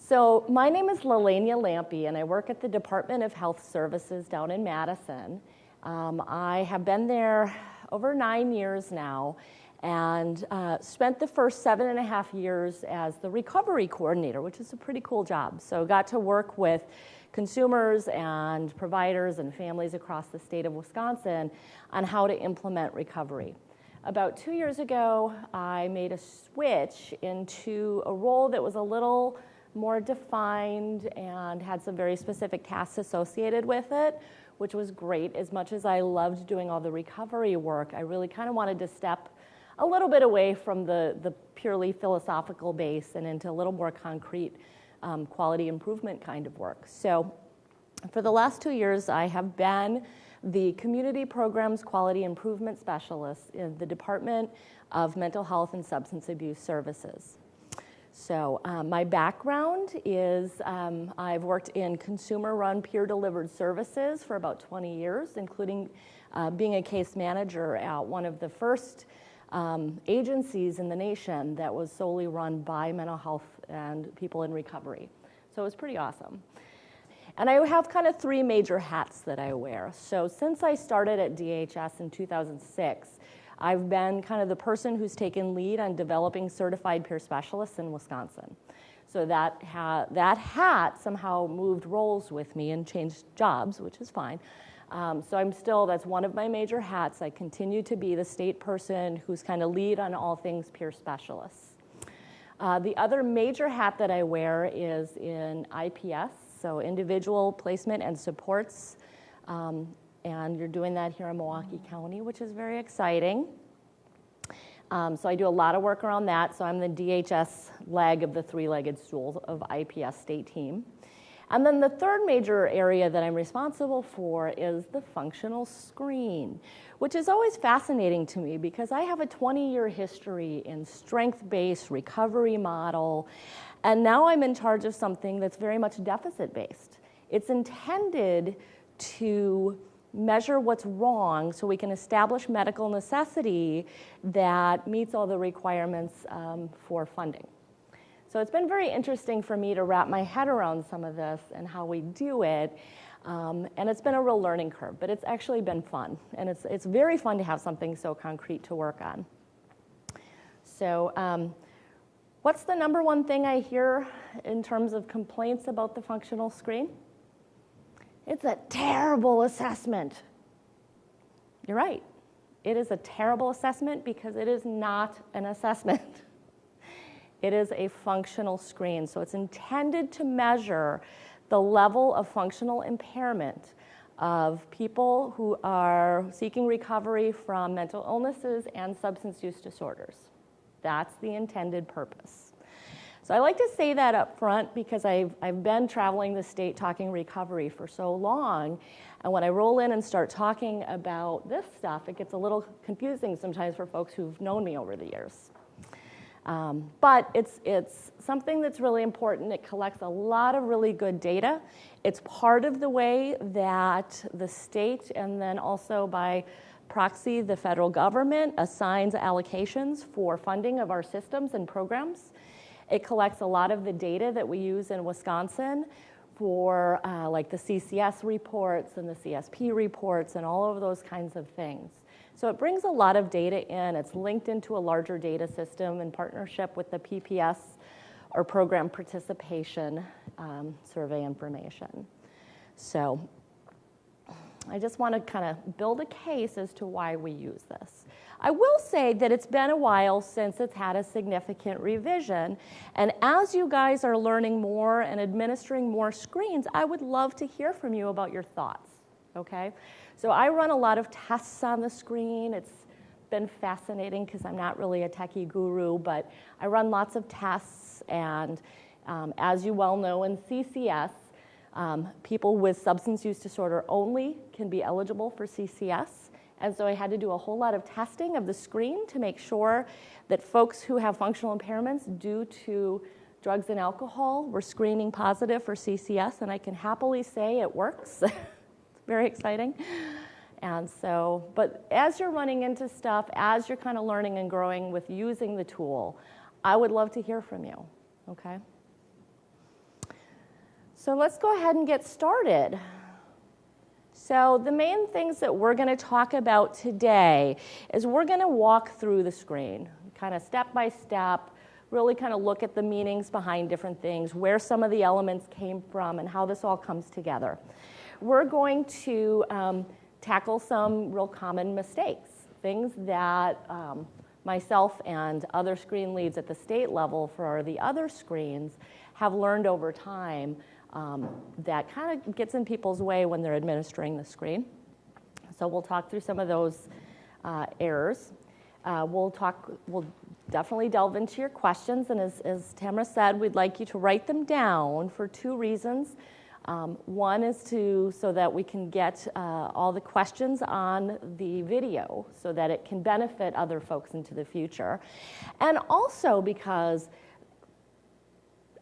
So my name is Lalania Lampe, and I work at the Department of Health Services down in Madison. I have been there over 9 years now, and spent the first 7.5 years as the recovery coordinator, which is a pretty cool job. So got to work with consumers and providers and families across the state of Wisconsin on how to implement recovery. About 2 years ago, I made a switch into a role that was a little more defined and had some very specific tasks associated with it, which was great. As much as I loved doing all the recovery work, I really kind of wanted to step a little bit away from the purely philosophical base and into a little more concrete quality improvement kind of work. So for the last 2 years, I have been the Community Programs Quality Improvement Specialist in the Department of Mental Health and Substance Abuse Services. So my background is I've worked in consumer-run peer-delivered services for about 20 years, including being a case manager at one of the first agencies in the nation that was solely run by mental health and people in recovery. So it was pretty awesome. And I have kind of 3 major hats that I wear. So since I started at DHS in 2006, I've been kind of the person who's taken lead on developing certified peer specialists in Wisconsin. So that hat somehow moved roles with me and changed jobs, which is fine. So that's one of my major hats. I continue to be the state person who's kind of lead on all things peer specialists. The other major hat that I wear is in IPS, so individual placement and supports. And you're doing that here in Milwaukee County, which is very exciting. So I do a lot of work around that. So I'm the DHS leg of the 3-legged stool of IPS state team. And then the third major area that I'm responsible for is the functional screen, which is always fascinating to me because I have a 20-year history in strength-based recovery model, and now I'm in charge of something that's very much deficit-based. It's intended to measure what's wrong so we can establish medical necessity that meets all the requirements for funding. So it's been very interesting for me to wrap my head around some of this and how we do it. And it's been a real learning curve, but it's actually been fun. And it's very fun to have something so concrete to work on. So what's the number one thing I hear in terms of complaints about the functional screen? It's a terrible assessment. You're right. It is a terrible assessment because it is not an assessment. It is a functional screen, so it's intended to measure the level of functional impairment of people who are seeking recovery from mental illnesses and substance use disorders. That's the intended purpose. So I like to say that up front because I've been traveling the state talking recovery for so long, and when I roll in and start talking about this stuff, it gets a little confusing sometimes for folks who've known me over the years. But it's something that's really important. It collects a lot of really good data. It's part of the way that the state and then also by proxy the federal government assigns allocations for funding of our systems and programs. It collects a lot of the data that we use in Wisconsin for like the CCS reports and the CSP reports and all of those kinds of things. So it brings a lot of data in. It's linked into a larger data system in partnership with the PPS or program participation survey information. So I just want to kind of build a case as to why we use this. I will say that it's been a while since it's had a significant revision, and as you guys are learning more and administering more screens, I would love to hear from you about your thoughts, okay? So I run a lot of tests on the screen. It's been fascinating because I'm not really a techie guru, but I run lots of tests, and as you well know in CCS, people with substance use disorder only can be eligible for CCS. And so I had to do a whole lot of testing of the screen to make sure that folks who have functional impairments due to drugs and alcohol were screening positive for CCS, and I can happily say it works. It's very exciting. And so, but as you're running into stuff, as you're kind of learning and growing with using the tool, I would love to hear from you, okay? So let's go ahead and get started. So the main things that we're going to talk about today is we're going to walk through the screen, kind of step by step, really kind of look at the meanings behind different things, where some of the elements came from, and how this all comes together. We're going to tackle some real common mistakes, things that myself and other screen leads at the state level for the other screens have learned over time that kind of gets in people's way when they're administering the screen. So we'll talk through some of those errors. We'll definitely delve into your questions, and as Tamara said, we'd like you to write them down for two reasons. One is so that we can get all the questions on the video so that it can benefit other folks into the future. And also because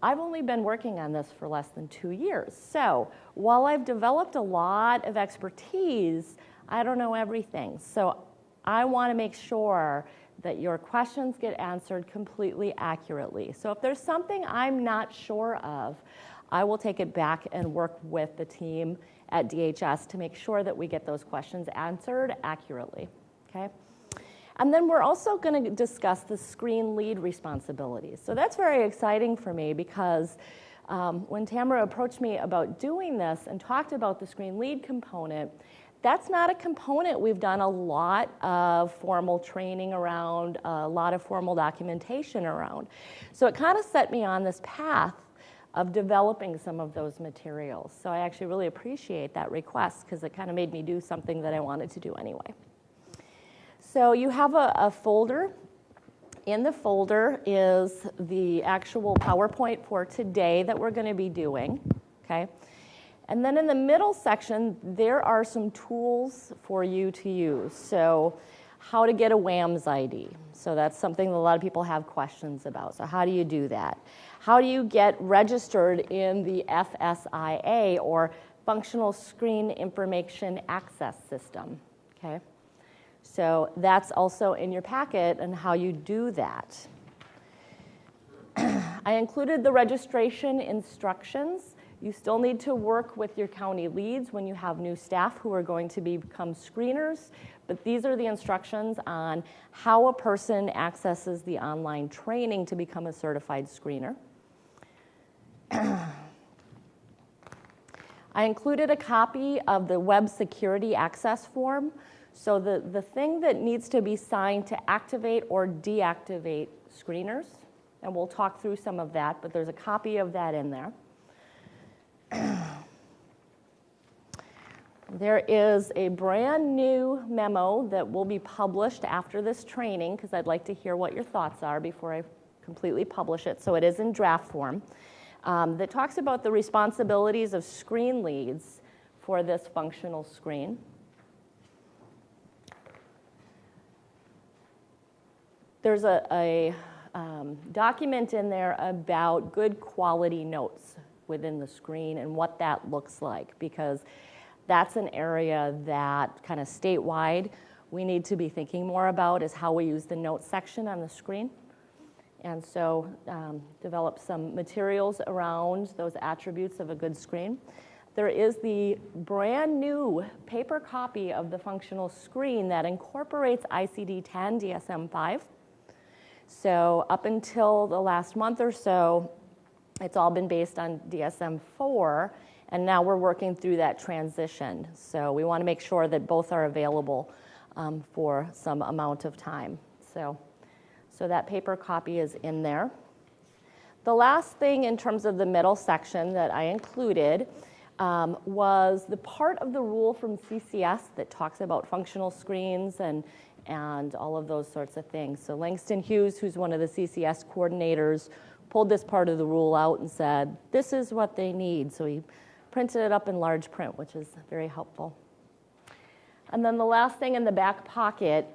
I've only been working on this for less than 2 years. So while I've developed a lot of expertise, I don't know everything. So I want to make sure that your questions get answered completely accurately. So if there's something I'm not sure of, I will take it back and work with the team at DHS to make sure that we get those questions answered accurately, okay? And then we're also going to discuss the screen lead responsibilities. So that's very exciting for me because when Tamara approached me about doing this and talked about the screen lead component, that's not a component we've done a lot of formal training around, a lot of formal documentation around. So it kind of set me on this path of developing some of those materials. So I actually really appreciate that request because it kind of made me do something that I wanted to do anyway. So you have a folder. In the folder is the actual PowerPoint for today that we're going to be doing, okay? And then in the middle section, there are some tools for you to use. So how to get a WAMS ID. So that's something that a lot of people have questions about. So how do you do that? How do you get registered in the FSIA, or Functional Screen Information Access System, okay? So that's also in your packet and how you do that. I included the registration instructions. You still need to work with your county leads when you have new staff who are going to become screeners, but these are the instructions on how a person accesses the online training to become a certified screener. I included a copy of the web security access form. So the thing that needs to be signed to activate or deactivate screeners, and we'll talk through some of that, but there's a copy of that in there. There is a brand new memo that will be published after this training, because I'd like to hear what your thoughts are before I completely publish it. So it is in draft form, that talks about the responsibilities of screen leads for this functional screen. There's a document in there about good quality notes within the screen and what that looks like, because that's an area that kind of statewide we need to be thinking more about, is how we use the notes section on the screen. And so develop some materials around those attributes of a good screen. There is the brand new paper copy of the functional screen that incorporates ICD-10 DSM-5. So up until the last month or so, it's all been based on DSM-4, and now we're working through that transition. So we want to make sure that both are available for some amount of time. So that paper copy is in there. The last thing in terms of the middle section that I included was the part of the rule from CCS that talks about functional screens and all of those sorts of things. So Langston Hughes, who's one of the CCS coordinators, pulled this part of the rule out and said, this is what they need. So he printed it up in large print, which is very helpful. And then the last thing in the back pocket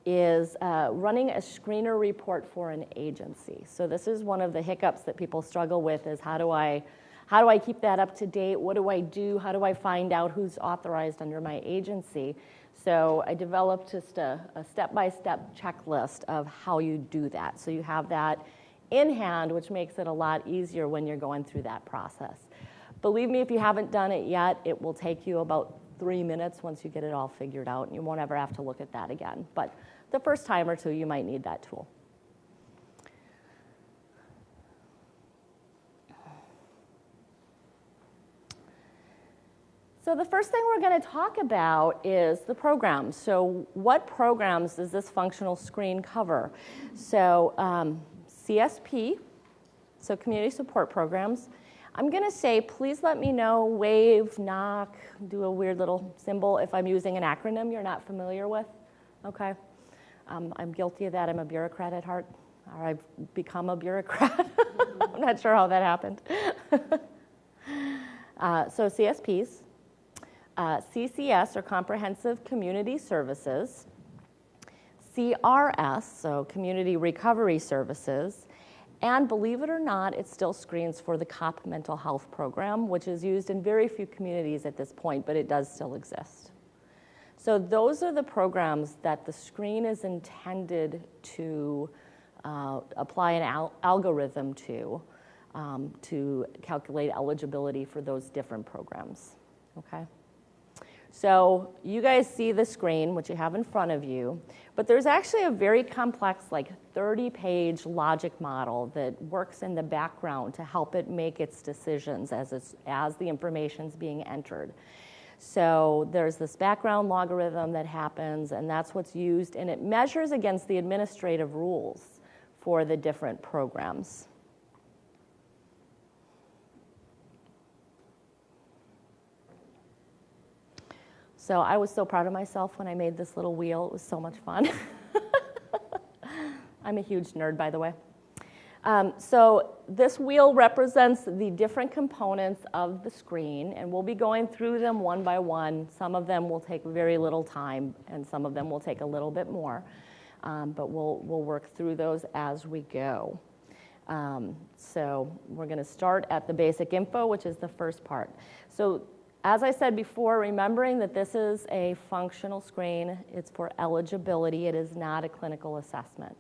is running a screener report for an agency. So this is one of the hiccups that people struggle with, is how do I keep that up to date? What do I do? How do I find out who's authorized under my agency? So I developed just a step-by-step checklist of how you do that. So you have that in hand, which makes it a lot easier when you're going through that process. Believe me, if you haven't done it yet, it will take you about 3 minutes once you get it all figured out, and you won't ever have to look at that again. But the first time or two, you might need that tool. So the first thing we're going to talk about is the programs. So what programs does this functional screen cover? So CSP, so community support programs. I'm going to say, please let me know, wave, knock, do a weird little symbol if I'm using an acronym you're not familiar with. Okay. I'm guilty of that. I'm a bureaucrat at heart, or I've become a bureaucrat. I'm not sure how that happened. So CSPs. CCS, or Comprehensive Community Services, CRS, so Community Recovery Services, and believe it or not, it still screens for the COP mental health program, which is used in very few communities at this point, but it does still exist. So those are the programs that the screen is intended to apply an algorithm to calculate eligibility for those different programs, okay? So you guys see the screen, which you have in front of you, but there's actually a very complex, like 30-page logic model that works in the background to help it make its decisions as the information's being entered. So there's this background logarithm that happens, and that's what's used, and it measures against the administrative rules for the different programs. So I was so proud of myself when I made this little wheel. It was so much fun. I'm a huge nerd, by the way. So this wheel represents the different components of the screen, and we'll be going through them one by one. Some of them will take very little time, and some of them will take a little bit more. But we'll work through those as we go. So we're going to start at the basic info, which is the first part. So as I said before, remembering that this is a functional screen, it's for eligibility, it is not a clinical assessment.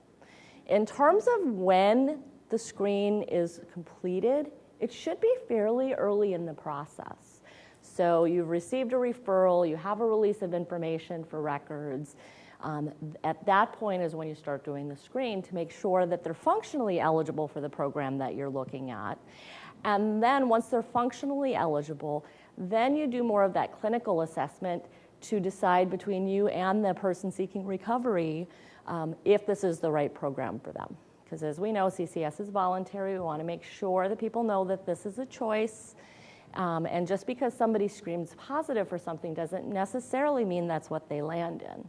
In terms of when the screen is completed, it should be fairly early in the process. So you've received a referral, you have a release of information for records. At that point is when you start doing the screen to make sure that they're functionally eligible for the program that you're looking at. And then once they're functionally eligible, then you do more of that clinical assessment to decide between you and the person seeking recovery if this is the right program for them. Because as we know, CCS is voluntary. We want to make sure that people know that this is a choice. And just because somebody screams positive for something doesn't necessarily mean that's what they land in,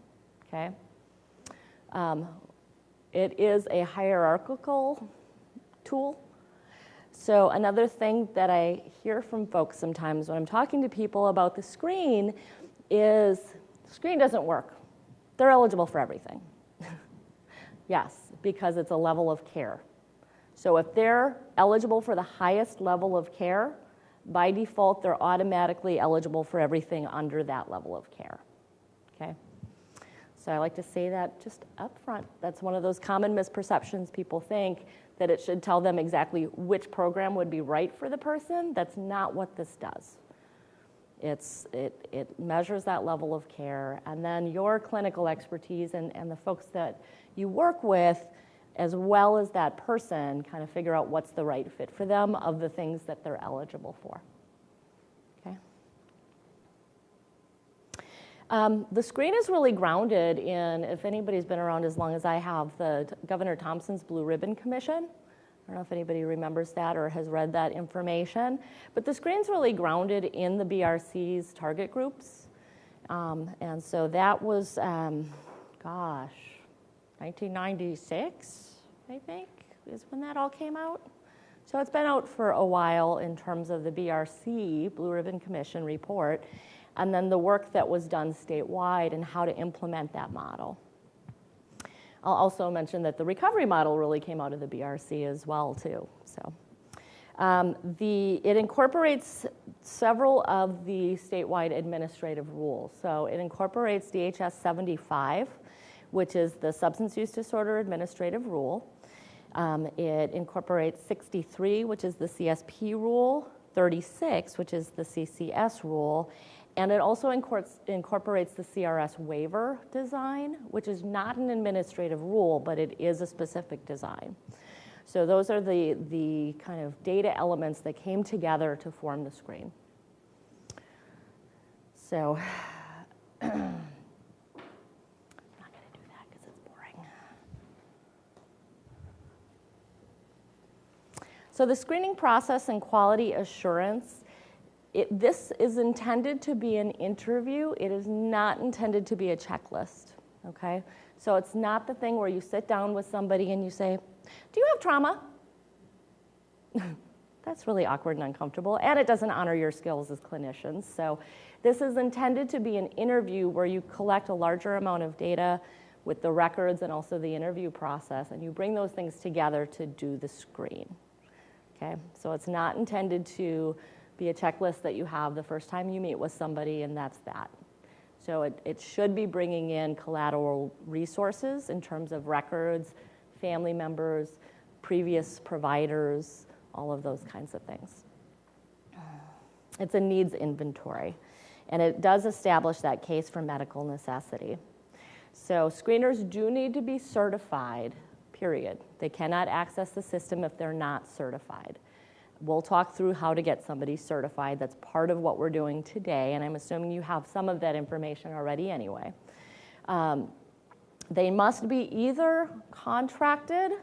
okay? It is a hierarchical tool. So another thing that I hear from folks sometimes when I'm talking to people about the screen is the screen doesn't work. They're eligible for everything. Yes, because it's a level of care. So if they're eligible for the highest level of care, by default, they're automatically eligible for everything under that level of care, okay? So I like to say that just up front. That's one of those common misperceptions. People think that it should tell them exactly which program would be right for the person. That's not what this does. It measures that level of care, and then your clinical expertise and the folks that you work with, as well as that person, kind of figure out what's the right fit for them of the things that they're eligible for. Okay. The screen is really grounded in, if anybody's been around as long as I have, the Governor Thompson's Blue Ribbon Commission. I don't know if anybody remembers that or has read that information, but the screen's really grounded in the BRC's target groups. And so that was, 1996, I think, is when that all came out. So it's been out for a while in terms of the BRC, Blue Ribbon Commission report, and then the work that was done statewide and how to implement that model. I'll also mention that the recovery model really came out of the BRC as well, too. So it incorporates several of the statewide administrative rules. So it incorporates DHS 75, which is the Substance Use Disorder Administrative Rule. It incorporates 63, which is the CSP rule, 36, which is the CCS rule, and it also incorporates the CRS waiver design, which is not an administrative rule, but it is a specific design. So those are the kind of data elements that came together to form the screen. So I'm not going to do that because it's boring. So the screening process and quality assurance, this is intended to be an interview. It is not intended to be a checklist, okay? So it's not the thing where you sit down with somebody and you say, do you have trauma? That's really awkward and uncomfortable, and it doesn't honor your skills as clinicians. So this is intended to be an interview where you collect a larger amount of data with the records and also the interview process, and you bring those things together to do the screen, okay? So it's not intended to be a checklist that you have the first time you meet with somebody, and that's that. So it should be bringing in collateral resources in terms of records, family members, previous providers, all of those kinds of things. It's a needs inventory, and it does establish that case for medical necessity. So screeners do need to be certified, period. They cannot access the system if they're not certified. We'll talk through how to get somebody certified. That's part of what we're doing today, and I'm assuming you have some of that information already anyway. They must be either contracted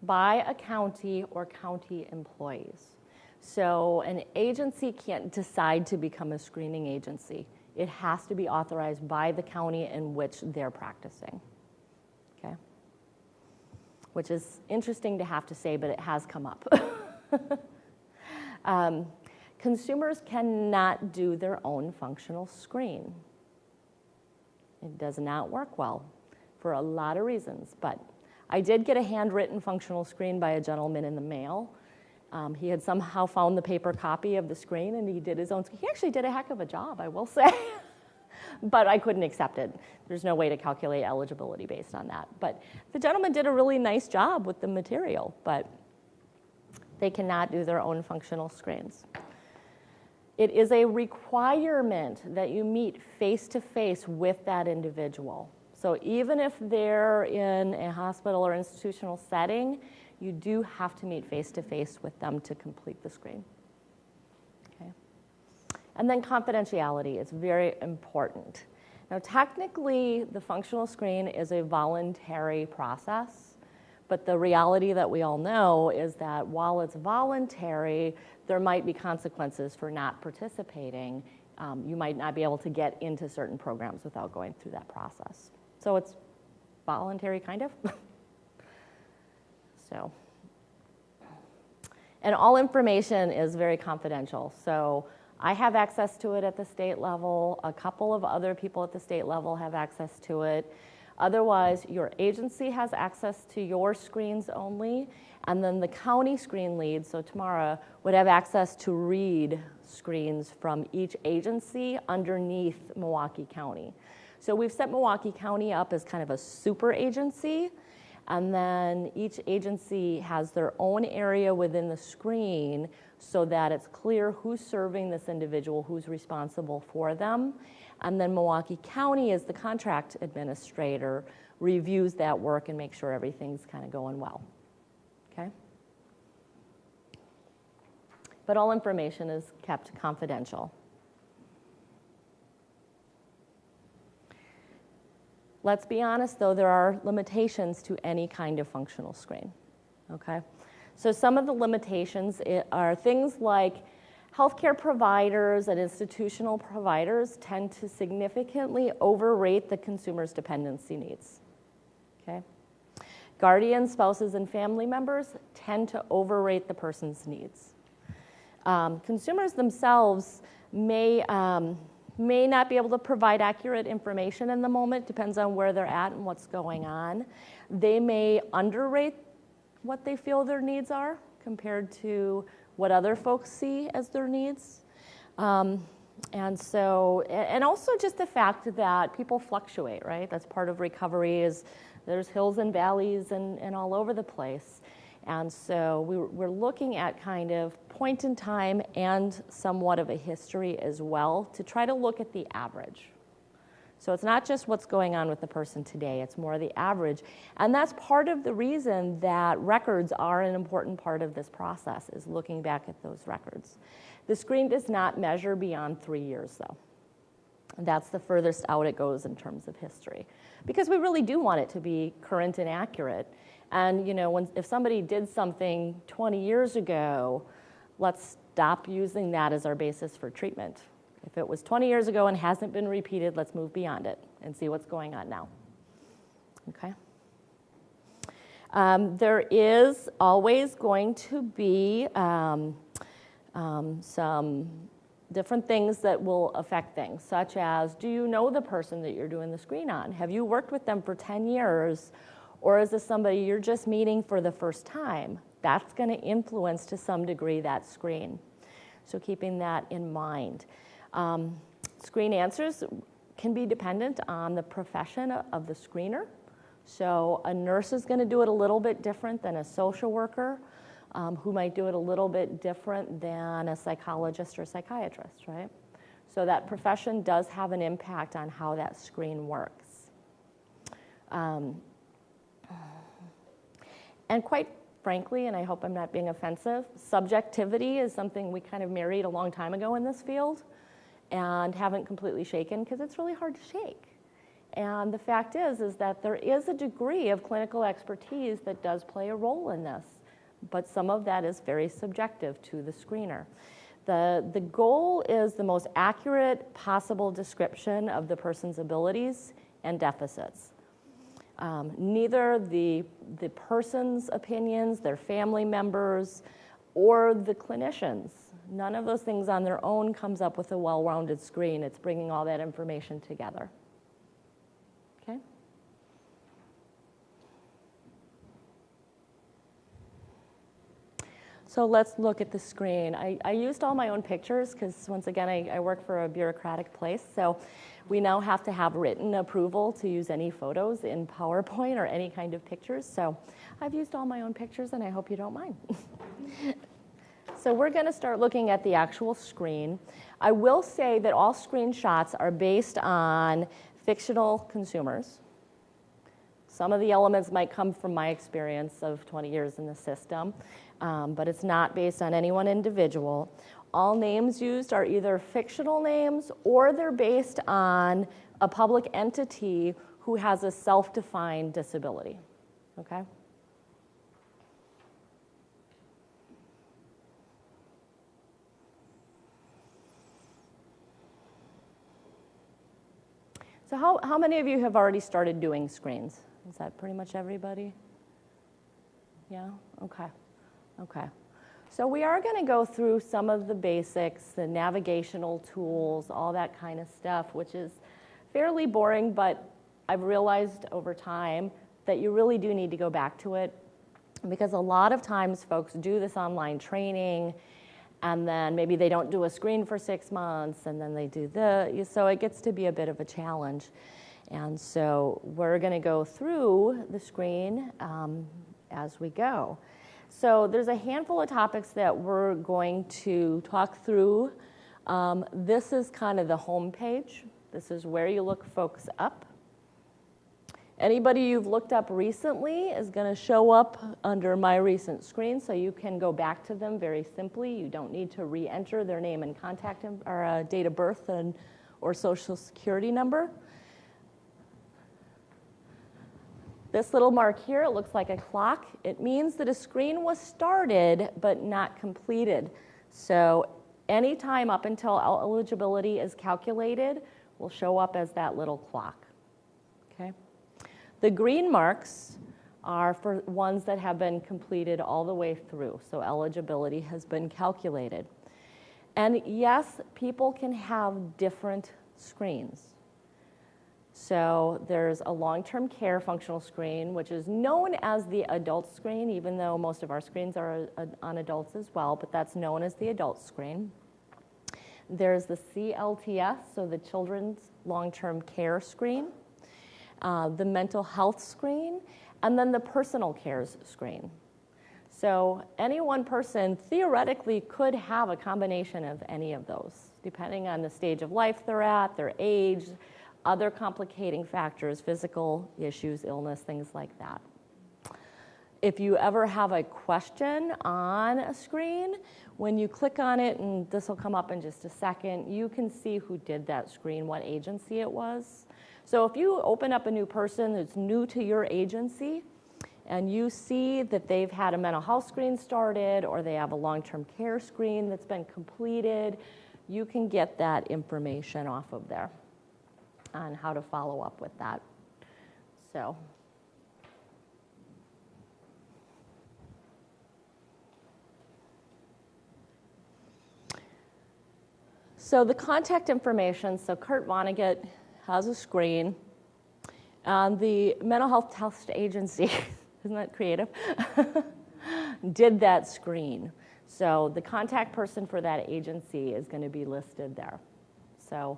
by a county or county employees. So an agency can't decide to become a screening agency. It has to be authorized by the county in which they're practicing, okay? Which is interesting to have to say, but it has come up. Consumers cannot do their own functional screen. It does not work well for a lot of reasons, but I did get a handwritten functional screen by a gentleman in the mail. He had somehow found the paper copy of the screen, and he did his own. He actually did a heck of a job, I will say, but I couldn't accept it. There's no way to calculate eligibility based on that. But the gentleman did a really nice job with the material, but they cannot do their own functional screens. It is a requirement that you meet face-to-face with that individual. So even if they're in a hospital or institutional setting, you do have to meet face-to-face with them to complete the screen. Okay. And then confidentiality is very important. Now, technically, the functional screen is a voluntary process, but the reality that we all know is that while it's voluntary, there might be consequences for not participating. You might not be able to get into certain programs without going through that process. So it's voluntary, kind of. So, and all information is very confidential. So I have access to it at the state level. A couple of other people at the state level have access to it. Otherwise, your agency has access to your screens only, and then the county screen lead, so Tamara, would have access to read screens from each agency underneath Milwaukee County. So we've set Milwaukee County up as kind of a super agency, and then each agency has their own area within the screen so that it's clear who's serving this individual, who's responsible for them. And then Milwaukee County, as the contract administrator, reviews that work and makes sure everything's kind of going well, okay? But all information is kept confidential. Let's be honest, though, there are limitations to any kind of functional screen, okay? So some of the limitations are things like healthcare providers and institutional providers tend to significantly overrate the consumer's dependency needs, okay? Guardians, spouses, and family members tend to overrate the person's needs. Consumers themselves may not be able to provide accurate information in the moment, depends on where they're at and what's going on. They may underrate what they feel their needs are compared to what other folks see as their needs. And also just the fact that people fluctuate, right? That's part of recovery is there's hills and valleys and all over the place. And so we're looking at kind of point in time and somewhat of a history as well to try to look at the average. So it's not just what's going on with the person today, it's more the average. And that's part of the reason that records are an important part of this process, is looking back at those records. The screen does not measure beyond 3 years, though. That's the furthest out it goes in terms of history, because we really do want it to be current and accurate. And if somebody did something 20 years ago, let's stop using that as our basis for treatment. If it was 20 years ago and hasn't been repeated, let's move beyond it and see what's going on now. Okay. There is always going to be some different things that will affect things, such as, do you know the person that you're doing the screen on? Have you worked with them for 10 years? Or is this somebody you're just meeting for the first time? That's going to influence to some degree that screen. So keeping that in mind. Screen answers can be dependent on the profession of the screener. So a nurse is going to do it a little bit different than a social worker, who might do it a little bit different than a psychologist or psychiatrist, right? So that profession does have an impact on how that screen works. And quite frankly, and I hope I'm not being offensive, subjectivity is something we kind of married a long time ago in this field and haven't completely shaken, because it's really hard to shake. And the fact is that there is a degree of clinical expertise that does play a role in this, but some of that is very subjective to the screener. The goal is the most accurate possible description of the person's abilities and deficits. Neither the person's opinions, their family members, or the clinicians, none of those things on their own comes up with a well-rounded screen. It's bringing all that information together. Okay? So let's look at the screen. I used all my own pictures because, once again, I work for a bureaucratic place. So we now have to have written approval to use any photos in PowerPoint or any kind of pictures. So I've used all my own pictures, and I hope you don't mind. So we're going to start looking at the actual screen. I will say that all screenshots are based on fictional consumers. Some of the elements might come from my experience of 20 years in the system, but it's not based on any one individual. All names used are either fictional names or they're based on a public entity who has a self-defined disability, okay? So how many of you have already started doing screens? Is that pretty much everybody? Yeah? Okay. Okay. So we are going to go through some of the basics, the navigational tools, all that kind of stuff, which is fairly boring, but I've realized over time that you really do need to go back to it, because a lot of times folks do this online training, and then maybe they don't do a screen for 6 months, and then they do so it gets to be a bit of a challenge. And so we're going to go through the screen as we go. So there's a handful of topics that we're going to talk through. This is kind of the home page. This is where you look folks up. Anybody you've looked up recently is going to show up under My Recent Screen, so you can go back to them very simply. You don't need to re-enter their name and contact or date of birth or social security number. This little mark here, it looks like a clock. It means that a screen was started but not completed. So any time up until eligibility is calculated will show up as that little clock. Okay? The green marks are for ones that have been completed all the way through, so eligibility has been calculated. And yes, people can have different screens. So there's a long-term care functional screen, which is known as the adult screen, even though most of our screens are on adults as well, but that's known as the adult screen. There's the CLTS, so the Children's Long-Term Care Screen, the mental health screen, and then the personal cares screen. So any one person theoretically could have a combination of any of those, depending on the stage of life they're at, their age, other complicating factors, physical issues, illness, things like that. If you ever have a question on a screen, when you click on it, and this will come up in just a second, you can see who did that screen, what agency it was. So if you open up a new person that's new to your agency, and you see that they've had a mental health screen started, or they have a long-term care screen that's been completed, you can get that information off of there on how to follow up with that. So the contact information, so Kurt Vonnegut has a screen. The Mental Health Test Agency, isn't that creative, did that screen. So the contact person for that agency is going to be listed there. So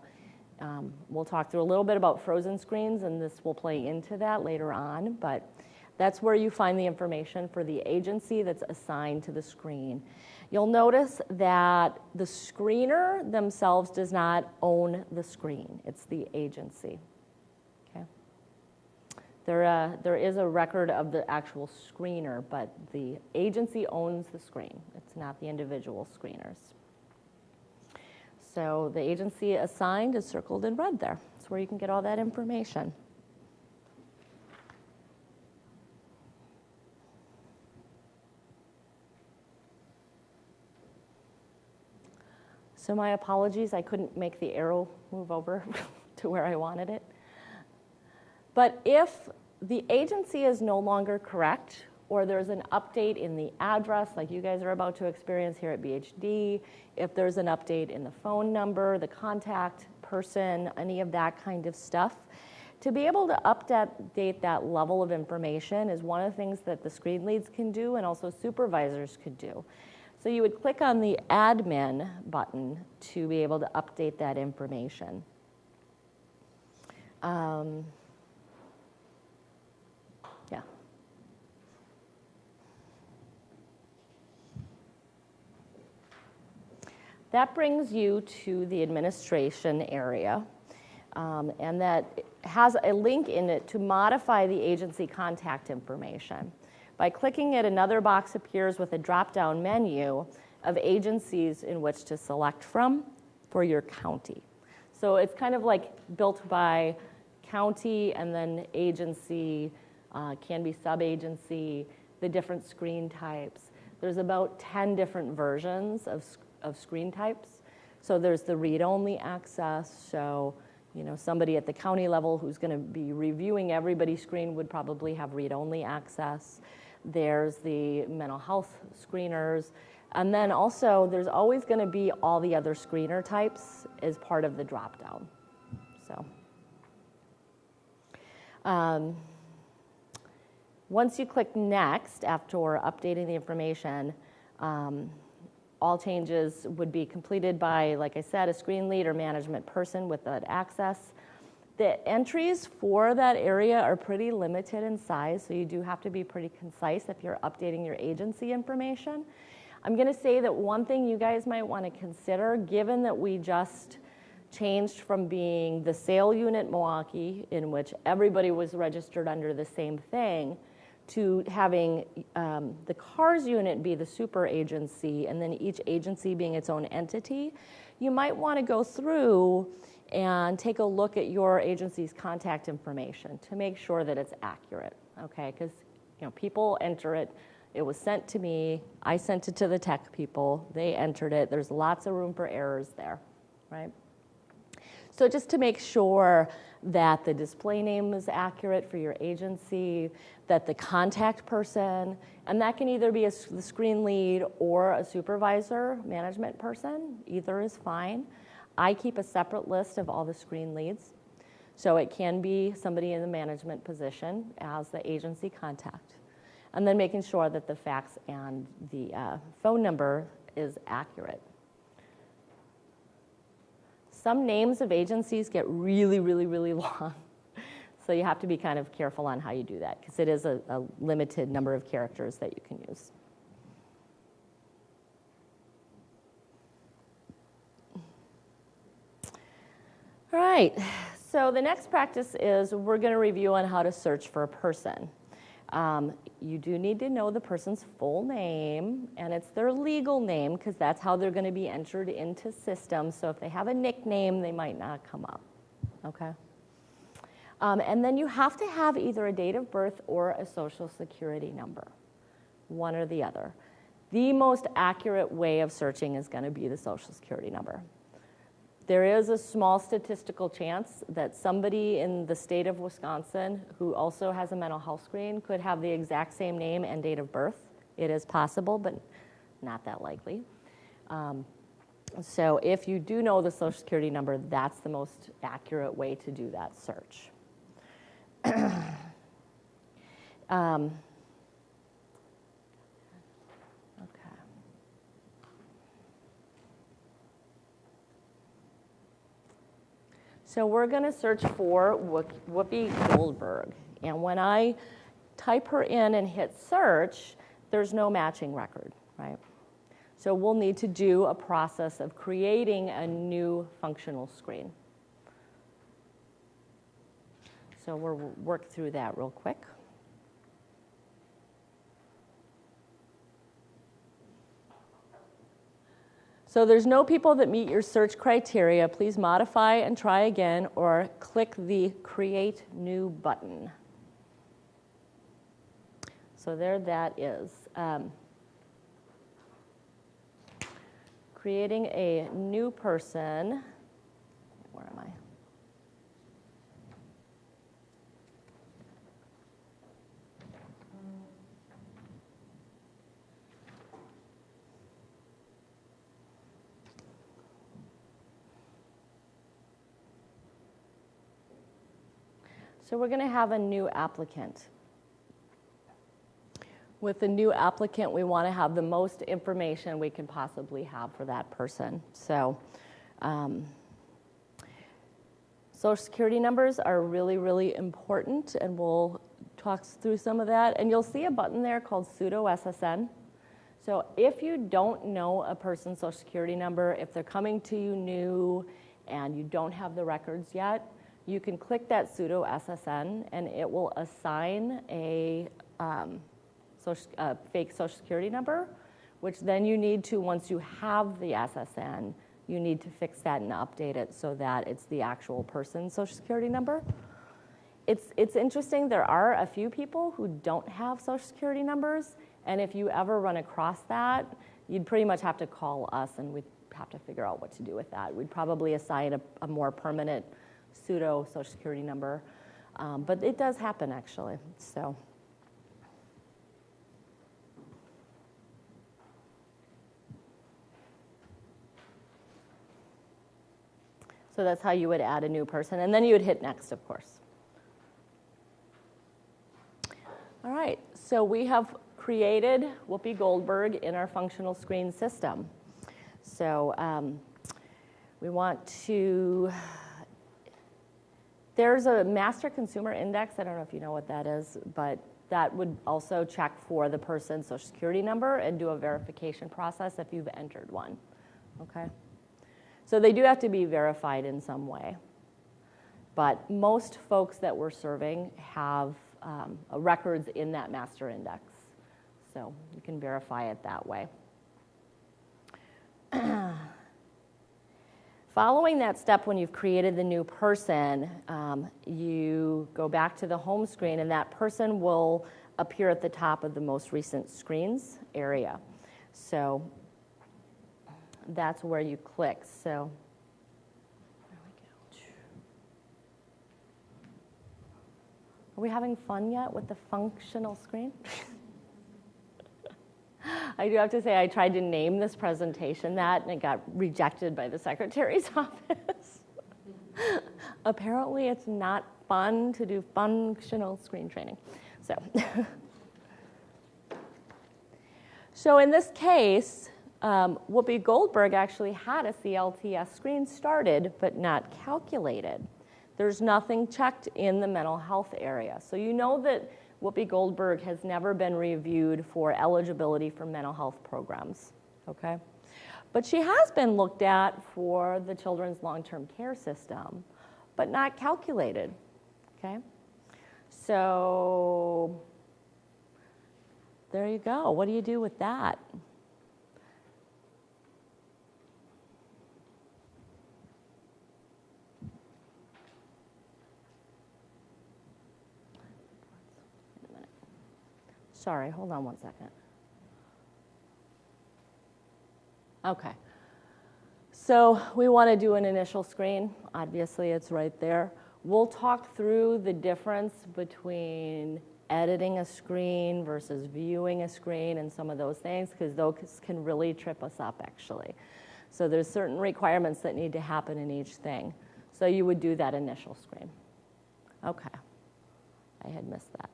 we'll talk through a little bit about frozen screens, and this will play into that later on, but that's where you find the information for the agency that's assigned to the screen. You'll notice that the screener themselves does not own the screen. It's the agency. Okay. There is a record of the actual screener, but the agency owns the screen. It's not the individual screeners. So the agency assigned is circled in red there. That's where you can get all that information. So my apologies, I couldn't make the arrow move over to where I wanted it. But if the agency is no longer correct, or there's an update in the address, like you guys are about to experience here at BHD, if there's an update in the phone number, the contact person, any of that kind of stuff, to be able to update that level of information is one of the things that the screen leads can do and also supervisors could do. So you would click on the admin button to be able to update that information. Yeah. That brings you to the administration area, and that has a link in it to modify the agency contact information. By clicking it, another box appears with a drop-down menu of agencies in which to select from for your county. So it's kind of like built by county and then agency, can be sub-agency, the different screen types. There's about 10 different versions of screen types. So there's the read-only access. So, you know, somebody at the county level who's going to be reviewing everybody's screen would probably have read-only access. There's the mental health screeners. And then also, there's always going to be all the other screener types as part of the drop-down. So once you click Next after updating the information, all changes would be completed by, like I said, a screen lead or management person with that access. The entries for that area are pretty limited in size, so you do have to be pretty concise if you're updating your agency information. I'm going to say that one thing you guys might want to consider, given that we just changed from being the sale unit Milwaukee, in which everybody was registered under the same thing, to having the cars unit be the super agency and then each agency being its own entity, you might want to go through and take a look at your agency's contact information to make sure that it's accurate, okay? Because, you know, people enter it. It was sent to me. I sent it to the tech people. They entered it. There's lots of room for errors there, right? So just to make sure that the display name is accurate for your agency, that the contact person, and that can either be the screen lead or a supervisor, management person, either is fine. I keep a separate list of all the screen leads, so it can be somebody in the management position as the agency contact. And then making sure that the fax and the phone number is accurate. Some names of agencies get really, really, really long. So you have to be kind of careful on how you do that because it is a limited number of characters that you can use. All right, so the next practice is we're going to review on how to search for a person. You do need to know the person's full name, and it's their legal name, because that's how they're going to be entered into systems. So if they have a nickname, they might not come up, okay? And then you have to have either a date of birth or a social security number, one or the other. The most accurate way of searching is going to be the social security number. There is a small statistical chance that somebody in the state of Wisconsin who also has a mental health screen could have the exact same name and date of birth. It is possible, but not that likely. So if you do know the social security number, that's the most accurate way to do that search. So we're going to search for Whoopi Goldberg. And when I type her in and hit search, there's no matching record, right? So we'll need to do a process of creating a new functional screen. So we'll work through that real quick. So there's no people that meet your search criteria. Please modify and try again, or click the Create New button. So there that is. Creating a new person. Where am I? So we're going to have a new applicant. With the new applicant, we want to have the most information we can possibly have for that person. So social security numbers are really, really important, and we'll talk through some of that. And you'll see a button there called pseudo SSN. So if you don't know a person's social security number, if they're coming to you new and you don't have the records yet, you can click that pseudo SSN, and it will assign a fake social security number, which then you need to, once you have the SSN, you need to fix that and update it so that it's the actual person's social security number. It's interesting, there are a few people who don't have social security numbers, and if you ever run across that, you'd pretty much have to call us, and we'd have to figure out what to do with that. We'd probably assign a more permanent pseudo social security number, but it does happen actually. So that's how you would add a new person, and then you would hit next, of course. All right, so we have created Whoopi Goldberg in our functional screen system. So we want to. There's a master consumer index. I don't know if you know what that is, but that would also check for the person's social security number and do a verification process if you've entered one, okay? So they do have to be verified in some way. But most folks that we're serving have records in that master index. So you can verify it that way. Following that step, when you've created the new person, you go back to the home screen, and that person will appear at the top of the most recent screens area. So that's where you click. So are we having fun yet with the functional screen? I do have to say I tried to name this presentation that, and it got rejected by the secretary's office. Apparently it's not fun to do functional screen training. So in this case, Whoopi Goldberg actually had a CLTS screen started but not calculated. There's nothing checked in the mental health area. So you know that Whoopi Goldberg has never been reviewed for eligibility for mental health programs, okay? But she has been looked at for the Children's Long-Term Care System. but not calculated, okay? So there you go. What do you do with that? Wait a minute. Sorry, hold on one second. Okay. So we want to do an initial screen. Obviously, it's right there. We'll talk through the difference between editing a screen versus viewing a screen and some of those things, because those can really trip us up, actually. So there's certain requirements that need to happen in each thing. So you would do that initial screen. Okay. I had missed that.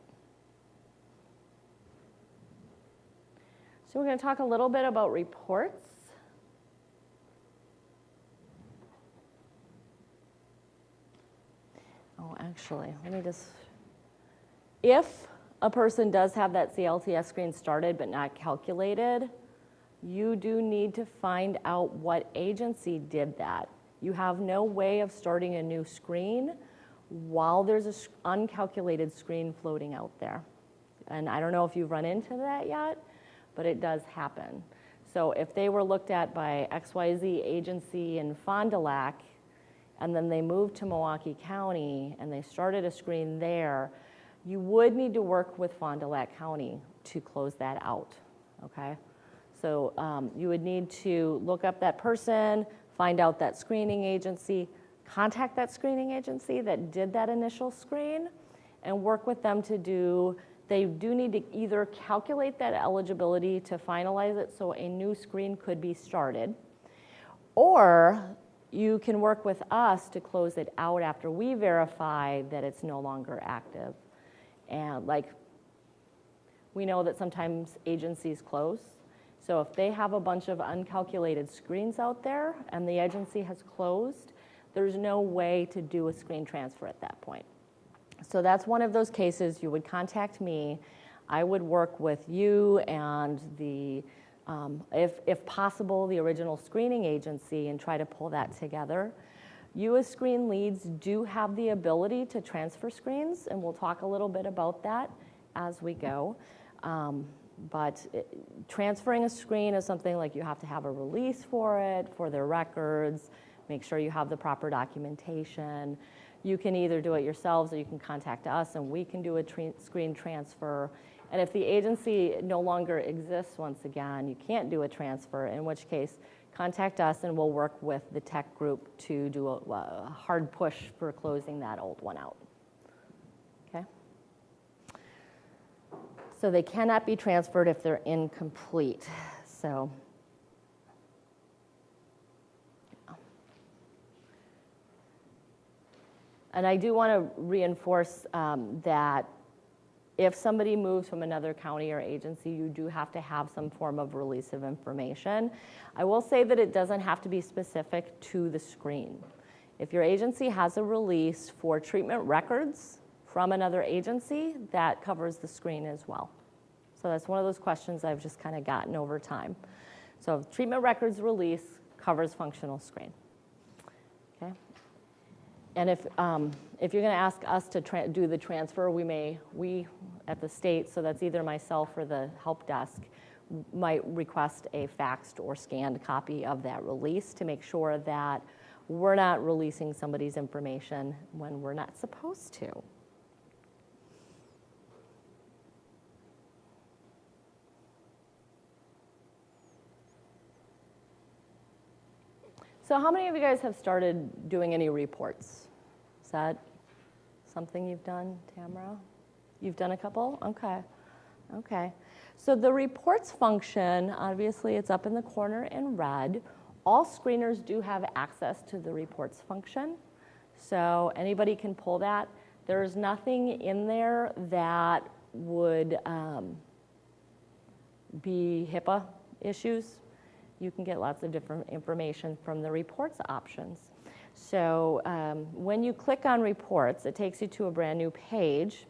So we're going to talk a little bit about reports. Oh, actually, let me just, if a person does have that CLTS screen started but not calculated, you do need to find out what agency did that. You have no way of starting a new screen while there's an uncalculated screen floating out there. And I don't know if you've run into that yet, but it does happen. So if they were looked at by XYZ agency in Fond du Lac, and then they moved to Milwaukee County and they started a screen there, you would need to work with Fond du Lac County to close that out, okay? So you would need to look up that person, find out that screening agency, contact that screening agency that did that initial screen, and work with them to do, they do need to either calculate that eligibility to finalize it so a new screen could be started, or you can work with us to close it out after we verify that it's no longer active. And like, we know that sometimes agencies close. So if they have a bunch of uncalculated screens out there and the agency has closed, there's no way to do a screen transfer at that point. So that's one of those cases. You would contact me. I would work with you and the if possible, the original screening agency and try to pull that together. You as screen leads do have the ability to transfer screens, and we'll talk a little bit about that as we go. Transferring a screen is something like you have to have a release for it, for their records, make sure you have the proper documentation. You can either do it yourselves or you can contact us and we can do a screen transfer. And if the agency no longer exists, once again, you can't do a transfer, in which case contact us and we'll work with the tech group to do a hard push for closing that old one out. Okay? So they cannot be transferred if they're incomplete. So, and I do want to reinforce that if somebody moves from another county or agency, you do have to have some form of release of information. I will say that it doesn't have to be specific to the screen. If your agency has a release for treatment records from another agency, that covers the screen as well. So that's one of those questions I've just kind of gotten over time. So treatment records release covers functional screen. Okay. And if you're going to ask us to do the transfer, we at the state, so that's either myself or the help desk, might request a faxed or scanned copy of that release to make sure that we're not releasing somebody's information when we're not supposed to. So how many of you guys have started doing any reports? Is that something you've done, Tamara? You've done a couple? Okay. Okay. So the reports function, obviously it's up in the corner in red. All screeners do have access to the reports function. So anybody can pull that. There's nothing in there that would be HIPAA issues. You can get lots of different information from the reports options. So when you click on reports, it takes you to a brand new page.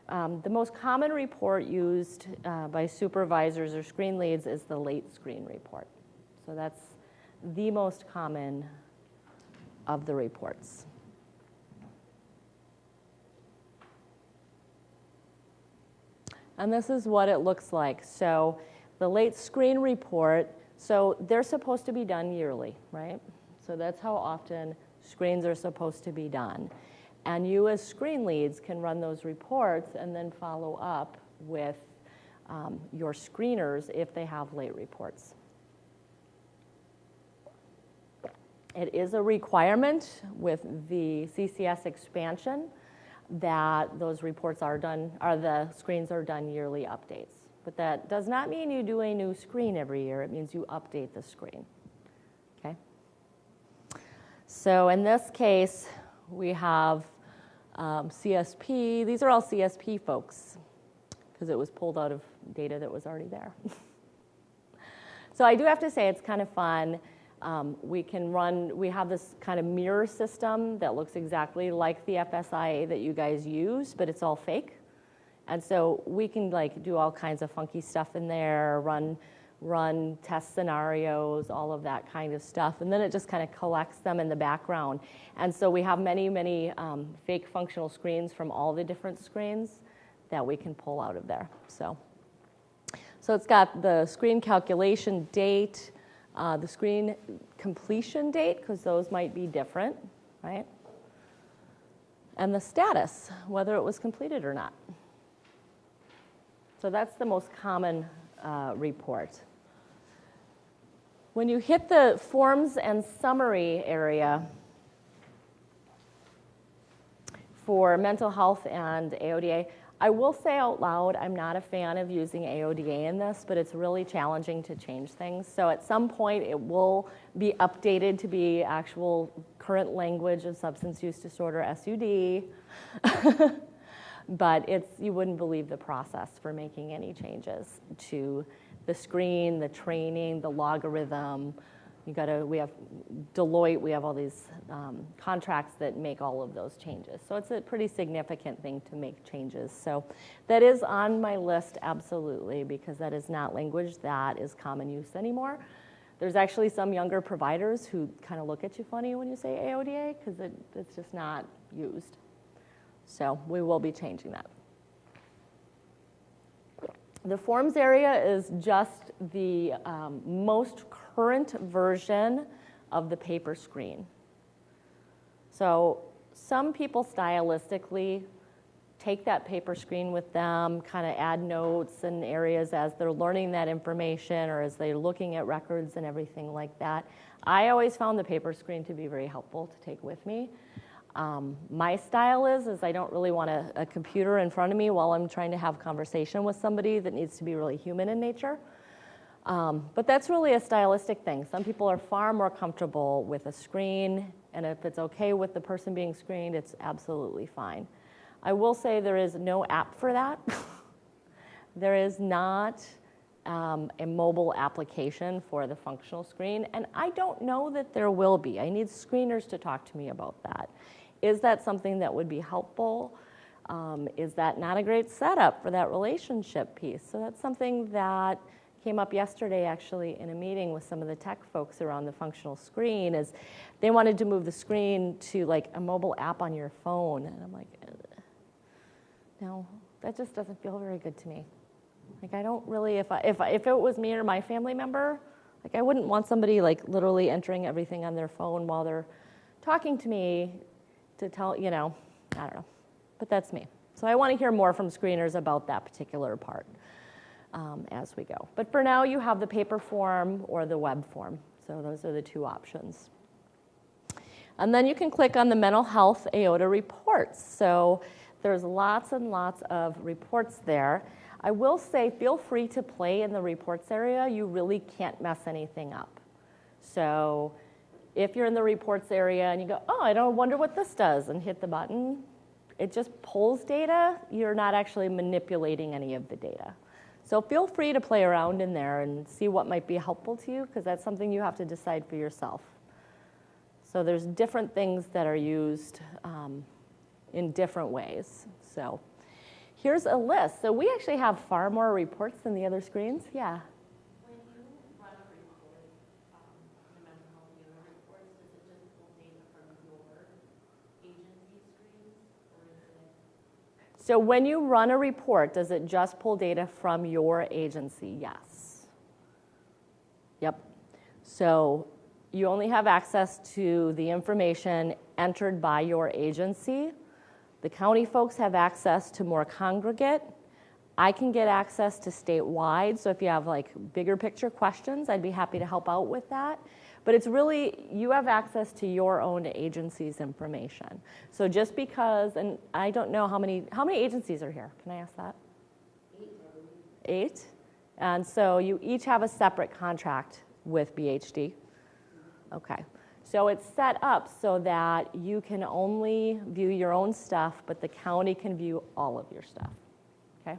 The most common report used by supervisors or screen leads is the late screen report. So that's the most common of the reports. And this is what it looks like. So the late screen report, so they're supposed to be done yearly, right? So that's how often screens are supposed to be done. And you as screen leads can run those reports and then follow up with your screeners if they have late reports. It is a requirement with the CCS expansion that those reports are done, or the screens are done yearly updates. But that does not mean you do a new screen every year. It means you update the screen, okay? So in this case, we have CSP. These are all CSP folks because it was pulled out of data that was already there. So I do have to say it's kind of fun. We have this kind of mirror system that looks exactly like the FSIA that you guys use, but it's all fake. And so we can like do all kinds of funky stuff in there, run test scenarios, all of that kind of stuff. And then it just kind of collects them in the background. And so we have many, many fake functional screens from all the different screens that we can pull out of there. So it's got the screen calculation date, the screen completion date, because those might be different, right? And the status, whether it was completed or not. So that's the most common report. When you hit the forms and summary area for mental health and AODA, I will say out loud, I'm not a fan of using AODA in this, but it's really challenging to change things. So at some point, it will be updated to be actual current language of substance use disorder, SUD. But you wouldn't believe the process for making any changes to the screen, the training, the logarithm. We have Deloitte, we have all these contracts that make all of those changes. So it's a pretty significant thing to make changes. So that is on my list, absolutely, because that is not language that is common use anymore. There's actually some younger providers who kind of look at you funny when you say AODA because it's just not used. So we will be changing that. The forms area is just the most current version of the paper screen. So some people stylistically take that paper screen with them, kind of add notes and areas as they're learning that information or as they're looking at records and everything like that. I always found the paper screen to be very helpful to take with me. My style is I don't really want a computer in front of me while I'm trying to have conversation with somebody that needs to be really human in nature. But that's really a stylistic thing. Some people are far more comfortable with a screen, and if it's okay with the person being screened, it's absolutely fine. I will say there is no app for that. There is not a mobile application for the functional screen, and I don't know that there will be. I need screeners to talk to me about that. Is that something that would be helpful? Is that not a great setup for that relationship piece? So that's something that came up yesterday actually in a meeting with some of the tech folks around the functional screen is they wanted to move the screen to like a mobile app on your phone. And I'm like, no, that just doesn't feel very good to me. Like I don't really, if it was me or my family member, like I wouldn't want somebody like literally entering everything on their phone while they're talking to me to tell, I don't know, but that's me. So I want to hear more from screeners about that particular part as we go. But for now, you have the paper form or the web form. So those are the two options. And then you can click on the mental health AODA reports. So there's lots and lots of reports there. I will say feel free to play in the reports area. You really can't mess anything up. So if you're in the reports area and you go, oh, I don't wonder what this does, and hit the button, it just pulls data. You're not actually manipulating any of the data. So feel free to play around in there and see what might be helpful to you, because that's something you have to decide for yourself. So there's different things that are used in different ways. So here's a list. So we actually have far more reports than the other screens. Yeah. When you run a report, the mental health unit reports, does it just pull data from your agency screens, or is it? So when you run a report, does it just pull data from your agency? Yes. Yep. So you only have access to the information entered by your agency. The county folks have access to more congregate. I can get access to statewide, so if you have like bigger picture questions, I'd be happy to help out with that. But it's really, you have access to your own agency's information. So just because, and I don't know how many agencies are here? Can I ask that? 8? And so you each have a separate contract with BHD? Okay. So it's set up so that you can only view your own stuff, but the county can view all of your stuff, okay?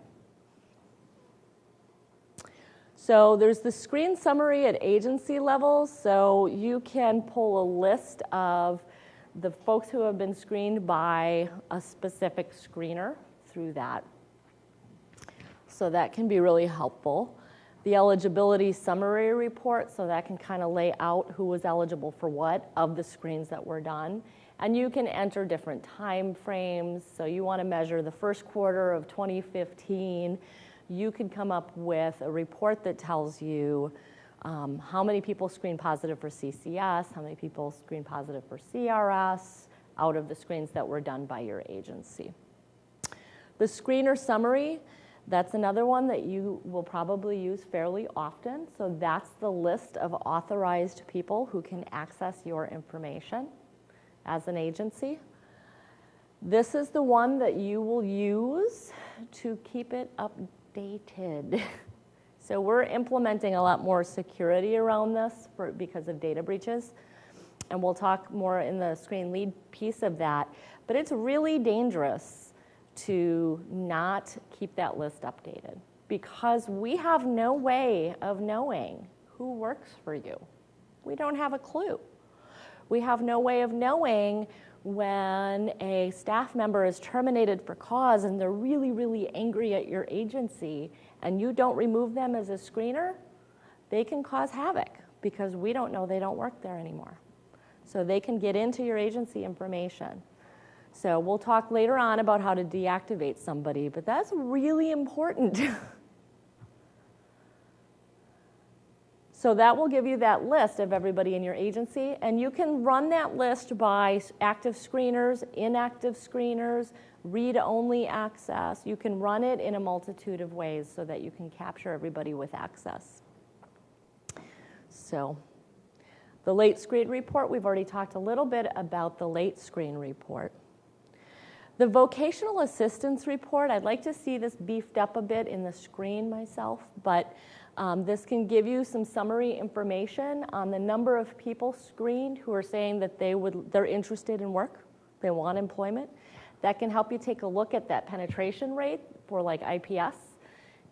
So there's the screen summary at agency level, so you can pull a list of the folks who have been screened by a specific screener through that. So that can be really helpful. The eligibility summary report, so that can kind of lay out who was eligible for what of the screens that were done. And you can enter different time frames. So you want to measure the first quarter of 2015. You could come up with a report that tells you how many people screened positive for CCS, how many people screened positive for CRS out of the screens that were done by your agency. The screener summary, that's another one that you will probably use fairly often. So that's the list of authorized people who can access your information as an agency. This is the one that you will use to keep it updated. So we're implementing a lot more security around this because of data breaches. And we'll talk more in the screen lead piece of that. But it's really dangerous to not keep that list updated because we have no way of knowing who works for you. We don't have a clue. We have no way of knowing when a staff member is terminated for cause and they're really, really angry at your agency and you don't remove them as a screener, they can cause havoc because we don't know they don't work there anymore. So they can get into your agency information. So we'll talk later on about how to deactivate somebody, but that's really important. So that will give you that list of everybody in your agency, and you can run that list by active screeners, inactive screeners, read-only access. You can run it in a multitude of ways so that you can capture everybody with access. So the late screen report, we've already talked a little bit about the late screen report. The vocational assistance report, I'd like to see this beefed up a bit in the screen myself, but this can give you some summary information on the number of people screened who are saying that they're interested in work, they want employment. That can help you take a look at that penetration rate for like IPS.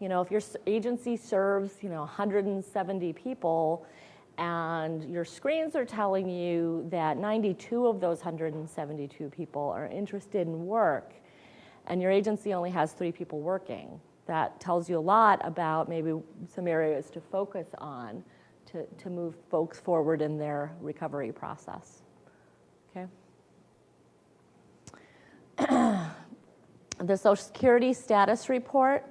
You know, if your agency serves, 170 people, and your screens are telling you that 92 of those 172 people are interested in work, and your agency only has 3 people working. That tells you a lot about maybe some areas to focus on to move folks forward in their recovery process. Okay. The Social Security status report.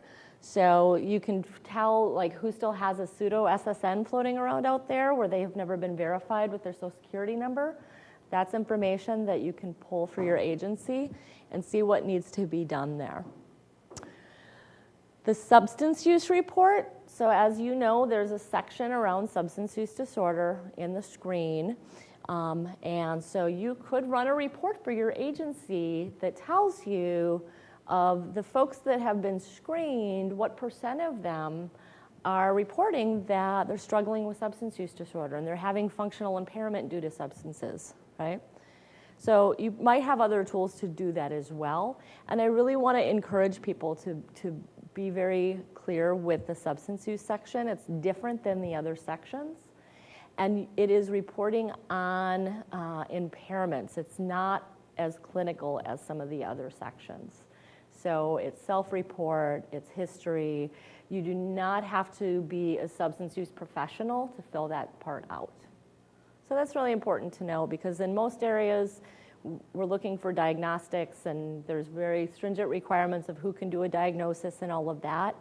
So you can tell like who still has a pseudo SSN floating around out there where they have never been verified with their Social Security number. That's information that you can pull for your agency and see what needs to be done there. The substance use report. So as you know, there's a section around substance use disorder in the screen. And so you could run a report for your agency that tells you of the folks that have been screened, what % of them are reporting that they're struggling with substance use disorder and they're having functional impairment due to substances, right? So you might have other tools to do that as well. And I really want to encourage people to be very clear with the substance use section. It's different than the other sections. And it is reporting on impairments. It's not as clinical as some of the other sections. So it's self-report, it's history. You do not have to be a substance use professional to fill that part out. So that's really important to know because in most areas, we're looking for diagnostics, and there's very stringent requirements of who can do a diagnosis and all of that.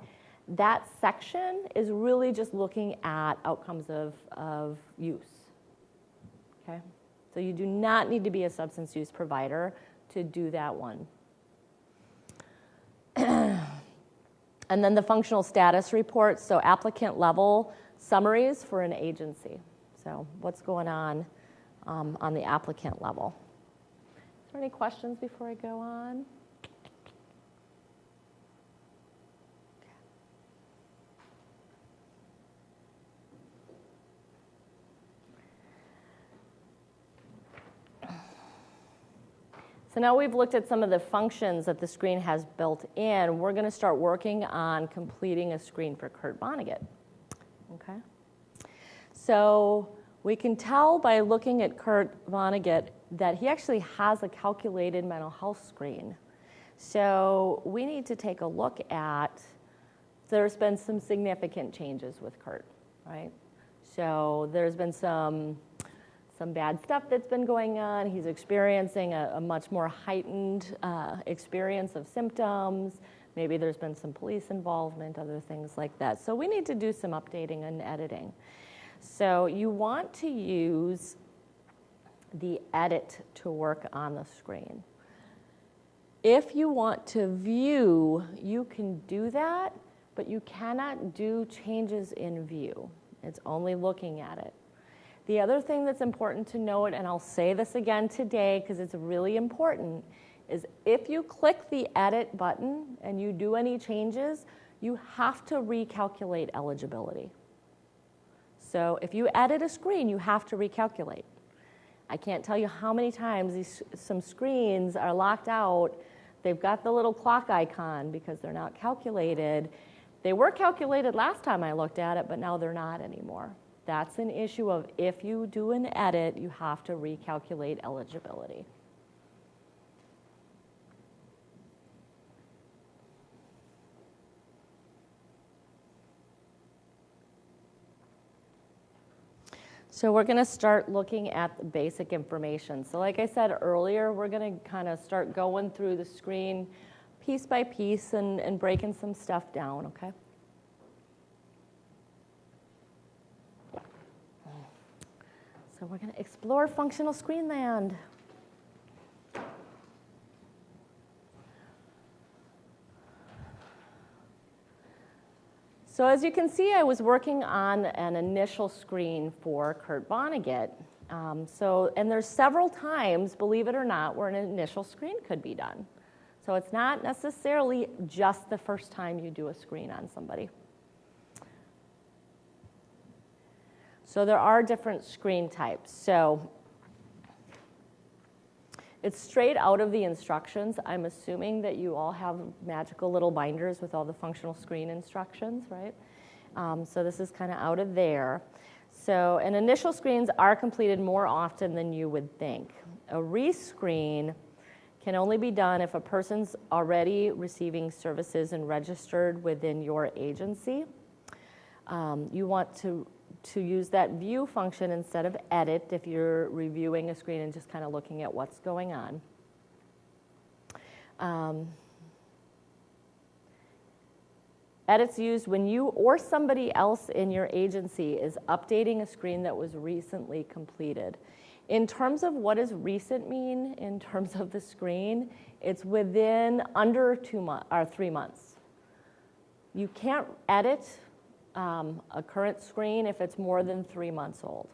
That section is really just looking at outcomes of use, okay? So you do not need to be a substance use provider to do that one. And then the functional status reports, so applicant level summaries for an agency. So what's going on the applicant level? Is there any questions before I go on? So now we've looked at some of the functions that the screen has built in. We're going to start working on completing a screen for Kurt Vonnegut. Okay? So we can tell by looking at Kurt Vonnegut that he actually has a calculated mental health screen. So we need to take a look at, there's been some significant changes with Kurt, right? So there's been some bad stuff that's been going on. He's experiencing a much more heightened experience of symptoms. Maybe there's been some police involvement, other things like that. So we need to do some updating and editing. So you want to use the edit to work on the screen. If you want to view, you can do that, but you cannot do changes in view. It's only looking at it. The other thing that's important to note, and I'll say this again today because it's really important, is if you click the edit button and you do any changes, you have to recalculate eligibility. So if you edit a screen, you have to recalculate. I can't tell you how many times some screens are locked out. They've got the little clock icon because they're not calculated. They were calculated last time I looked at it, but now they're not anymore. That's an issue of if you do an edit, you have to recalculate eligibility. So we're going to start looking at the basic information. So like I said earlier, we're going to kind of start going through the screen piece by piece and breaking some stuff down, okay? So we're going to explore functional screen land. So as you can see, I was working on an initial screen for Kurt Vonnegut. And there's several times, believe it or not, where an initial screen could be done. So it's not necessarily just the first time you do a screen on somebody. So there are different screen types. So it's straight out of the instructions. I'm assuming that you all have magical little binders with all the functional screen instructions, right? So this is kind of out of there. So, and initial screens are completed more often than you would think. A rescreen can only be done if a person's already receiving services and registered within your agency. You want to use that view function instead of edit if you're reviewing a screen and just kind of looking at what's going on. Edit's used when you or somebody else in your agency is updating a screen that was recently completed. In terms of what does recent mean in terms of the screen, it's within under 3 months. You can't edit a current screen if it's more than 3 months old.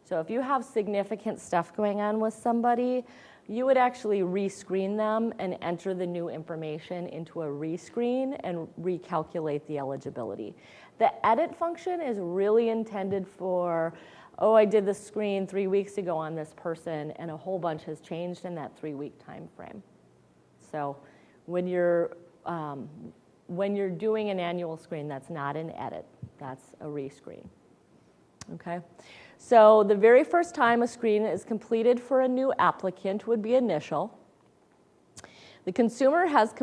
So if you have significant stuff going on with somebody, you would actually rescreen them and enter the new information into a rescreen and recalculate the eligibility. The edit function is really intended for, oh, I did the screen 3 weeks ago on this person and a whole bunch has changed in that 3-week time frame. So when you're doing an annual screen, that's not an edit, that's a rescreen, okay? So the very first time a screen is completed for a new applicant would be initial. The consumer has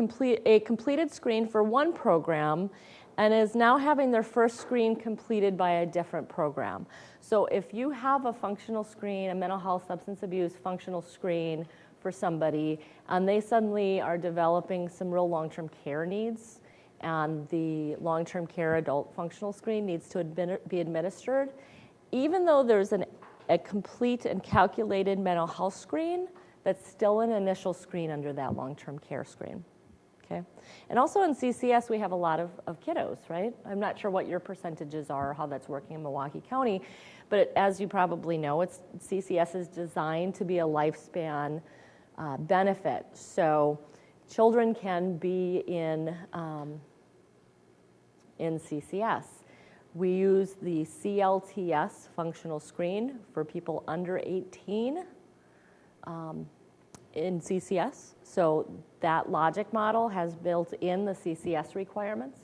a completed screen for one program and is now having their first screen completed by a different program. So if you have a functional screen, a mental health, substance abuse functional screen for somebody, and they suddenly are developing some real long-term care needs, and the long-term care adult functional screen needs to be administered, even though there's a complete and calculated mental health screen, that's still an initial screen under that long-term care screen. Okay? And also in CCS, we have a lot of kiddos, right? I'm not sure what your percentages are or how that's working in Milwaukee County, but as you probably know, CCS is designed to be a lifespan benefit. So children can be in CCS. We use the CLTS functional screen for people under 18 in CCS. So that logic model has built in the CCS requirements.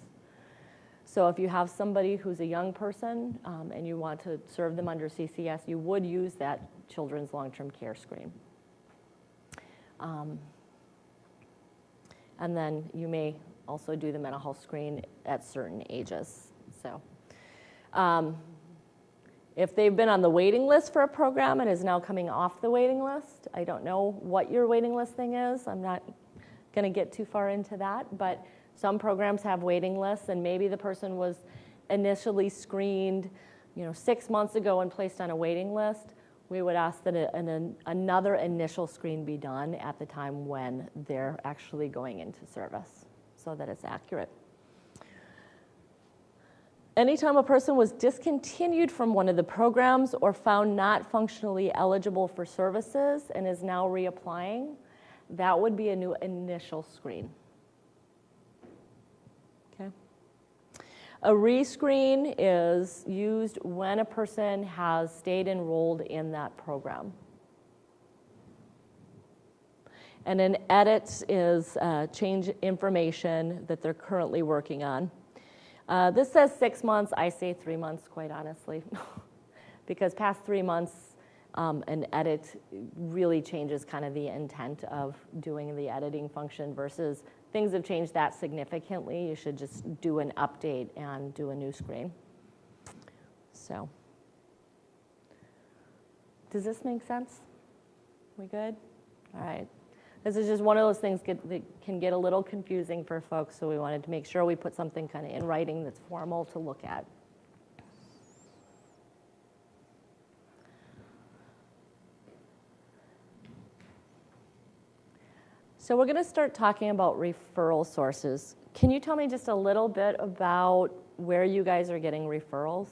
So if you have somebody who's a young person and you want to serve them under CCS, you would use that children's long-term care screen. And then you may also do the mental health screen at certain ages. So if they've been on the waiting list for a program and is now coming off the waiting list, I don't know what your waiting list thing is. I'm not going to get too far into that, but some programs have waiting lists, and maybe the person was initially screened, 6 months ago and placed on a waiting list. We would ask that another initial screen be done at the time when they're actually going into service so that it's accurate. Anytime a person was discontinued from one of the programs or found not functionally eligible for services and is now reapplying, that would be a new initial screen. Okay. A rescreen is used when a person has stayed enrolled in that program. And an edit is change information that they're currently working on. This says 6 months. I say 3 months, quite honestly, because past 3 months, an edit really changes kind of the intent of doing the editing function versus things have changed that significantly. You should just do an update and do a new screen. So, does this make sense? We good? All right. This is just one of those things that can get a little confusing for folks, so we wanted to make sure we put something kind of in writing that's formal to look at. So we're going to start talking about referral sources. Can you tell me just a little bit about where you guys are getting referrals?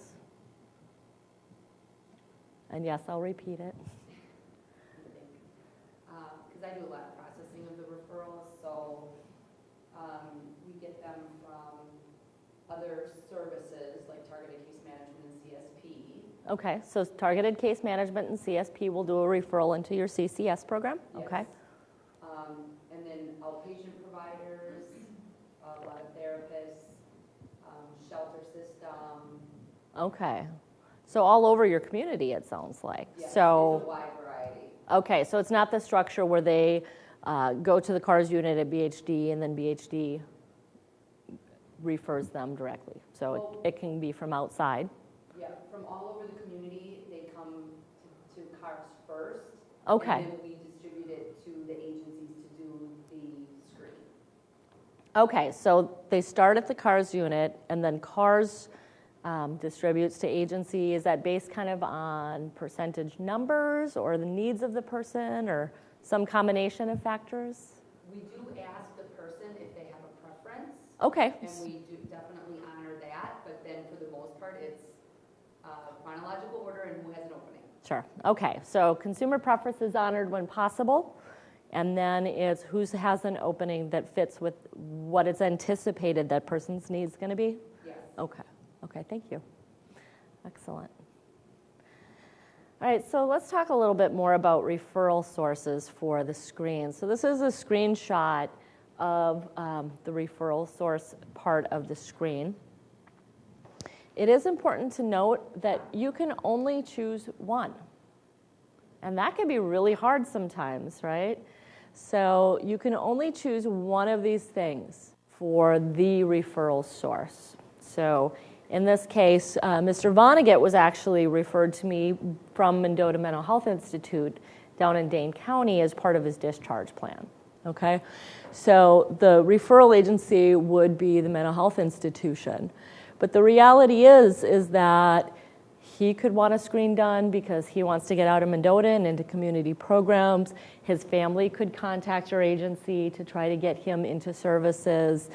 And yes, I'll repeat it. Because I do a lot of processing of the referrals, so we get them from other services like targeted case management and CSP. Okay, so targeted case management and CSP will do a referral into your CCS program? Yes. Okay. And then outpatient providers, a lot of therapists, shelter system. Okay. So all over your community, it sounds like. Yes, so, it's a wide variety. Okay, so it's not the structure where they go to the CARS unit at BHD and then BHD refers them directly. So it can be from outside. Yeah, from all over the community, they come to CARS first. Okay. And then we distribute it to the agencies to do the screen. Okay, so they start at the CARS unit and then CARS distributes to agency. Is that based kind of on percentage numbers or the needs of the person or some combination of factors? We do ask the person if they have a preference. Okay. And we do definitely honor that, but then for the most part, it's chronological order and who has an opening. Sure. Okay, so consumer preference is honored when possible, and then it's who has an opening that fits with what it's anticipated that person's needs is going to be? Yes. Okay. Okay, thank you. Excellent. All right, so let's talk a little bit more about referral sources for the screen. So this is a screenshot of the referral source part of the screen. It is important to note that you can only choose one. And that can be really hard sometimes, right? So you can only choose one of these things for the referral source. So In this case, Mr. Vonnegut was actually referred to me from Mendota Mental Health Institute down in Dane County as part of his discharge plan, okay? So the referral agency would be the mental health institution. But the reality is that he could want a screen done because he wants to get out of Mendota and into community programs. His family could contact your agency to try to get him into services.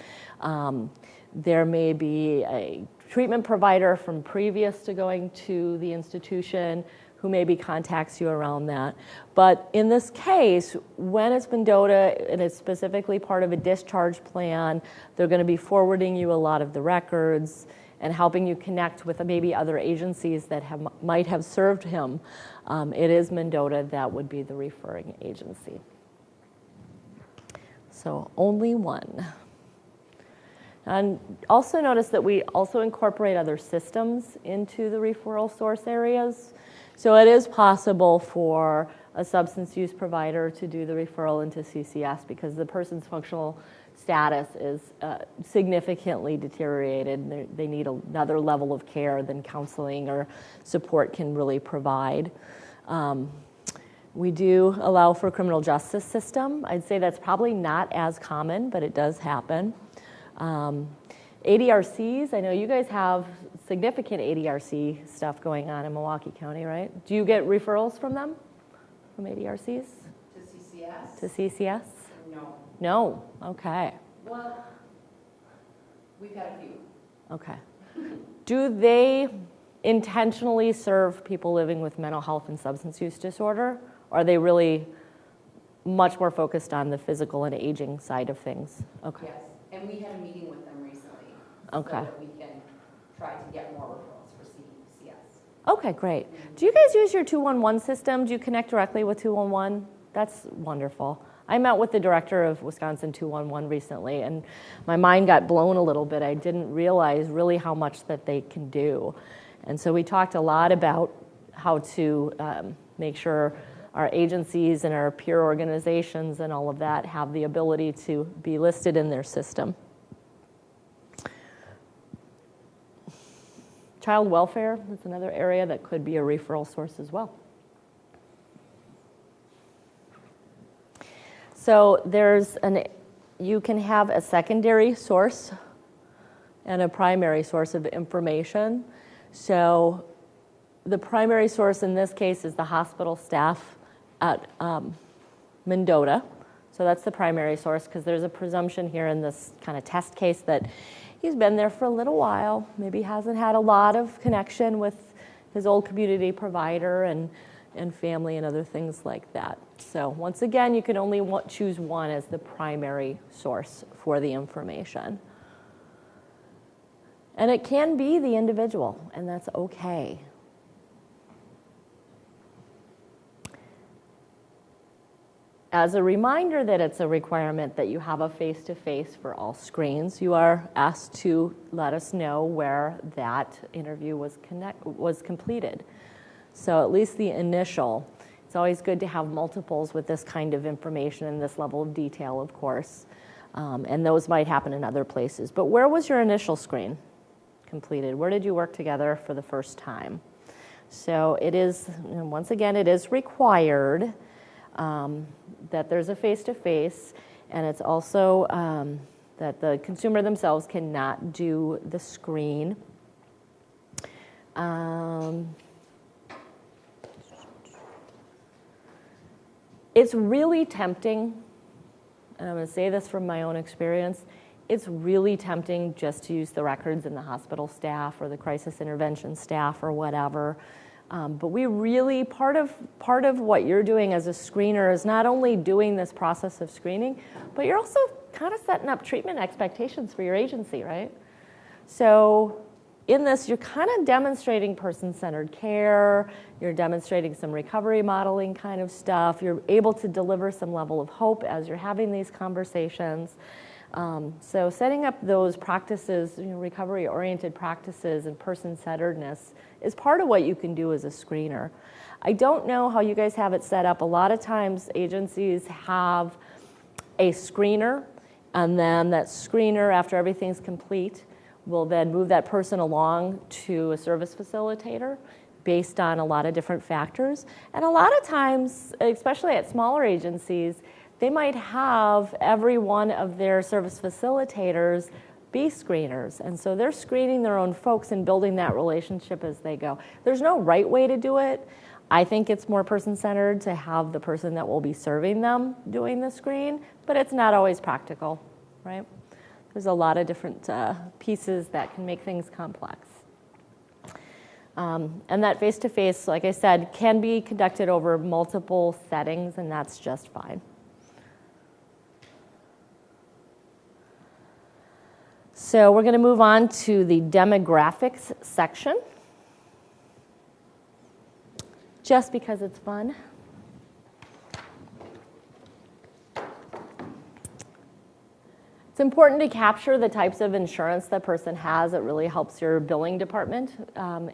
There may be a treatment provider from previous to going to the institution who maybe contacts you around that. But in this case, when it's Mendota and it's specifically part of a discharge plan, they're going to be forwarding you a lot of the records and helping you connect with maybe other agencies that might have served him. It is Mendota that would be the referring agency. So only one. And also notice that we also incorporate other systems into the referral source areas. So it is possible for a substance use provider to do the referral into CCS because the person's functional status is significantly deteriorated. They need another level of care than counseling or support can really provide. We do allow for criminal justice system. I'd say that's probably not as common, but it does happen. ADRCs, I know you guys have significant ADRC stuff going on in Milwaukee County, right? Do you get referrals from them, from ADRCs? To CCS? To CCS? No. No, okay. Well, we've had a few. Okay. Do they intentionally serve people living with mental health and substance use disorder? Or are they really much more focused on the physical and aging side of things? Okay. Yes, and we had a meeting with them recently. Okay. So that we can try to get more referrals for CCS. Okay, great. Do you guys use your 211 system? Do you connect directly with 211? That's wonderful. I met with the director of Wisconsin 211 recently, and my mind got blown a little bit. I didn't realize really how much that they can do. And so we talked a lot about how to make sure our agencies and our peer organizations and all of that have the ability to be listed in their system. Child welfare is another area that could be a referral source as well. So you can have a secondary source and a primary source of information. So the primary source in this case is the hospital staff at Mendota. So that's the primary source because there's a presumption here in this kind of test case that he's been there for a little while, maybe hasn't had a lot of connection with his old community provider and family and other things like that. So once again, you can only choose one as the primary source for the information. And it can be the individual, and that's okay. As a reminder that it's a requirement that you have a face-to-face for all screens, you are asked to let us know where that interview was completed. So at least the initial. It's always good to have multiples with this kind of information and this level of detail, of course. And those might happen in other places. But where was your initial screen completed? Where did you work together for the first time? So it is, once again, it is required that there's a face-to-face, and it's also that the consumer themselves cannot do the screen. It's really tempting, and I'm going to say this from my own experience, it's really tempting just to use the records in the hospital staff or the crisis intervention staff or whatever. But we really, part of what you're doing as a screener is not only doing this process of screening, but you're also kind of setting up treatment expectations for your agency, right? So in this, you're kind of demonstrating person-centered care, you're demonstrating some recovery modeling kind of stuff, you're able to deliver some level of hope as you're having these conversations. So setting up those practices, recovery-oriented practices and person-centeredness is part of what you can do as a screener. I don't know how you guys have it set up. A lot of times agencies have a screener, and then that screener, after everything's complete, We'll then move that person along to a service facilitator based on a lot of different factors. And a lot of times, especially at smaller agencies, they might have every one of their service facilitators be screeners. And so they're screening their own folks and building that relationship as they go. There's no right way to do it. I think it's more person-centered to have the person that will be serving them doing the screen, but it's not always practical, right? There's a lot of different pieces that can make things complex. And that face-to-face, like I said, can be conducted over multiple settings, and that's just fine. So we're going to move on to the demographics section, just because it's fun. It's important to capture the types of insurance that person has. It really helps your billing department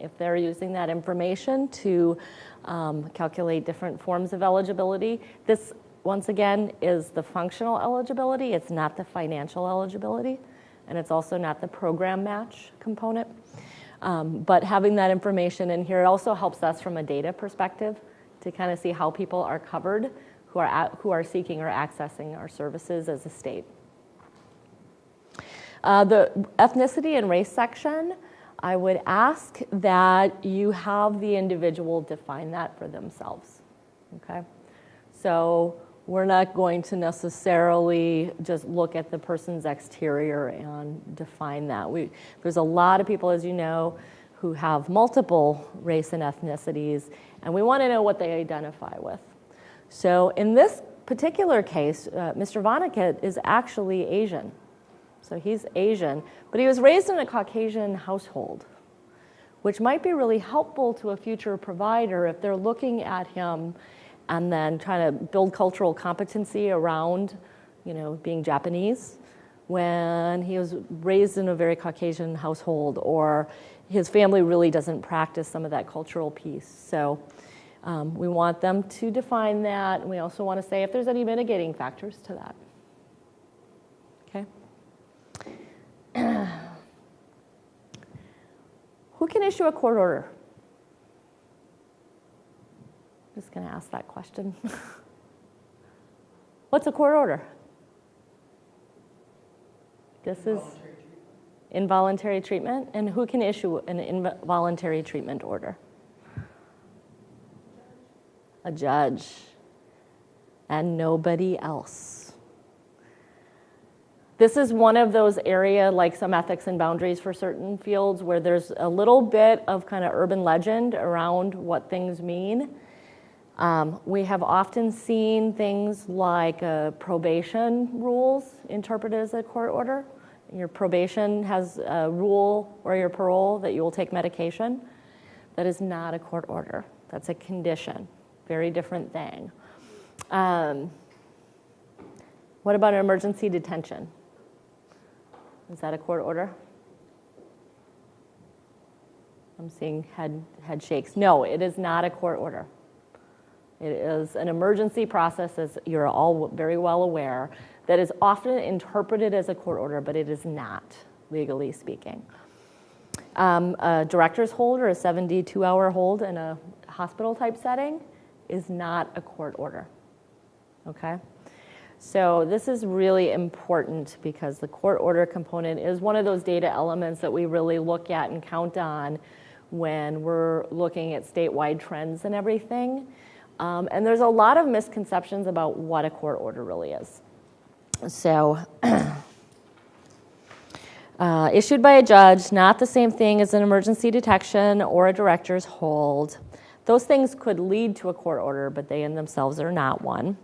if they're using that information to calculate different forms of eligibility. This, once again, is the functional eligibility. It's not the financial eligibility, and it's also not the program match component. But having that information in here also helps us from a data perspective to kind of see how people are covered who are seeking or accessing our services as a state. The ethnicity and race section, I would ask that you have the individual define that for themselves, okay? So we're not going to necessarily just look at the person's exterior and define that. There's a lot of people, as you know, who have multiple race and ethnicities, and we want to know what they identify with. So in this particular case, Mr. Vonnegut is actually Asian. So he's Asian, but he was raised in a Caucasian household, which might be really helpful to a future provider if they're looking at him and then trying to build cultural competency around, being Japanese when he was raised in a very Caucasian household, or his family really doesn't practice some of that cultural piece. So we want them to define that, and we also want to say if there's any mitigating factors to that. Okay. Who can issue a court order? I'm just going to ask that question. What's a court order? This is involuntary treatment. And who can issue an involuntary treatment order? A judge. And nobody else. This is one of those areas, like some ethics and boundaries for certain fields, where there's a little bit of kind of urban legend around what things mean. We have often seen things like probation rules interpreted as a court order. Your probation has a rule, or your parole, that you will take medication. That is not a court order. That's a condition. Very different thing. What about an emergency detention? Is that a court order? I'm seeing head shakes. No, it is not a court order. It is an emergency process, as you're all very well aware, that is often interpreted as a court order, but it is not, legally speaking. A director's hold or a 72-hour hold in a hospital-type setting is not a court order, okay? So this is really important because the court order component is one of those data elements that we really look at and count on when we're looking at statewide trends and everything. And there's a lot of misconceptions about what a court order really is. So issued by a judge, not the same thing as an emergency detection or a director's hold. Those things could lead to a court order, but they in themselves are not one.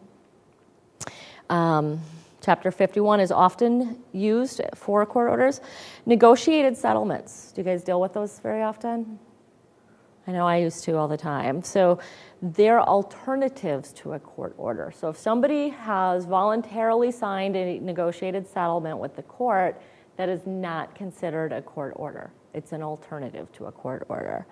Chapter 51 is often used for court orders. Negotiated settlements. Do you guys deal with those very often? I know I used to all the time. So they're alternatives to a court order. So if somebody has voluntarily signed a negotiated settlement with the court, that is not considered a court order. It's an alternative to a court order.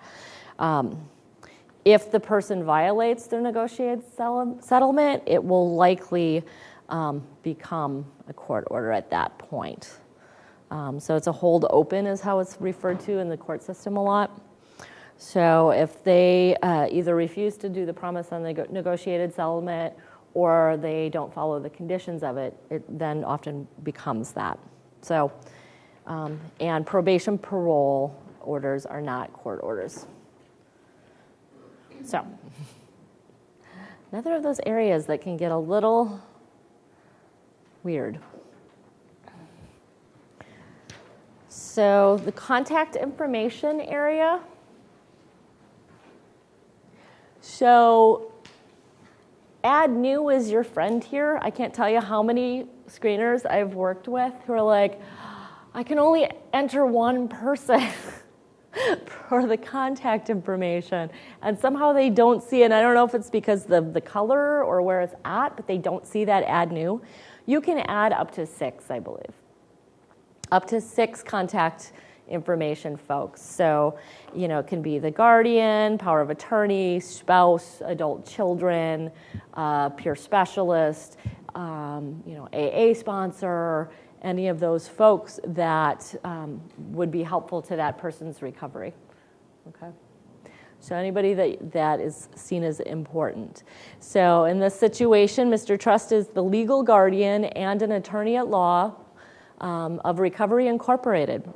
If the person violates their negotiated settlement, it will likely become a court order at that point. So it's a hold open is how it's referred to in the court system a lot. So if they either refuse to do the promise on the negotiated settlement or they don't follow the conditions of it, it then often becomes that. So, and probation parole orders are not court orders. So, another of those areas that can get a little weird. So the contact information area. So add new as your friend here. I can't tell you how many screeners I've worked with who are like, I can only enter one person for the contact information. And somehow they don't see it. And I don't know if it's because of the color or where it's at, but they don't see that add new. You can add up to 6, I believe. Up to 6 contact information folks. So, it can be the guardian, power of attorney, spouse, adult children, peer specialist, AA sponsor, any of those folks that would be helpful to that person's recovery. Okay. So anybody that is seen as important. So in this situation, Mr. Trust is the legal guardian and an attorney at law of Recovery Incorporated.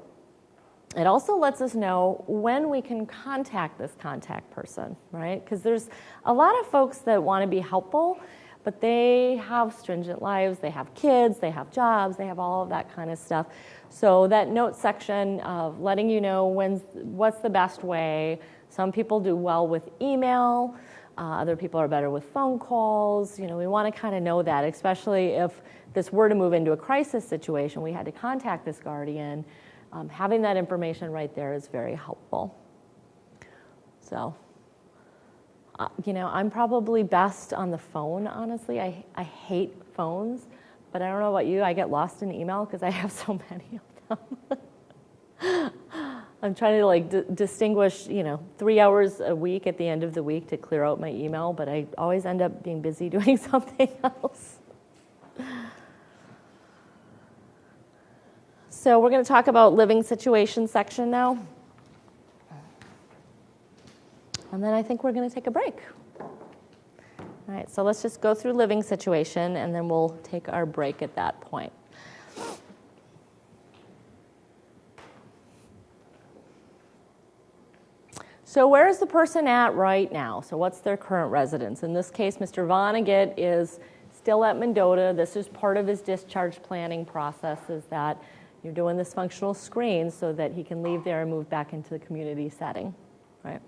It also lets us know when we can contact this contact person, right? Because there's a lot of folks that want to be helpful, but they have stringent lives, they have kids, they have jobs, they have all of that kind of stuff. So that note section of letting you know what's the best way. Some people do well with email, other people are better with phone calls. We want to kind of know that, especially if this were to move into a crisis situation, we had to contact this guardian. Having that information right there is very helpful. So, I'm probably best on the phone, honestly. I hate phones, but I don't know about you. I get lost in email because I have so many of them. I'm trying to distinguish, 3 hours a week at the end of the week to clear out my email, but I always end up being busy doing something else. So we're going to talk about living situation section now. And then I think we're going to take a break. All right, so let's just go through living situation, and then we'll take our break at that point. So where is the person at right now? So what's their current residence? In this case, Mr. Vonnegut is still at Mendota. This is part of his discharge planning process, is that you're doing this functional screen so that he can leave there and move back into the community setting, right?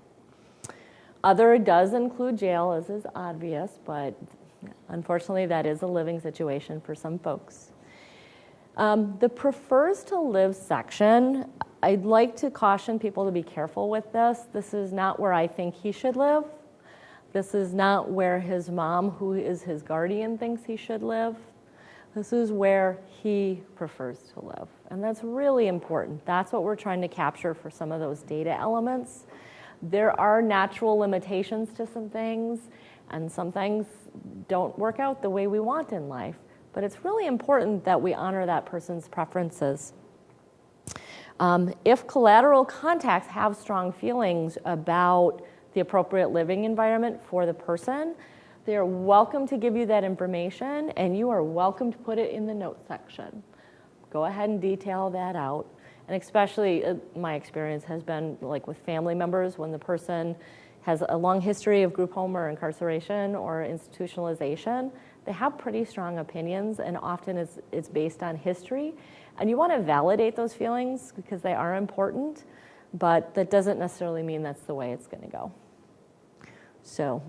Other does include jail, as is obvious, but unfortunately that is a living situation for some folks. The prefers to live section, I'd like to caution people to be careful with this. This is not where I think he should live. This is not where his mom, who is his guardian, thinks he should live. This is where he prefers to live. And that's really important. That's what we're trying to capture for some of those data elements. There are natural limitations to some things, and some things don't work out the way we want in life. But it's really important that we honor that person's preferences. If collateral contacts have strong feelings about the appropriate living environment for the person, they are welcome to give you that information, and you are welcome to put it in the note section. Go ahead and detail that out. And especially, my experience has been with family members, when the person has a long history of group home or incarceration or institutionalization, they have pretty strong opinions, and often it's based on history. And you want to validate those feelings because they are important, but that doesn't necessarily mean that's the way it's going to go. So,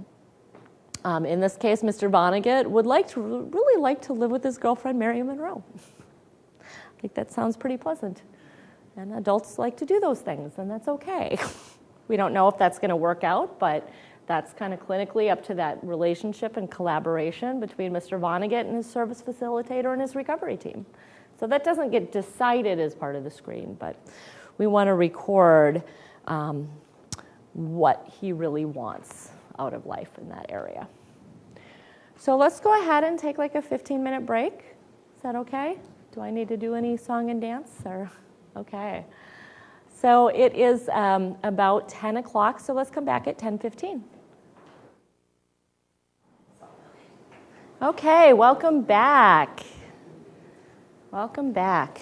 in this case, Mr. Vonnegut would really like to live with his girlfriend, Mary Monroe. I think that sounds pretty pleasant. And adults like to do those things, and that's okay. We don't know if that's going to work out, but that's kind of clinically up to that relationship and collaboration between Mr. Vonnegut and his service facilitator and his recovery team. So that doesn't get decided as part of the screen, but we want to record what he really wants out of life in that area. So let's go ahead and take a 15-minute break. Is that okay? Do I need to do any song and dance? Or okay. So it is about 10 o'clock, so let's come back at 10:15. Okay, welcome back. Welcome back.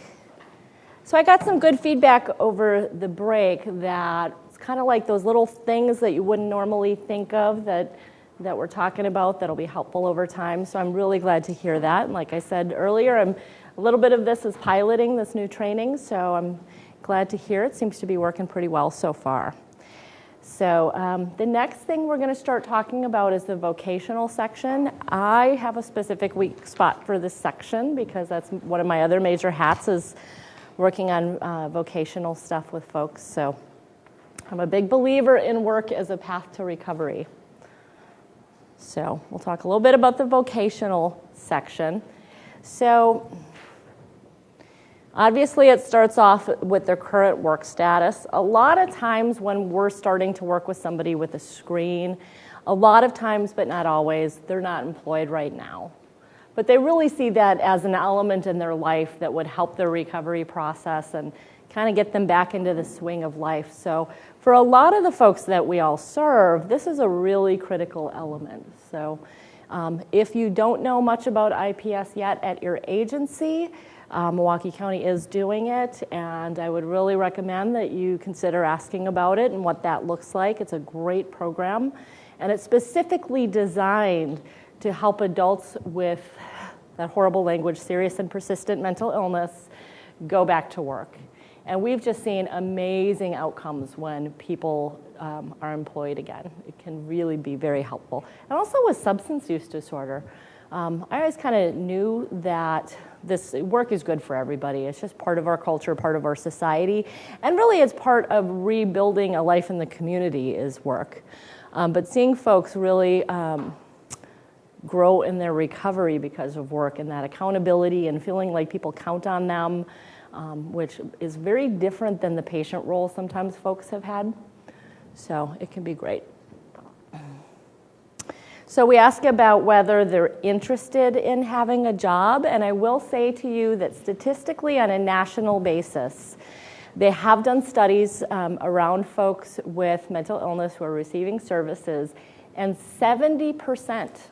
So I got some good feedback over the break that it's kind of like those little things that you wouldn't normally think of that we're talking about that'll be helpful over time. So I'm really glad to hear that. And like I said earlier, a little bit of this is piloting this new training, so I'm glad to hear it. Seems to be working pretty well so far. So the next thing we're going to start talking about is the vocational section. I have a specific weak spot for this section because that's one of my other major hats is working on vocational stuff with folks. So I'm a big believer in work as a path to recovery. So we'll talk a little bit about the vocational section. So obviously, it starts off with their current work status. A lot of times when we're starting to work with somebody with a screen, a lot of times, but not always, they're not employed right now. But they really see that as an element in their life that would help their recovery process and kind of get them back into the swing of life. So for a lot of the folks that we all serve, this is a really critical element. So if you don't know much about IPS yet at your agency, Milwaukee County is doing it, and I would really recommend that you consider asking about it and what that looks like. It's a great program, and it's specifically designed to help adults with that horrible language, serious and persistent mental illness, go back to work. And we've just seen amazing outcomes when people are employed again. It can really be very helpful. And also with substance use disorder, I always kind of knew that this work is good for everybody. It's just part of our culture, part of our society. And really it's part of rebuilding a life in the community is work. But seeing folks really grow in their recovery because of work and that accountability and feeling like people count on them, which is very different than the patient role sometimes folks have had. So it can be great. So we ask about whether they're interested in having a job, and I will say to you that statistically on a national basis, they have done studies around folks with mental illness who are receiving services, and 70%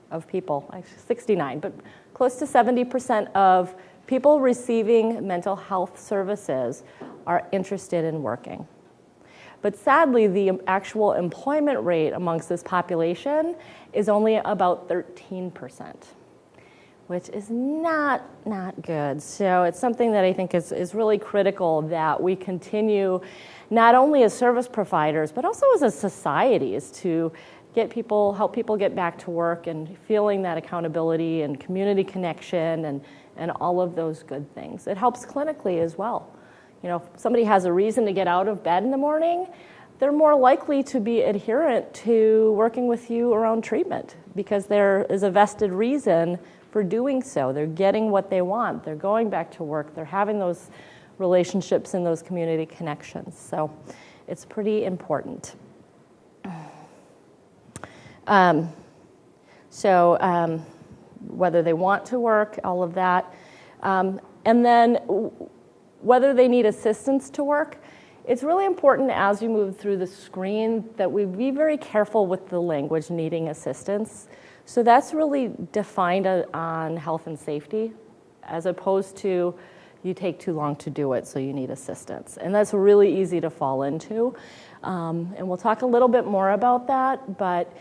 of people, actually 69, but close to 70% of people receiving mental health services are interested in working. But sadly, the actual employment rate amongst this population is only about 13%, which is not good. So it's something that I think is really critical that we continue, not only as service providers, but also as a society, is to help people get back to work and feeling that accountability and community connection and all of those good things. It helps clinically as well. You know, if somebody has a reason to get out of bed in the morning, they're more likely to be adherent to working with you around treatment because there is a vested reason for doing so. They're getting what they want. They're going back to work. They're having those relationships and those community connections. So it's pretty important. Whether they want to work, all of that. And then whether they need assistance to work, it's really important as you move through the screen that we be very careful with the language needing assistance. So that's really defined on health and safety as opposed to you take too long to do it, so you need assistance. And that's really easy to fall into. And we'll talk a little bit more about that, but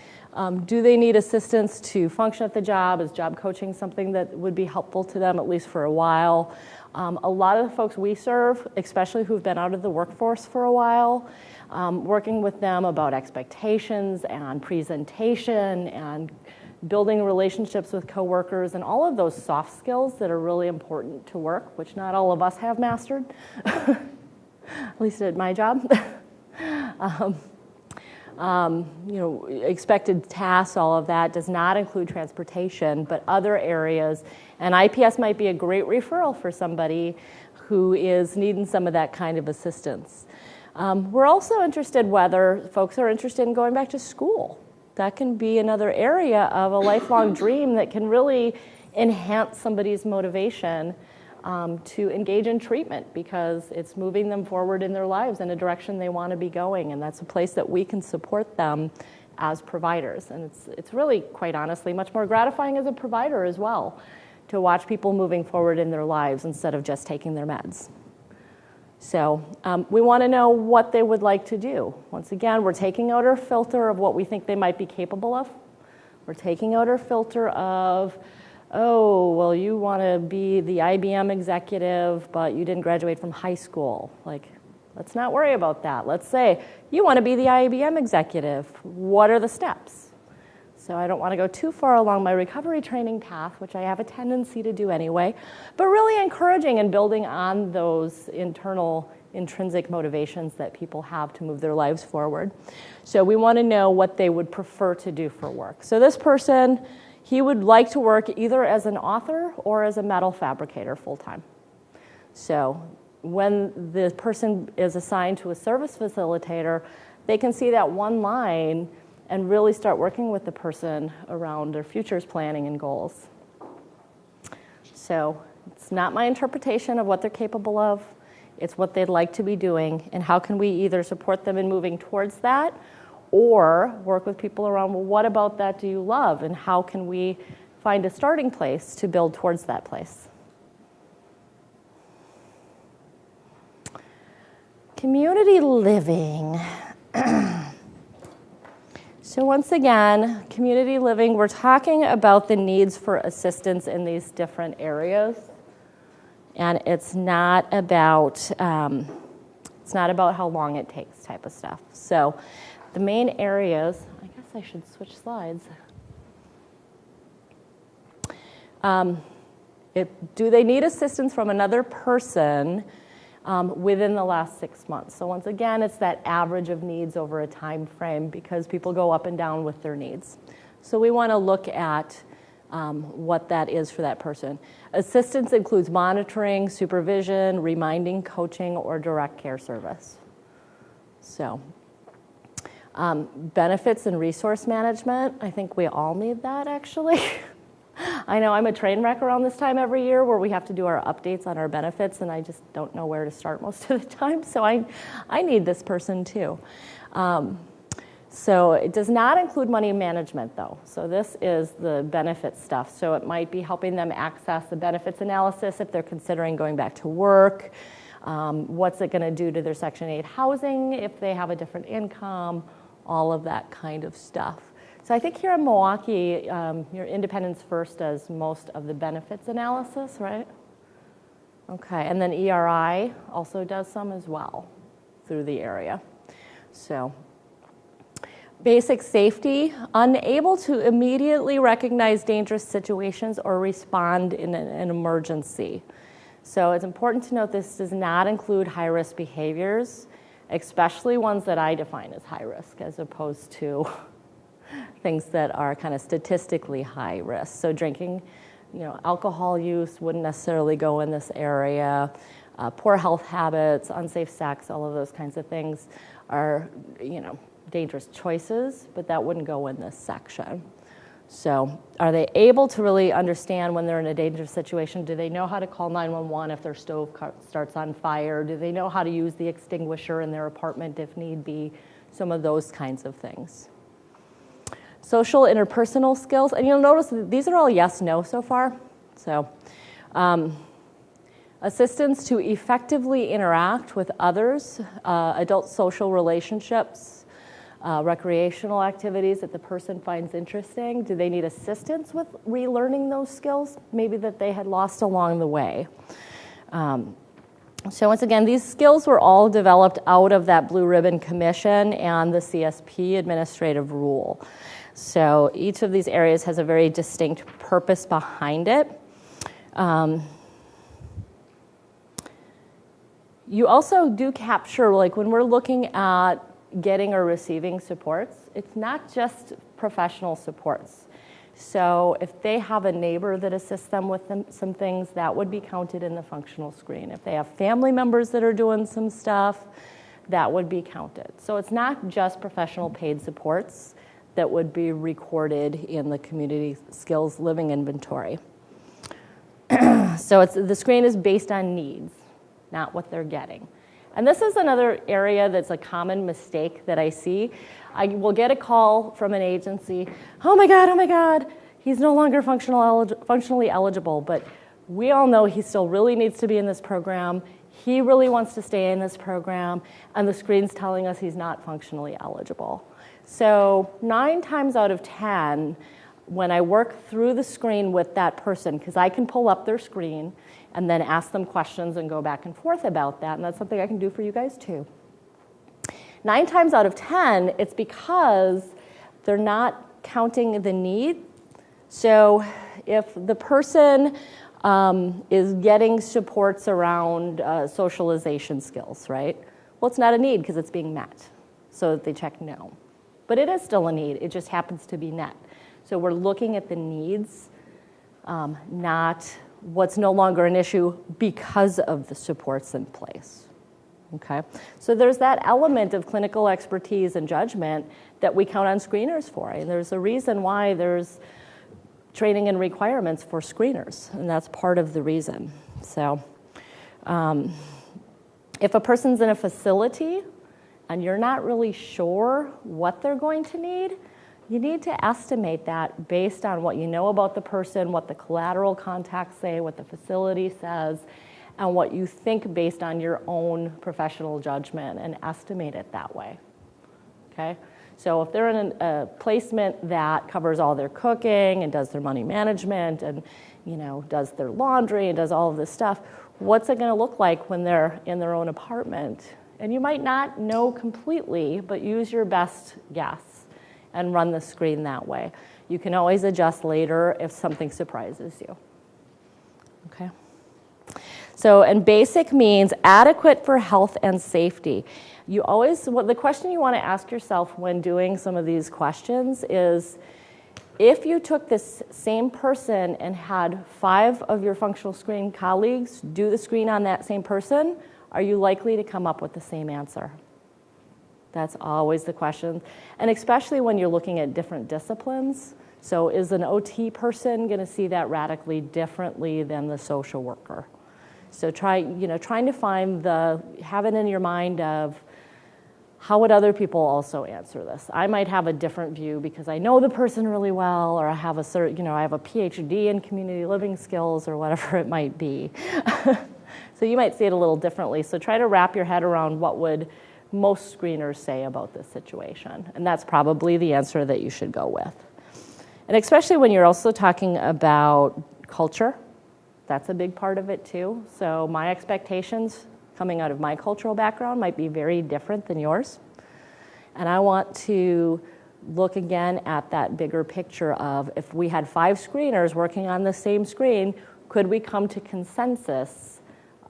do they need assistance to function at the job? Is job coaching something that would be helpful to them, at least for a while? A lot of the folks we serve, especially who've been out of the workforce for a while, working with them about expectations and presentation and building relationships with coworkers and all of those soft skills that are really important to work, which not all of us have mastered, at least at my job. Expected tasks, all of that does not include transportation, but other areas. And IPS might be a great referral for somebody who is needing some of that kind of assistance. We're also interested whether folks are interested in going back to school. That can be another area of a lifelong dream that can really enhance somebody's motivation to engage in treatment because it's moving them forward in their lives in a direction they want to be going, and that's a place that we can support them as providers. And it's really, quite honestly, much more gratifying as a provider as well to watch people moving forward in their lives instead of just taking their meds. So we want to know what they would like to do. Once again, we're taking out our filter of what we think they might be capable of. We're taking out our filter of, oh, well, you want to be the IBM executive, but you didn't graduate from high school. Like, let's not worry about that. Let's say, you want to be the IBM executive. What are the steps? So I don't want to go too far along my recovery training path, which I have a tendency to do anyway, but really encouraging and building on those internal, intrinsic motivations that people have to move their lives forward. So we want to know what they would prefer to do for work. So this person, he would like to work either as an author or as a metal fabricator full-time. So when the person is assigned to a service facilitator, they can see that one line and really start working with the person around their futures planning and goals. So it's not my interpretation of what they're capable of. It's what they'd like to be doing, and how can we either support them in moving towards that or work with people around, well, what about that do you love, and how can we find a starting place to build towards that place? Community living. So once again, community living, we're talking about the needs for assistance in these different areas, and it's not about how long it takes type of stuff. So the main areas, I guess I should switch slides. Do they need assistance from another person within the last 6 months? So once again, it's that average of needs over a time frame because people go up and down with their needs. So we want to look at what that is for that person. Assistance includes monitoring, supervision, reminding, coaching, or direct care service. So benefits and resource management, I think we all need that actually. I know I'm a train wreck around this time every year where we have to do our updates on our benefits, and I just don't know where to start most of the time, so I need this person too. So it does not include money management, though. So this is the benefit stuff. So it might be helping them access the benefits analysis if they're considering going back to work. What's it going to do to their Section 8 housing if they have a different income, all of that kind of stuff. So I think here in Milwaukee, your Independence First does most of the benefits analysis, right? Okay, and then ERI also does some as well through the area. So basic safety, unable to immediately recognize dangerous situations or respond in an emergency. So it's important to note this does not include high-risk behaviors, especially ones that I define as high risk as opposed to things that are kind of statistically high risk. So drinking, alcohol use wouldn't necessarily go in this area. Poor health habits, unsafe sex, all of those kinds of things are, dangerous choices, but that wouldn't go in this section. So are they able to really understand when they're in a dangerous situation? Do they know how to call 911 if their stove starts on fire? Do they know how to use the extinguisher in their apartment if need be? Some of those kinds of things. Social interpersonal skills, and you'll notice that these are all yes, no so far. So assistance to effectively interact with others, adult social relationships, recreational activities that the person finds interesting. Do they need assistance with relearning those skills, maybe that they had lost along the way? So once again, these skills were all developed out of that Blue Ribbon Commission and the CSP administrative rule. So each of these areas has a very distinct purpose behind it. You also do capture, like when we're looking at getting or receiving supports, it's not just professional supports. So if they have a neighbor that assists them with some things, that would be counted in the functional screen. If they have family members that are doing some stuff, that would be counted. So it's not just professional paid supports that would be recorded in the community skills living inventory. So the screen is based on needs, not what they're getting. And this is another area that's a common mistake that I see. I will get a call from an agency, oh my God, he's no longer functionally eligible, but we all know he still really needs to be in this program. He really wants to stay in this program, and the screen's telling us he's not functionally eligible. So 9 times out of 10, when I work through the screen with that person, because I can pull up their screen and then ask them questions and go back and forth about that, and that's something I can do for you guys too. 9 times out of 10, it's because they're not counting the need. So if the person is getting supports around socialization skills, right? Well, it's not a need because it's being met. So they check no. But it is still a need. It just happens to be met. So we're looking at the needs, not what's no longer an issue because of the supports in place. Okay? So there's that element of clinical expertise and judgment that we count on screeners for. And there's a reason why there's training and requirements for screeners, and that's part of the reason. So if a person's in a facility and you're not really sure what they're going to need, you need to estimate that based on what you know about the person, what the collateral contacts say, what the facility says, and what you think based on your own professional judgment, and estimate it that way, okay? So if they're in a placement that covers all their cooking and does their money management and, you know, does their laundry and does all of this stuff, what's it going to look like when they're in their own apartment? And you might not know completely, but use your best guess and run the screen that way. You can always adjust later if something surprises you. Okay? So, and basic means adequate for health and safety. You always, the question you want to ask yourself when doing some of these questions is, if you took this same person and had 5 of your functional screen colleagues do the screen on that same person, are you likely to come up with the same answer? That's always the question. And especially when you're looking at different disciplines. So is an OT person going to see that radically differently than the social worker? So trying to find have it in your mind of, how would other people also answer this? I might have a different view because I know the person really well, or I have a PhD in community living skills, or whatever it might be. So you might see it a little differently. So try to wrap your head around what would most screeners say about this situation. And that's probably the answer that you should go with. And especially when you're also talking about culture, that's a big part of it too. So my expectations coming out of my cultural background might be very different than yours. And I want to look again at that bigger picture of, if we had 5 screeners working on the same screen, could we come to consensus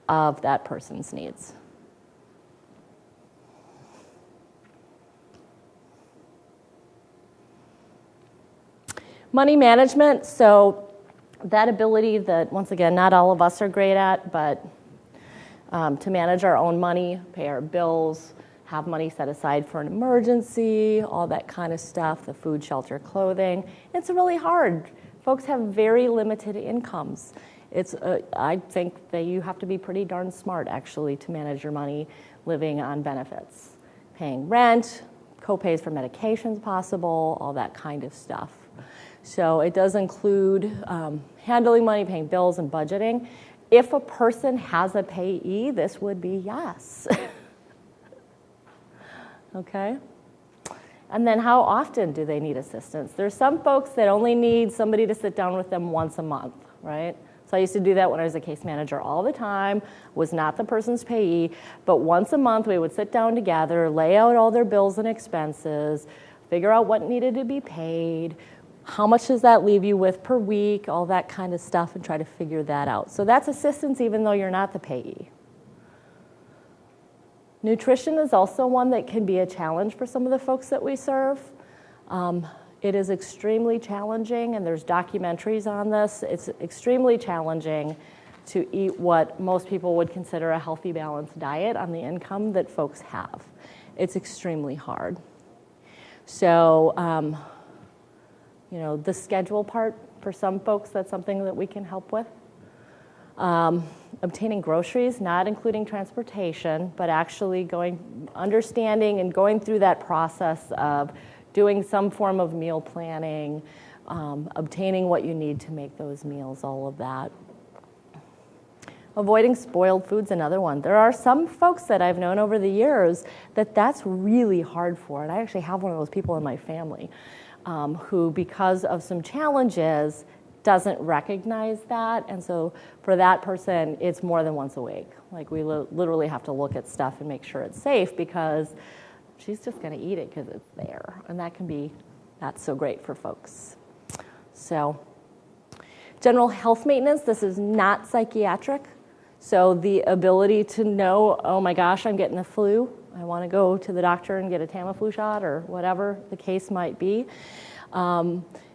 of that person's needs? Money management, so that ability that, once again, not all of us are great at, but to manage our own money, pay our bills, have money set aside for an emergency, all that kind of stuff, the food, shelter, clothing. It's really hard. Folks have very limited incomes. I think that you have to be pretty darn smart, actually, to manage your money living on benefits. Paying rent, co-pays for medications possible, all that kind of stuff. So it does include handling money, paying bills, and budgeting. If a person has a payee, this would be yes. Okay? And then how often do they need assistance? There's some folks that only need somebody to sit down with them once a month, right? So I used to do that when I was a case manager all the time, was not the person's payee, but once a month we would sit down together, lay out all their bills and expenses, figure out what needed to be paid, how much does that leave you with per week, all that kind of stuff, and try to figure that out. So that's assistance even though you're not the payee. Nutrition is also one that can be a challenge for some of the folks that we serve. It is extremely challenging, and there's documentaries on this. It's extremely challenging to eat what most people would consider a healthy, balanced diet on the income that folks have. It's extremely hard. So, the schedule part, for some folks, that's something that we can help with. Obtaining groceries, not including transportation, but actually understanding and going through that process of doing some form of meal planning, obtaining what you need to make those meals, all of that. Avoiding spoiled food's another one. There are some folks that I've known over the years that's really hard for, and I actually have one of those people in my family who, because of some challenges, doesn't recognize that, and so for that person, it's more than once a week. Like, we literally have to look at stuff and make sure it's safe, because she's just going to eat it because it's there, and that can be not so great for folks. So, general health maintenance, this is not psychiatric, so the ability to know, oh my gosh, I'm getting the flu, I want to go to the doctor and get a Tamiflu shot, or whatever the case might be.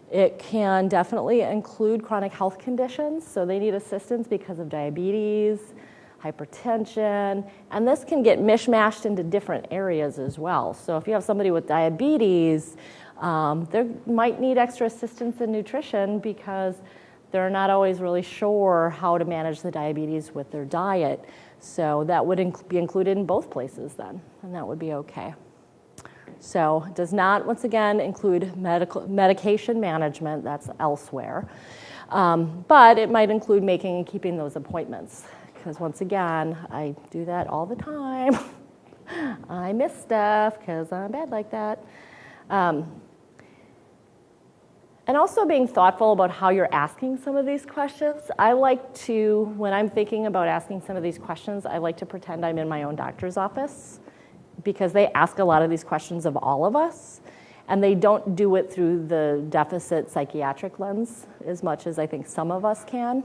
It can definitely include chronic health conditions, so they need assistance because of diabetes, hypertension, and this can get mishmashed into different areas as well. So if you have somebody with diabetes, they might need extra assistance in nutrition because they're not always really sure how to manage the diabetes with their diet. So that would be included in both places then, and that would be okay. So it does not, once again, include medication management, that's elsewhere. But it might include making and keeping those appointments, because once again, I do that all the time. I miss stuff because I'm bad like that. And also being thoughtful about how you're asking some of these questions. I like to, when I'm thinking about asking some of these questions, I like to pretend I'm in my own doctor's office, because they ask a lot of these questions of all of us, and they don't do it through the deficit psychiatric lens as much as I think some of us can.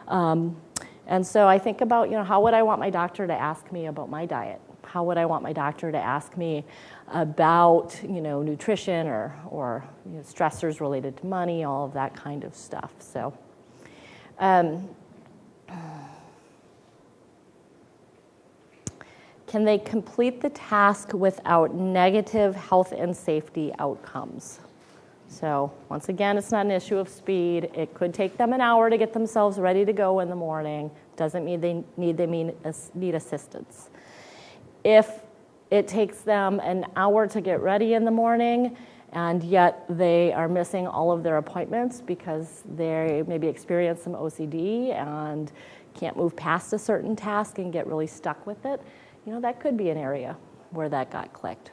And so I think about, how would I want my doctor to ask me about my diet? How would I want my doctor to ask me about, nutrition or stressors related to money, all of that kind of stuff. So, can they complete the task without negative health and safety outcomes? So once again, it's not an issue of speed. It could take them an hour to get themselves ready to go in the morning. Doesn't mean they need assistance. If it takes them an hour to get ready in the morning, and yet they are missing all of their appointments because they maybe experience some OCD and can't move past a certain task and get really stuck with it, that could be an area where that got clicked.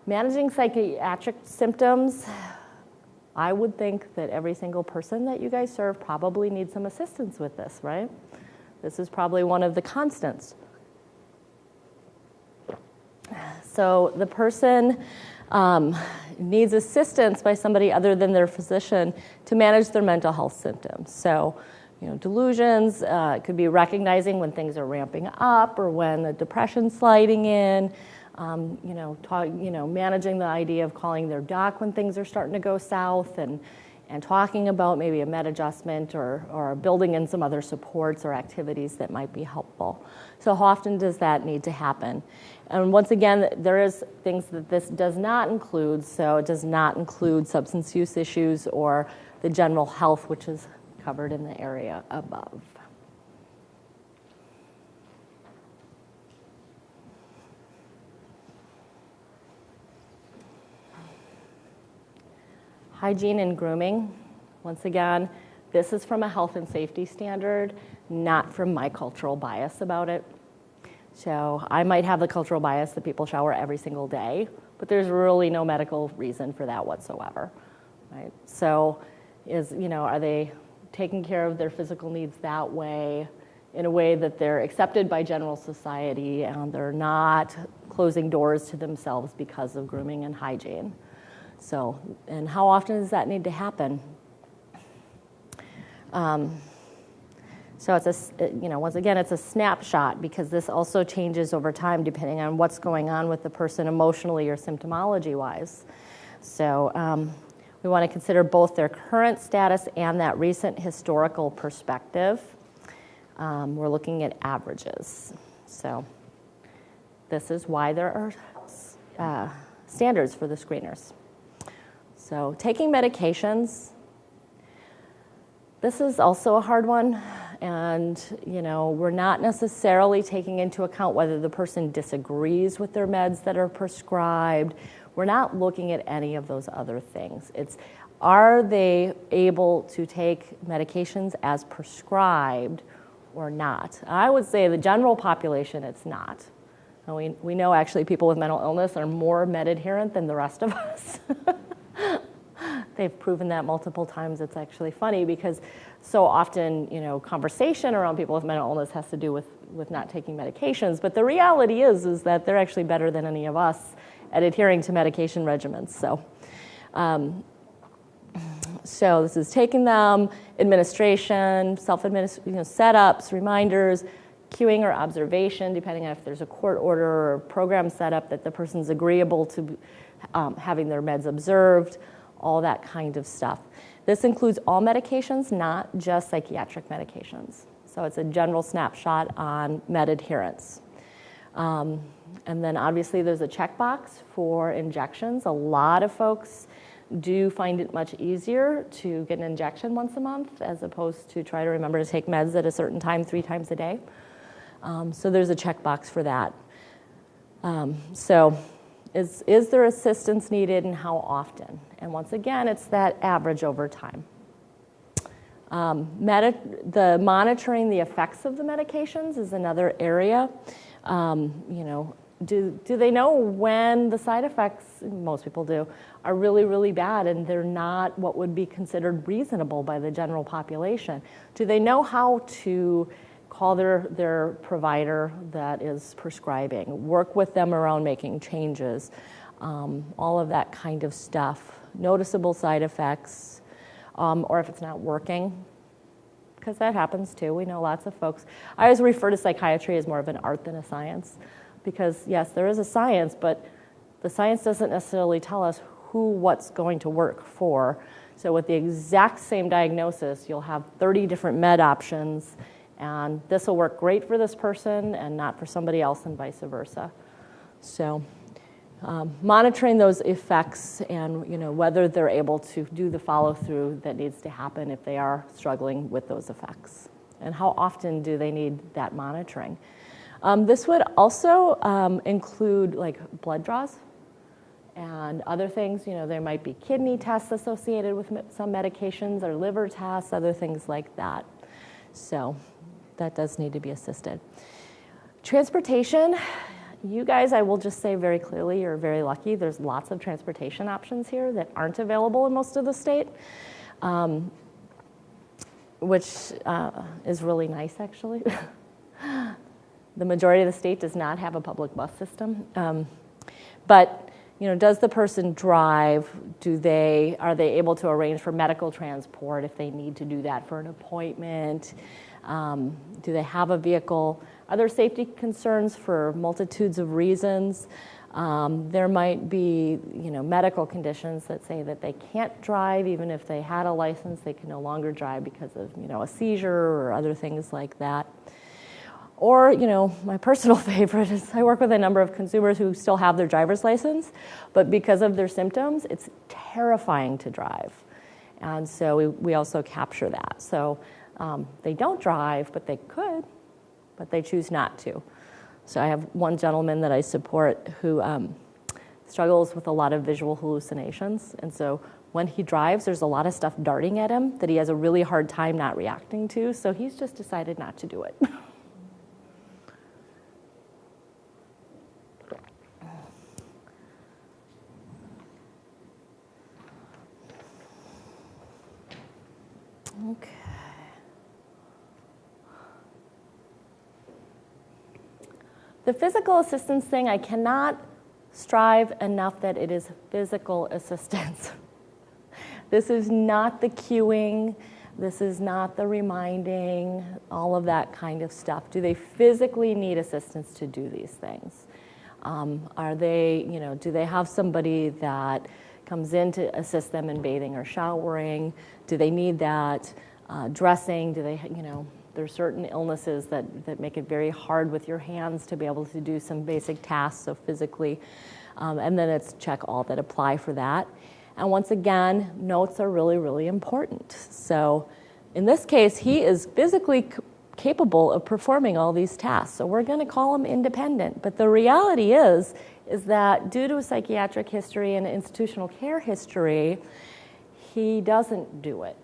Managing psychiatric symptoms, I would think that every single person that you guys serve probably needs some assistance with this, right? This is probably one of the constants. So the person needs assistance by somebody other than their physician to manage their mental health symptoms. So, delusions, it could be recognizing when things are ramping up or when the depression's sliding in, managing the idea of calling their doc when things are starting to go south, and talking about maybe a med adjustment or building in some other supports or activities that might be helpful. So how often does that need to happen? And once again, there is things that this does not include, so it does not include substance use issues or the general health, which is covered in the area above. Hygiene and grooming. Once again, this is from a health and safety standard, not from my cultural bias about it. So I might have the cultural bias that people shower every single day, but there's really no medical reason for that whatsoever, right? So are they taking care of their physical needs that way, in a way that they're accepted by general society and they're not closing doors to themselves because of grooming and hygiene? So, and how often does that need to happen? So it's once again, it's a snapshot, because this also changes over time depending on what's going on with the person emotionally or symptomology-wise. So we want to consider both their current status and that recent historical perspective. We're looking at averages. So this is why there are standards for the screeners. So taking medications, this is also a hard one. and we're not necessarily taking into account whether the person disagrees with their meds that are prescribed. We're not looking at any of those other things. It's, are they able to take medications as prescribed or not? I would say the general population, it's not. And we know actually people with mental illness are more med adherent than the rest of us. They've proven that multiple times. It's actually funny because so often, conversation around people with mental illness has to do with not taking medications. But the reality is that they're actually better than any of us at adhering to medication regimens. So this is taking them, administration, setups, reminders, queuing or observation, depending on if there's a court order or program set up that the person's agreeable to having their meds observed, all that kind of stuff. This includes all medications, not just psychiatric medications. So it's a general snapshot on med adherence. And then obviously there's a checkbox for injections. A lot of folks do find it much easier to get an injection once a month as opposed to try to remember to take meds at a certain time 3 times a day. So there's a checkbox for that. So is there assistance needed and how often? And once again, it's that average over time. The monitoring the effects of the medications is another area. Do they know when the side effects, most people do, are really, really bad and they're not what would be considered reasonable by the general population? Do they know how to call their provider that is prescribing, work with them around making changes, all of that kind of stuff, noticeable side effects, or if it's not working, because that happens too. We know lots of folks. I always refer to psychiatry as more of an art than a science, because yes, there is a science, but the science doesn't necessarily tell us what's going to work for. So with the exact same diagnosis, you'll have 30 different med options, and this will work great for this person and not for somebody else, and vice versa. So monitoring those effects and whether they're able to do the follow-through that needs to happen if they are struggling with those effects, and how often do they need that monitoring. This would also include like blood draws and other things. There might be kidney tests associated with some medications, or liver tests, other things like that. So that does need to be assisted. Transportation, you guys, I will just say very clearly, you're very lucky. There's lots of transportation options here that aren't available in most of the state, which is really nice, actually. The majority of the state does not have a public bus system. But does the person drive? Are they able to arrange for medical transport if they need to do that for an appointment? Do they have a vehicle? Are there safety concerns for multitudes of reasons? There might be, medical conditions that say that they can't drive, even if they had a license, they can no longer drive because of, a seizure or other things like that. Or, my personal favorite is I work with a number of consumers who still have their driver's license, but because of their symptoms, it's terrifying to drive. And so we also capture that. So they don't drive, but they could, but they choose not to. So I have one gentleman that I support who struggles with a lot of visual hallucinations. And so when he drives, there's a lot of stuff darting at him that he has a really hard time not reacting to. So he's just decided not to do it. Okay. The physical assistance thing, I cannot strive enough that it is physical assistance. This is not the cueing, this is not the reminding, all of that kind of stuff. Do they physically need assistance to do these things? Are they, do they have somebody that comes in to assist them in bathing or showering? Do they need that dressing? Do they, there's certain illnesses that make it very hard with your hands to be able to do some basic tasks, so physically. And then it's check all that apply for that. And once again, notes are really, really important. So in this case, he is physically capable of performing all these tasks. So we're going to call him independent. But the reality is that due to a psychiatric history and institutional care history, he doesn't do it.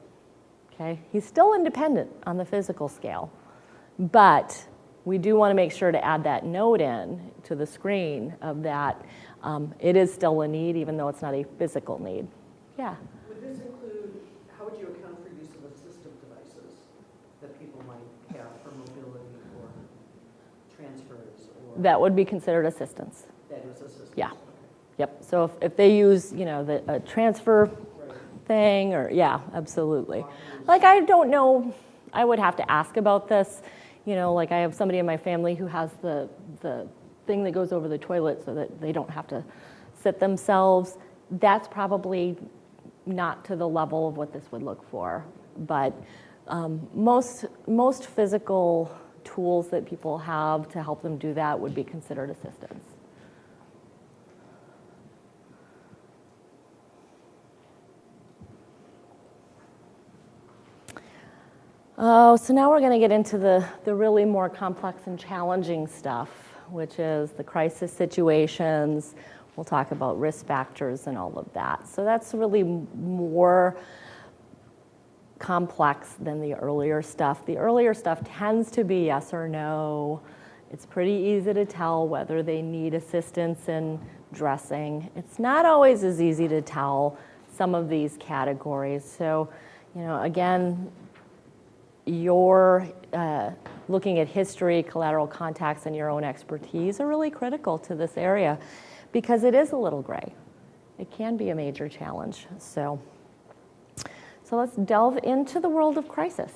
Okay? He's still independent on the physical scale. But we do want to make sure to add that note in to the screen of that it is still a need, even though it's not a physical need. Yeah? Would this include, how would you account for use of assistive devices that people might have for mobility or transfers? Or That would be considered assistance. that was assistance? Yeah. Okay. Yep. So if they use, a transfer thing, or yeah, absolutely. Like, I don't know, I would have to ask about this. Like, I have somebody in my family who has the thing that goes over the toilet so that they don't have to sit themselves. That's probably not to the level of what this would look for. But most physical tools that people have to help them do that would be considered assistance. Oh, so now we're going to get into the really more complex and challenging stuff, which is the crisis situations. We'll talk about risk factors and all of that. So that's really more complex than the earlier stuff. The earlier stuff tends to be yes or no. It's pretty easy to tell whether they need assistance in dressing. It's not always as easy to tell some of these categories. So, again, your looking at history, collateral contacts, and your own expertise are really critical to this area because it is a little gray. It can be a major challenge. So let's delve into the world of crisis.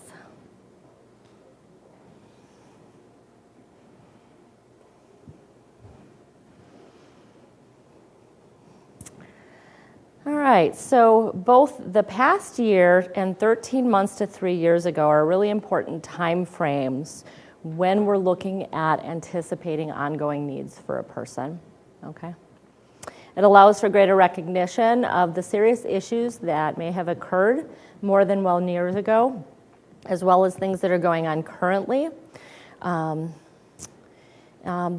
All right, so both the past year and 13 months to 3 years ago are really important time frames when we're looking at anticipating ongoing needs for a person, okay? It allows for greater recognition of the serious issues that may have occurred more than 1 year ago, as well as things that are going on currently. The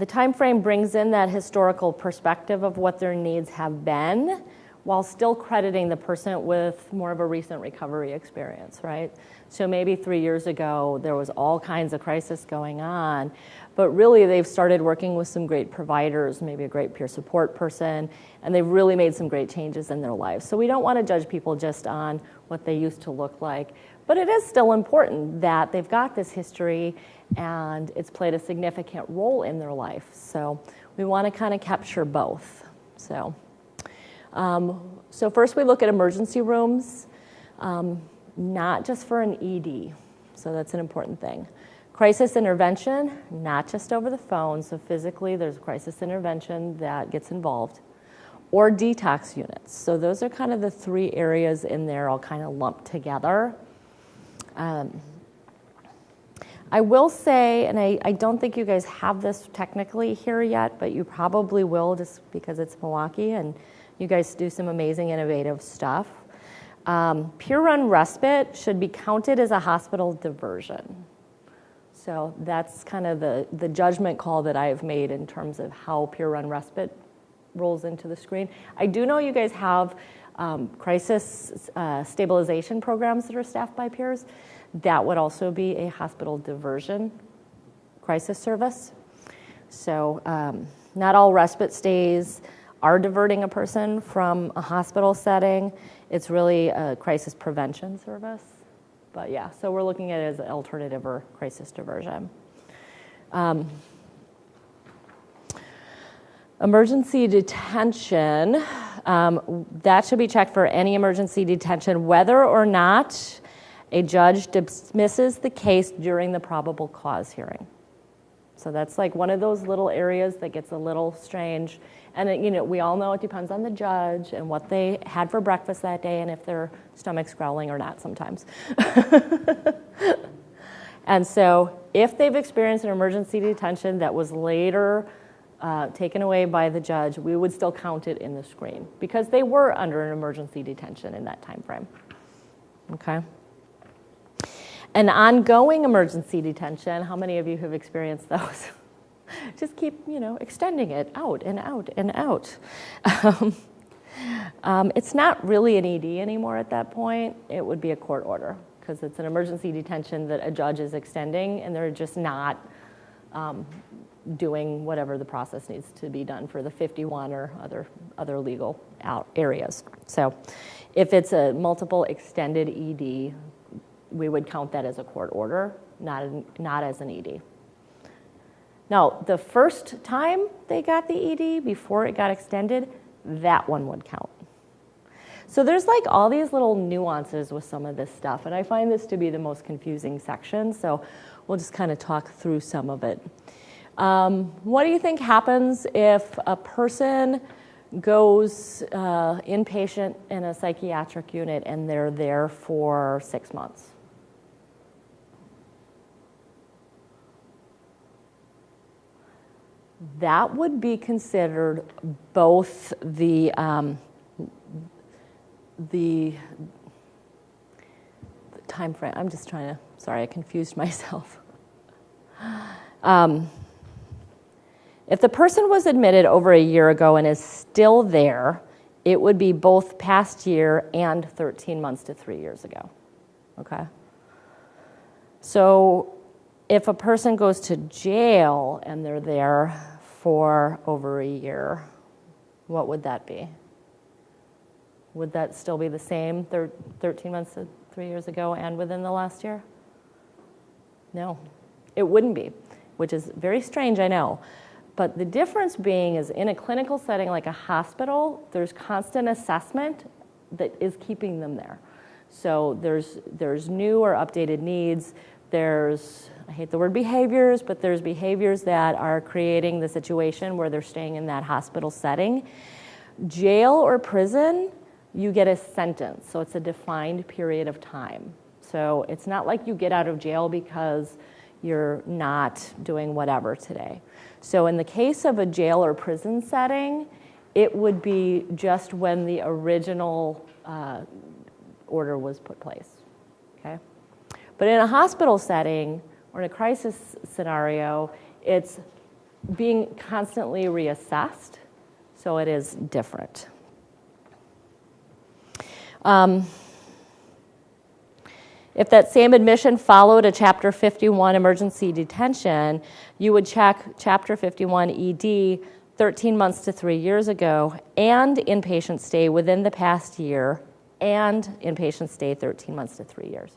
time frame brings in that historical perspective of what their needs have been, while still crediting the person with more of a recent recovery experience, right? So maybe 3 years ago, there was all kinds of crisis going on, but really they've started working with some great providers, maybe a great peer support person, and they've really made some great changes in their lives. So we don't want to judge people just on what they used to look like, but it is still important that they've got this history and it's played a significant role in their life. So we want to kind of capture both. So first we look at emergency rooms, not just for an ED, so that's an important thing. Crisis intervention, not just over the phone, so physically there's crisis intervention that gets involved, or detox units. So those are kind of the 3 areas in there all kind of lumped together. I will say, and I don't think you guys have this technically here yet, but you probably will just because it's Milwaukee and you guys do some amazing, innovative stuff. Peer run respite should be counted as a hospital diversion. So that's kind of the judgment call that I've made in terms of how peer run respite rolls into the screen. I do know you guys have crisis stabilization programs that are staffed by peers. That would also be a hospital diversion crisis service. So not all respite stays are diverting a person from a hospital setting. It's really a crisis prevention service. But yeah, so we're looking at it as an alternative or crisis diversion. Emergency detention, that should be checked for any emergency detention, whether or not a judge dismisses the case during the probable cause hearing. So that's like one of those little areas that gets a little strange. And we all know it depends on the judge and what they had for breakfast that day and if their stomach's growling or not sometimes. And so if they've experienced an emergency detention that was later taken away by the judge, we would still count it in the screen because they were under an emergency detention in that time frame. Okay? An ongoing emergency detention, how many of you have experienced those? Just keep, extending it out and out and out. It's not really an ED anymore at that point. It would be a court order because it's an emergency detention that a judge is extending, and they're just not doing whatever the process needs to be done for the 51 or other legal areas. So if it's a multiple extended ED, we would count that as a court order, not as an ED. Now, the first time they got the ED, before it got extended, that one would count. So there's like all these little nuances with some of this stuff, and I find this to be the most confusing section, so we'll just kind of talk through some of it. What do you think happens if a person goes inpatient in a psychiatric unit and they're there for 6 months? That would be considered both the time frame. I'm just trying to, sorry, I confused myself. If the person was admitted over a year ago and is still there, it would be both past year and 13 months to 3 years ago, okay? So if a person goes to jail and they're there for over a year, what would that be? Would that still be the same 13 months to 3 years ago and within the last year? No, it wouldn't be, which is very strange, I know. But the difference being is in a clinical setting like a hospital, there's constant assessment that is keeping them there. So there's new or updated needs. There's, I hate the word behaviors, but there's behaviors that are creating the situation where they're staying in that hospital setting. Jail or prison, you get a sentence, so it's a defined period of time. So it's not like you get out of jail because you're not doing whatever today. So in the case of a jail or prison setting, it would be just when the original order was put place, okay? But in a hospital setting or in a crisis scenario, it's being constantly reassessed, so it is different. If that same admission followed a Chapter 51 emergency detention, you would check Chapter 51 ED 13 months to 3 years ago and inpatient stay within the past year and inpatient stay 13 months to 3 years.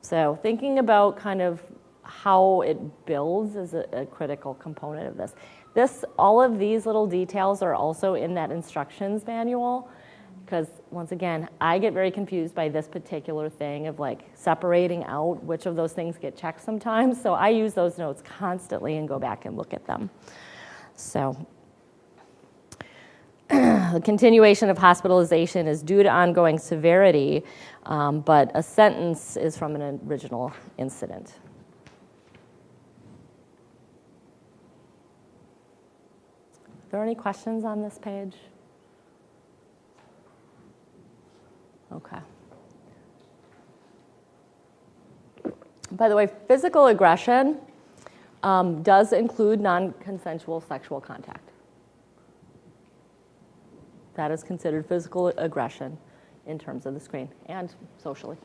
So thinking about kind of how it builds is a critical component of this. All of these little details are also in that instructions manual. Because, once again, I get very confused by this particular thing of, like, separating out which of those things get checked sometimes. So I use those notes constantly and go back and look at them. So the continuation of hospitalization is due to ongoing severity, but a sentence is from an original incident. Are there any questions on this page? Okay. By the way, physical aggression does include non-consensual sexual contact. That is considered physical aggression in terms of the screen and socially.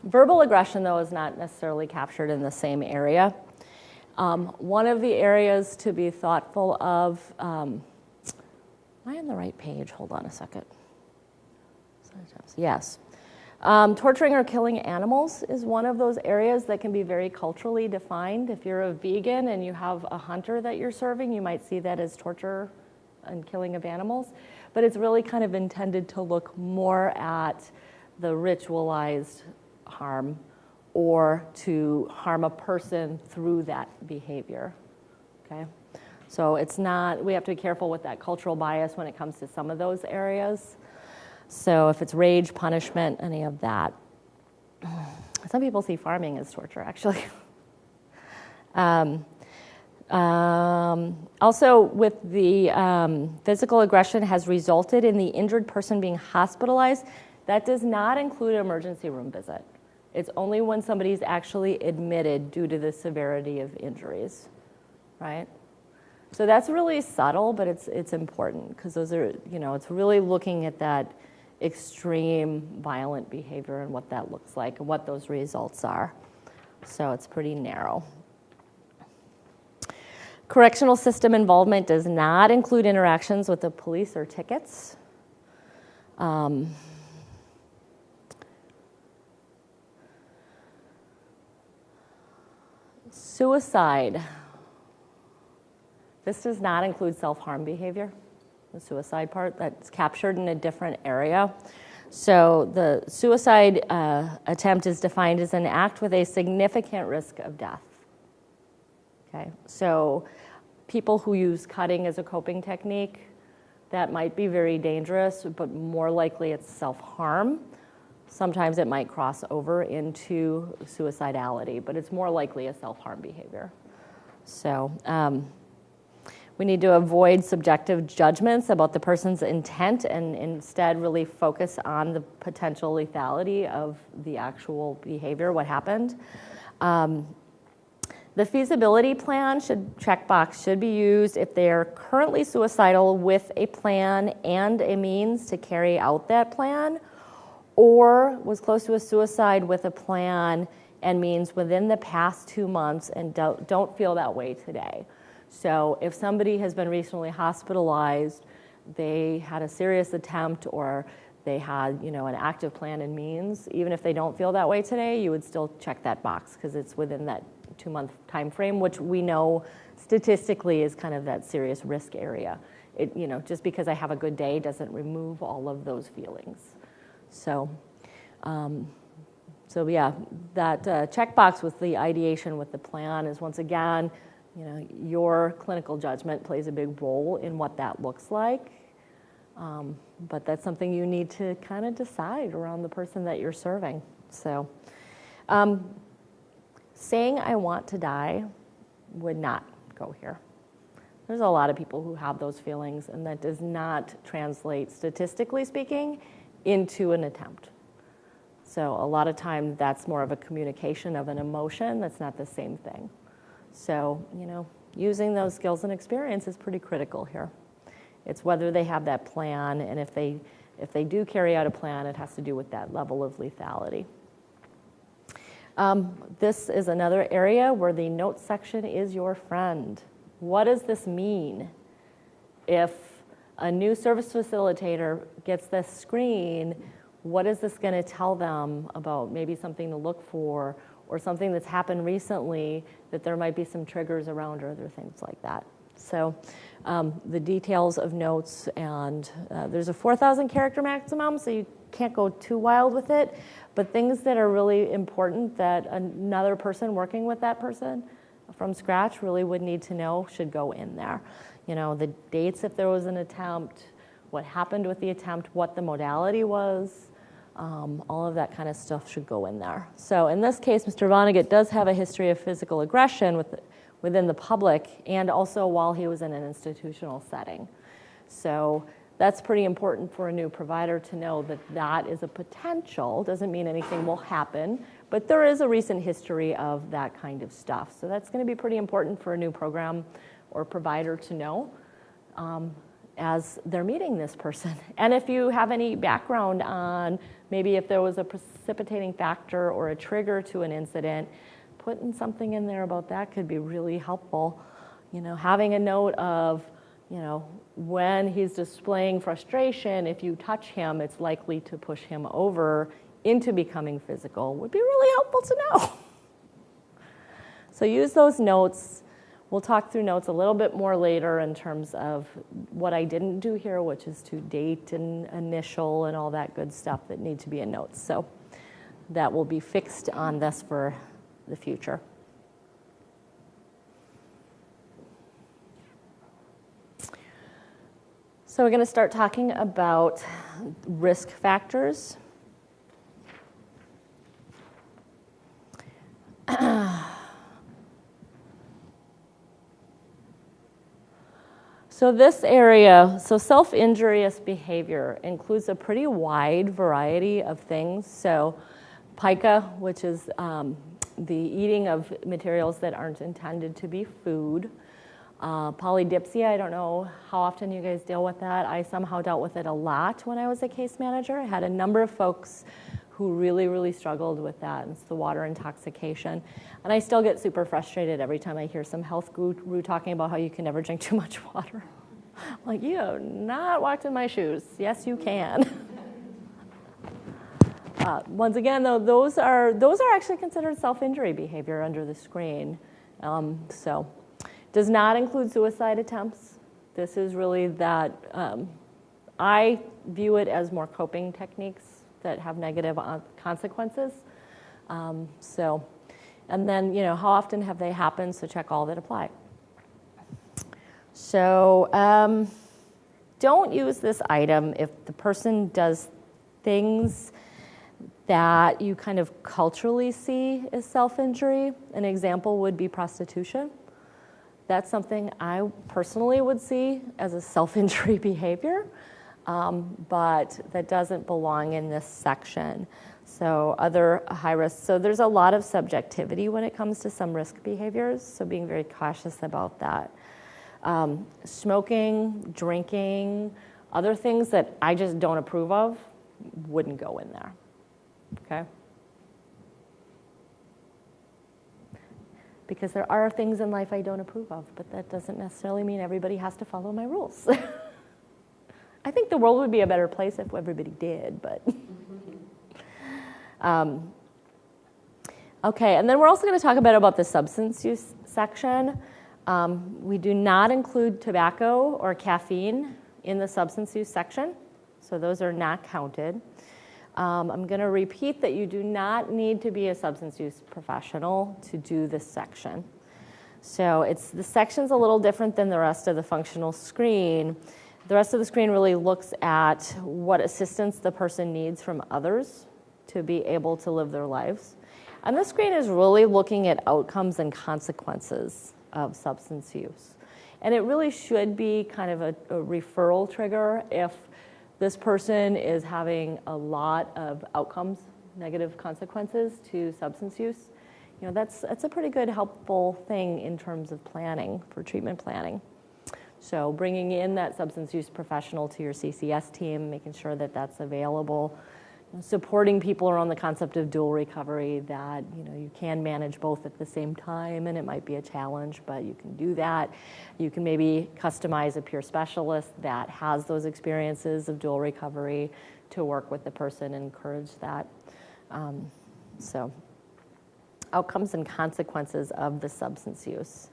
Verbal aggression, though, is not necessarily captured in the same area. One of the areas to be thoughtful of, am I on the right page? Hold on a second. Yes. Torturing or killing animals is one of those areas that can be very culturally defined. If you're a vegan and you have a hunter that you're serving, you might see that as torture and killing of animals. But it's really kind of intended to look more at the ritualized harm or to harm a person through that behavior, okay? So it's not, we have to be careful with that cultural bias when it comes to some of those areas. So if it's rage, punishment, any of that. Some people see farming as torture, actually. Also, with the physical aggression has resulted in the injured person being hospitalized, that does not include an emergency room visit. It's only when somebody's actually admitted due to the severity of injuries, right? So that's really subtle, but it's important because those are, it's really looking at that extreme violent behavior and what that looks like and what those results are. So it's pretty narrow. Correctional system involvement does not include interactions with the police or tickets. Suicide. This does not include self-harm behavior, the suicide part. That's captured in a different area. So the suicide attempt is defined as an act with a significant risk of death. Okay, so people who use cutting as a coping technique, that might be very dangerous, but more likely it's self-harm. Sometimes it might cross over into suicidality, but it's more likely a self-harm behavior. So we need to avoid subjective judgments about the person's intent and instead really focus on the potential lethality of the actual behavior, what happened. The feasibility plan checkbox should be used if they are currently suicidal with a plan and a means to carry out that plan, or was close to a suicide with a plan and means within the past 2 months and don't feel that way today. So if somebody has been recently hospitalized, they had a serious attempt or they had, an active plan and means, even if they don't feel that way today, you would still check that box because it's within that 2-month time frame, which we know statistically is kind of that serious risk area. Just because I have a good day doesn't remove all of those feelings. So yeah, that checkbox with the ideation with the plan is once again, your clinical judgment plays a big role in what that looks like. But that's something you need to kind of decide around the person that you're serving. So saying I want to die would not go here. There's a lot of people who have those feelings, and that does not translate, statistically speaking, into an attempt. So a lot of times that's more of a communication of an emotion. That's not the same thing. So, using those skills and experience is pretty critical here. It's whether they have that plan, and if they do carry out a plan, it has to do with that level of lethality. This is another area where the notes section is your friend. What does this mean? If a new service facilitator gets this screen, what is this going to tell them about maybe something to look for or something that's happened recently that there might be some triggers around or other things like that? So the details of notes, and there's a 4,000 character maximum, so you can't go too wild with it, but things that are really important that another person working with that person from scratch really would need to know should go in there. The dates if there was an attempt, what happened with the attempt, what the modality was, all of that kind of stuff should go in there. So in this case, Mr. Vonnegut does have a history of physical aggression within the public and also while he was in an institutional setting. So that's pretty important for a new provider to know that that is a potential. Doesn't mean anything will happen, but there is a recent history of that kind of stuff. So that's going to be pretty important for a new program or provider to know as they're meeting this person. And if you have any background on maybe if there was a precipitating factor or a trigger to an incident, putting something in there about that could be really helpful. Having a note of, when he's displaying frustration, if you touch him, it's likely to push him over into becoming physical would be really helpful to know. So use those notes. We'll talk through notes a little bit more later in terms of what I didn't do here, which is to date and initial and all that good stuff that need to be in notes. So that will be fixed on this for the future. So we're going to start talking about risk factors. So this area, so self-injurious behavior includes a pretty wide variety of things. So pica, which is the eating of materials that aren't intended to be food. Polydipsia, I don't know how often you guys deal with that. I somehow dealt with it a lot when I was a case manager. I had a number of folks who really, really struggled with that. It's the water intoxication. And I still get super frustrated every time I hear some health guru talking about how you can never drink too much water. I'm like, you have not walked in my shoes. Yes, you can. Once again, though, those are actually considered self-injury behavior under the screen. So does not include suicide attempts. This is really that, I view it as more coping techniques that have negative consequences. And then, how often have they happened? So check all that apply. So don't use this item if the person does things that you kind of culturally see as self-injury. An example would be prostitution. That's something I personally would see as a self-injury behavior, but that doesn't belong in this section. So other high risk, so there's a lot of subjectivity when it comes to some risk behaviors, so being very cautious about that. Smoking, drinking, other things that I just don't approve of wouldn't go in there, okay? Because there are things in life I don't approve of, but that doesn't necessarily mean everybody has to follow my rules. I think the world would be a better place if everybody did, but. Okay, and then we're also going to talk about the substance use section. We do not include tobacco or caffeine in the substance use section, so those are not counted. I'm going to repeat that you do not need to be a substance use professional to do this section. So the section's a little different than the rest of the functional screen. The rest of the screen really looks at what assistance the person needs from others to be able to live their lives. And this screen is really looking at outcomes and consequences of substance use. And it really should be kind of a referral trigger if this person is having a lot of outcomes, negative consequences to substance use. That's a pretty good helpful thing in terms of planning, for treatment planning. So bringing in that substance use professional to your CCS team, making sure that that's available, supporting people around the concept of dual recovery, that you can manage both at the same time, and it might be a challenge, but you can do that. You can maybe customize a peer specialist that has those experiences of dual recovery to work with the person and encourage that. So outcomes and consequences of the substance use.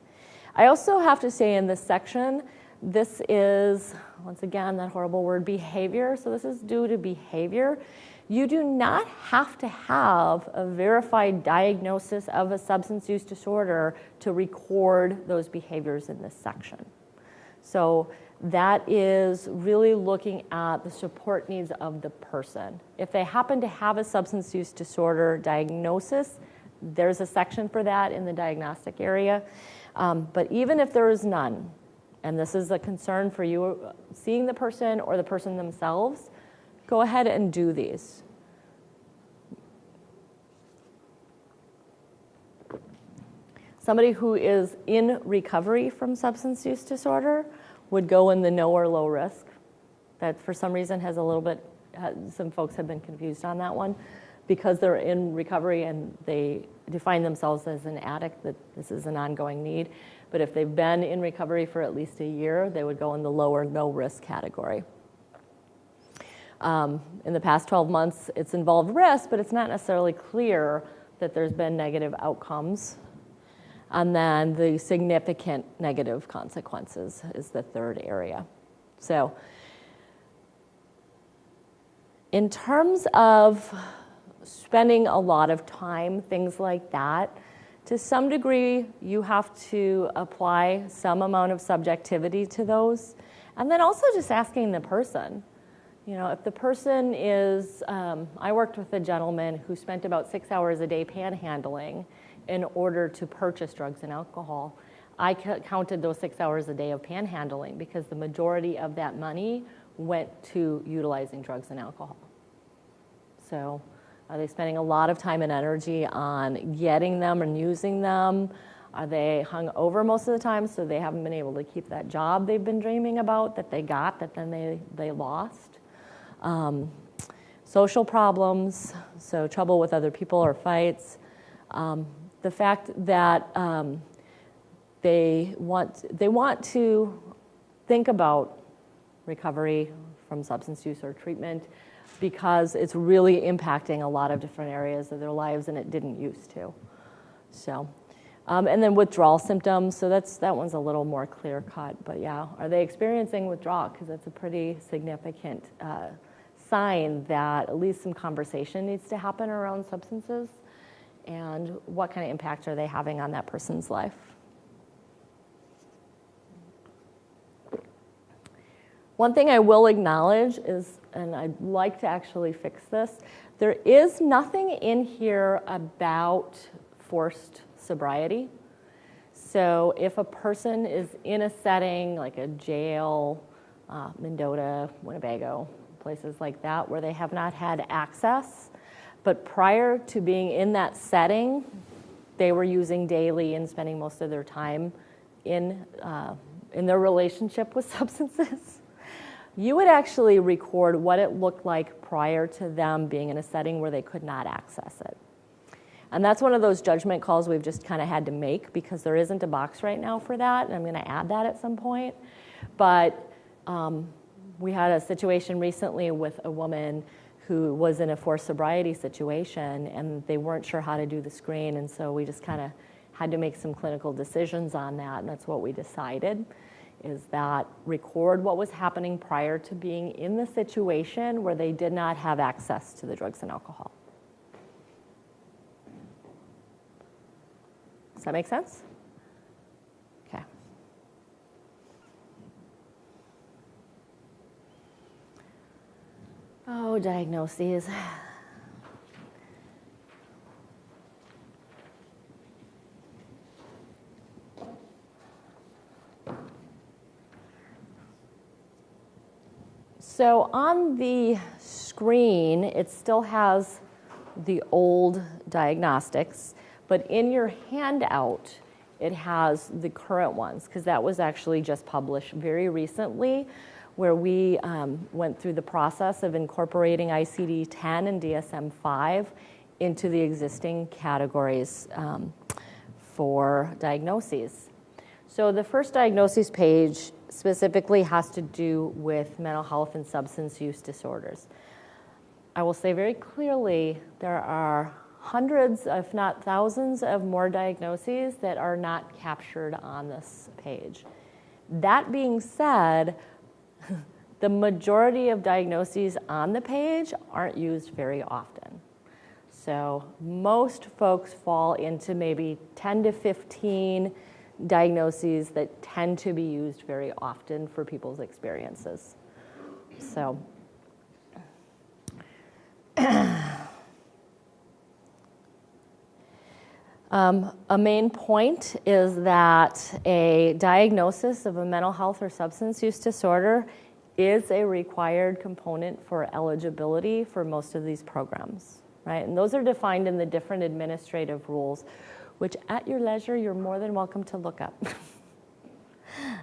I also have to say in this section, this is, once again, that horrible word, behavior. So this is due to behavior. You do not have to have a verified diagnosis of a substance use disorder to record those behaviors in this section. So that is really looking at the support needs of the person. If they happen to have a substance use disorder diagnosis, there's a section for that in the diagnostic area. But even if there is none, and this is a concern for you seeing the person or the person themselves, go ahead and do these. Somebody who is in recovery from substance use disorder would go in the no or low risk. That for some reason has a little bit, some folks have been confused on that one, because they're in recovery and they define themselves as an addict, that this is an ongoing need. But if they've been in recovery for at least a year, they would go in the low or no risk category. In the past 12 months, it's involved risk, but it's not necessarily clear that there's been negative outcomes. And then the significant negative consequences is the third area. So in terms of spending a lot of time, things like that, to some degree, you have to apply some amount of subjectivity to those. And then also just asking the person. If the person is, I worked with a gentleman who spent about 6 hours a day panhandling in order to purchase drugs and alcohol. I counted those 6 hours a day of panhandling because the majority of that money went to utilizing drugs and alcohol. So are they spending a lot of time and energy on getting them and using them? Are they hung over most of the time so they haven't been able to keep that job they've been dreaming about that they got that then they lost? Social problems, so trouble with other people or fights. The fact that they want to think about recovery from substance use or treatment because it's really impacting a lot of different areas of their lives and it didn't used to. So, and then withdrawal symptoms, so that one's a little more clear cut, but yeah, are they experiencing withdrawal? Because that's a pretty significant sign that at least some conversation needs to happen around substances and what kind of impact are they having on that person's life. One thing I will acknowledge is, and I'd like to actually fix this, there is nothing in here about forced sobriety. So if a person is in a setting like a jail, Mendota, Winnebago, places like that, where they have not had access, but prior to being in that setting, they were using daily and spending most of their time in their relationship with substances, you would actually record what it looked like prior to them being in a setting where they could not access it. And that's one of those judgment calls we've just kind of had to make because there isn't a box right now for that, and I'm going to add that at some point. But we had a situation recently with a woman who was in a forced sobriety situation, and they weren't sure how to do the screen, and so we just kind of had to make some clinical decisions on that, and that's what we decided, is that record what was happening prior to being in the situation where they did not have access to the drugs and alcohol. Does that make sense? Okay. Oh, diagnoses. So on the screen, it still has the old diagnostics, but in your handout, it has the current ones, because that was actually just published very recently, where we went through the process of incorporating ICD-10 and DSM-5 into the existing categories for diagnoses. So the first diagnoses page specifically has to do with mental health and substance use disorders. I will say very clearly there are hundreds, if not thousands, of more diagnoses that are not captured on this page. That being said, the majority of diagnoses on the page aren't used very often. So most folks fall into maybe 10 to 15 diagnoses that tend to be used very often for people's experiences. So a main point is that a diagnosis of a mental health or substance use disorder is a required component for eligibility for most of these programs, right? And those are defined in the different administrative rules, which at your leisure, you're more than welcome to look up.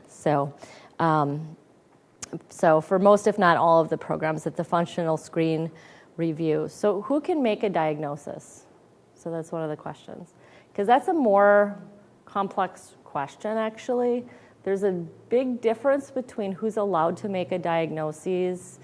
So for most, if not all of the programs at the functional screen review. So who can make a diagnosis? So that's one of the questions. Because that's a more complex question, actually. There's a big difference between who's allowed to make a diagnosis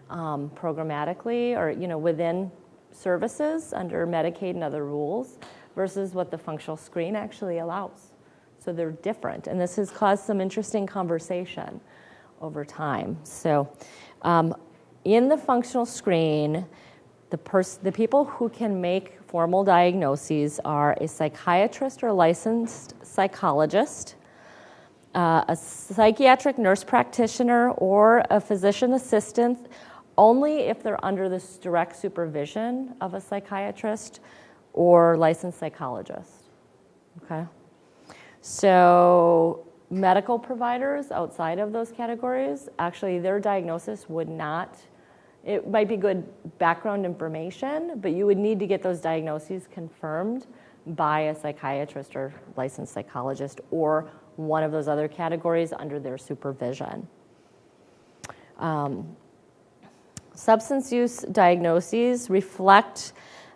programmatically or, within services under Medicaid and other rules versus what the functional screen actually allows. So they're different, and this has caused some interesting conversation over time. So in the functional screen, the people who can make formal diagnoses are a psychiatrist or licensed psychologist, a psychiatric nurse practitioner, or a physician assistant, only if they're under the direct supervision of a psychiatrist or licensed psychologist, okay? So medical providers outside of those categories, actually their diagnosis would not, it might be good background information, but you would need to get those diagnoses confirmed by a psychiatrist or licensed psychologist or one of those other categories under their supervision. Substance use diagnoses reflect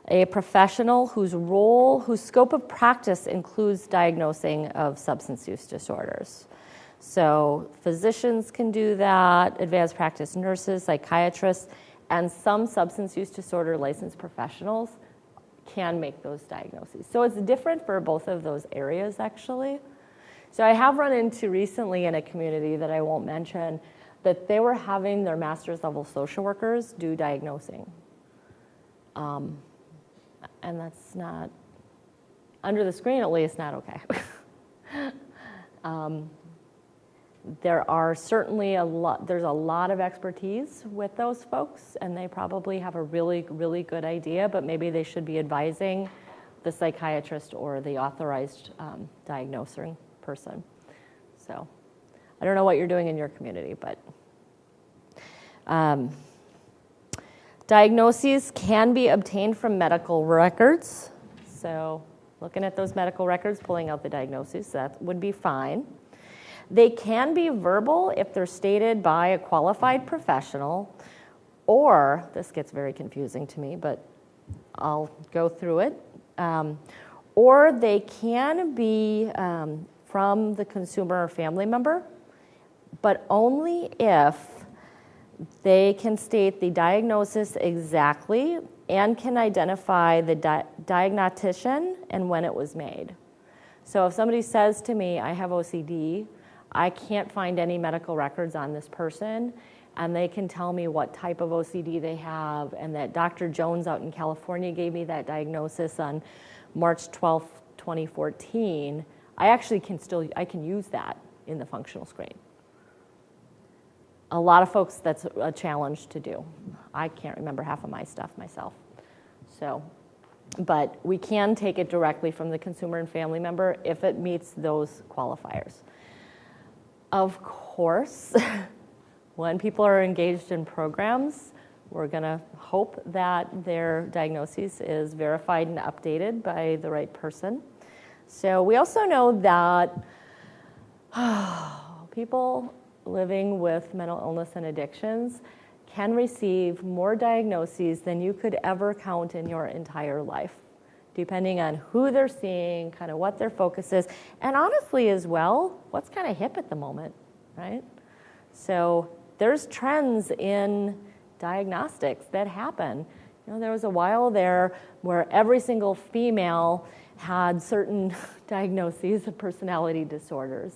a professional whose scope of practice includes diagnosing of substance use disorders. So physicians can do that, advanced practice nurses, psychiatrists, and some substance use disorder licensed professionals can make those diagnoses. So it's different for both of those areas, actually. So I have run into recently in a community that I won't mention that they were having their master's level social workers do diagnosing. And that's not, under the screen at least, not okay. There are certainly there's a lot of expertise with those folks, and they probably have a really, really good idea, but maybe they should be advising the psychiatrist or the authorized diagnosing person. So I don't know what you're doing in your community, but diagnoses can be obtained from medical records. So looking at those medical records, pulling out the diagnoses, that would be fine. They can be verbal if they're stated by a qualified professional, or, this gets very confusing to me, but I'll go through it, or they can be from the consumer or family member, but only if they can state the diagnosis exactly and can identify the diagnostician and when it was made. So if somebody says to me, I have OCD, I can't find any medical records on this person, and they can tell me what type of OCD they have, and that Dr. Jones out in California gave me that diagnosis on March 12th, 2014, I actually I can use that in the functional screen. A lot of folks, that's a challenge to do. I can't remember half of my stuff myself. So, but we can take it directly from the consumer and family member if it meets those qualifiers. Of course, when people are engaged in programs, we're going to hope that their diagnosis is verified and updated by the right person. So we also know that people living with mental illness and addictions can receive more diagnoses than you could ever count in your entire life, depending on who they're seeing, kind of what their focus is, and honestly as well, what's kind of hip at the moment, right? So there's trends in diagnostics that happen. You know, there was a while there where every single female had certain diagnoses of personality disorders,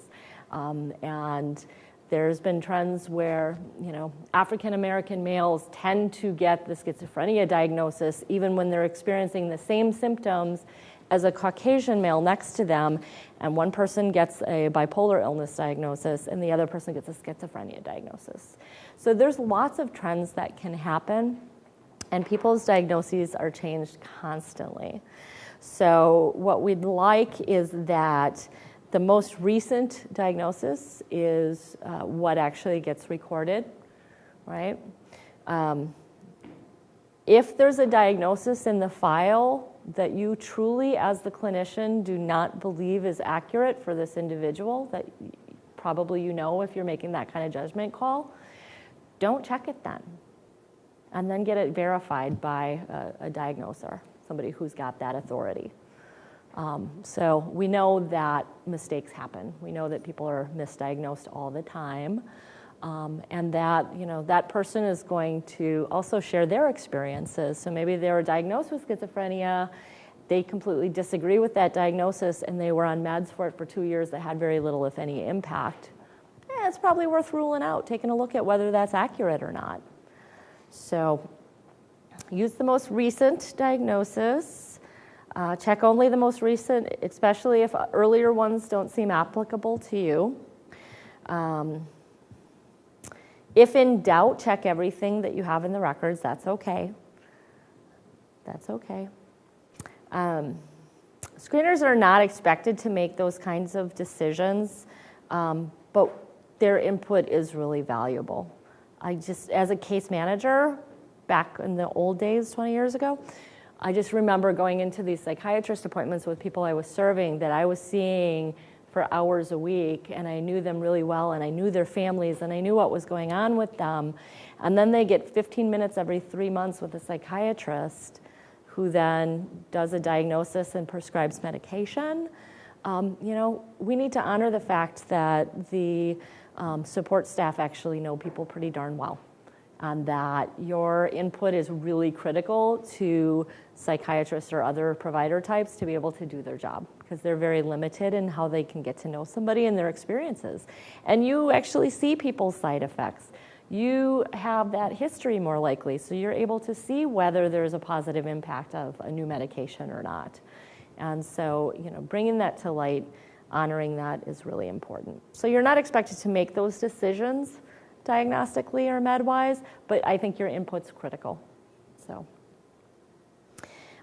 and there's been trends where, you know, African American males tend to get the schizophrenia diagnosis even when they're experiencing the same symptoms as a Caucasian male next to them, and one person gets a bipolar illness diagnosis and the other person gets a schizophrenia diagnosis. So there's lots of trends that can happen, and people's diagnoses are changed constantly. So what we'd like is that the most recent diagnosis is what actually gets recorded, right? If there's a diagnosis in the file that you truly, as the clinician, do not believe is accurate for this individual, that probably you know if you're making that kind of judgment call, don't check it then. And then get it verified by a diagnoser, somebody who's got that authority. So we know that mistakes happen. We know that people are misdiagnosed all the time, and that, you know, that person is going to also share their experiences. So maybe they were diagnosed with schizophrenia, they completely disagree with that diagnosis, and they were on meds for it for 2 years that had very little, if any, impact. It's probably worth ruling out, taking a look at whether that's accurate or not. So use the most recent diagnosis. Check only the most recent, especially if earlier ones don't seem applicable to you. If in doubt, check everything that you have in the records. That's okay. That's okay. Screeners are not expected to make those kinds of decisions, but their input is really valuable. As a case manager, back in the old days, 20 years ago, I just remember going into these psychiatrist appointments with people I was serving that I was seeing for hours a week, and I knew them really well, and I knew their families, and I knew what was going on with them. And then they get 15 minutes every 3 months with a psychiatrist who then does a diagnosis and prescribes medication. We need to honor the fact that the support staff actually know people pretty darn well, and that your input is really critical to psychiatrists or other provider types to be able to do their job, because they're very limited in how they can get to know somebody and their experiences. And you actually see people's side effects. You have that history more likely, so you're able to see whether there's a positive impact of a new medication or not. And so, bringing that to light, honoring that is really important. So you're not expected to make those decisions diagnostically or med-wise, but I think your input's critical. So,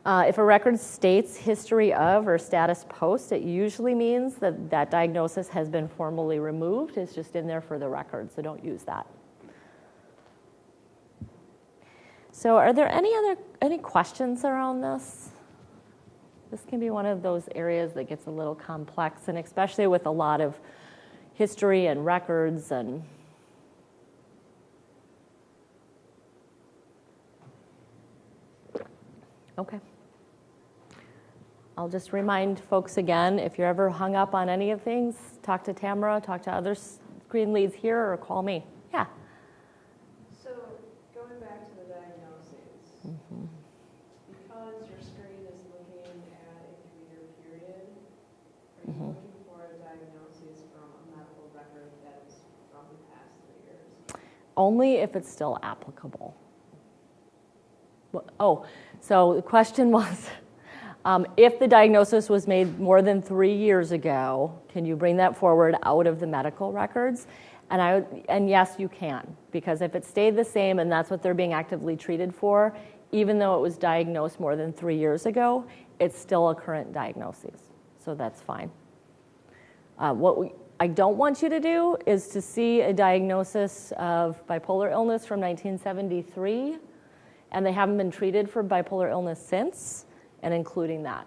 if a record states history of or status post, it usually means that that diagnosis has been formally removed. It's just in there for the record, so don't use that. So are there any questions around this? This can be one of those areas that gets a little complex, and especially with a lot of history and records and okay. I'll just remind folks again, if you're ever hung up on any of things, talk to Tamara, talk to other screen leads here, or call me. Yeah. So going back to the diagnoses, because your screen is looking at a 3-year period, are you looking for a diagnosis from a medical record that is from the past 3 years? Only if it's still applicable. So the question was, if the diagnosis was made more than 3 years ago, can you bring that forward out of the medical records? And yes, you can, because if it stayed the same and that's what they're being actively treated for, even though it was diagnosed more than 3 years ago, it's still a current diagnosis. So that's fine. I don't want you to do is to see a diagnosis of bipolar illness from 1973, and they haven't been treated for bipolar illness since, and including that.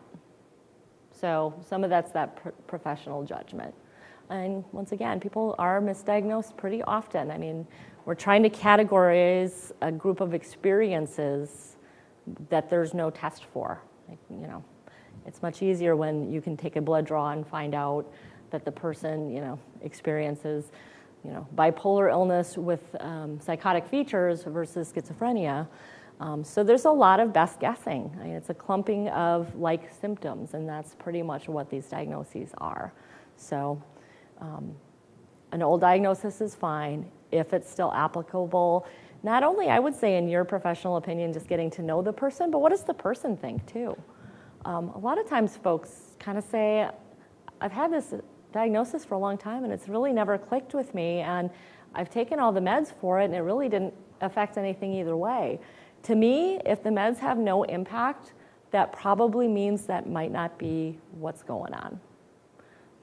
So some of that's that professional judgment. And once again, people are misdiagnosed pretty often. I mean, we're trying to categorize a group of experiences that there's no test for. It's much easier when you can take a blood draw and find out that the person, experiences, bipolar illness with psychotic features versus schizophrenia. So there's a lot of best guessing. I mean, it's a clumping of like symptoms, and that's pretty much what these diagnoses are. So an old diagnosis is fine if it's still applicable. Not only, I would say, in your professional opinion, just getting to know the person, but what does the person think too? A lot of times folks kind of say, I've had this diagnosis for a long time and it's really never clicked with me, and I've taken all the meds for it and it really didn't affect anything either way. To me, if the meds have no impact, that probably means that might not be what's going on.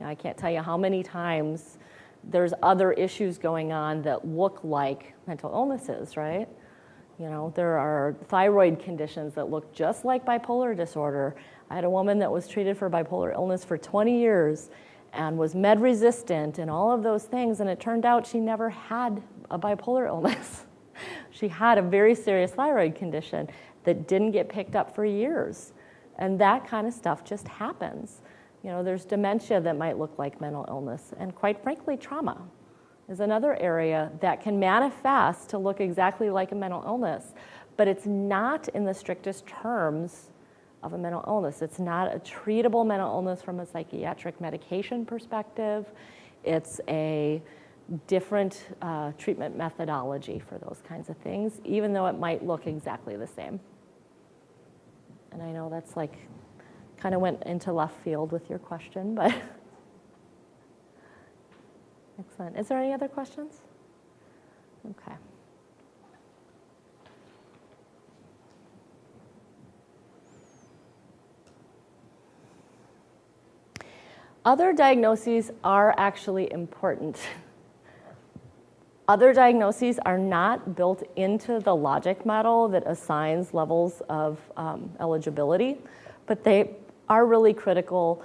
Now, I can't tell you how many times there's other issues going on that look like mental illnesses, right? There are thyroid conditions that look just like bipolar disorder. I had a woman that was treated for bipolar illness for 20 years and was med resistant and all of those things, and it turned out she never had a bipolar illness. She had a very serious thyroid condition that didn't get picked up for years. And that kind of stuff just happens. There's dementia that might look like mental illness. And quite frankly, trauma is another area that can manifest to look exactly like a mental illness. But it's not in the strictest terms of a mental illness. It's not a treatable mental illness from a psychiatric medication perspective. It's a different treatment methodology for those kinds of things, even though it might look exactly the same. And I know that's kind of went into left field with your question, but excellent. Is there any other questions? Okay. Other diagnoses are actually important. Other diagnoses are not built into the logic model that assigns levels of eligibility, but they are really critical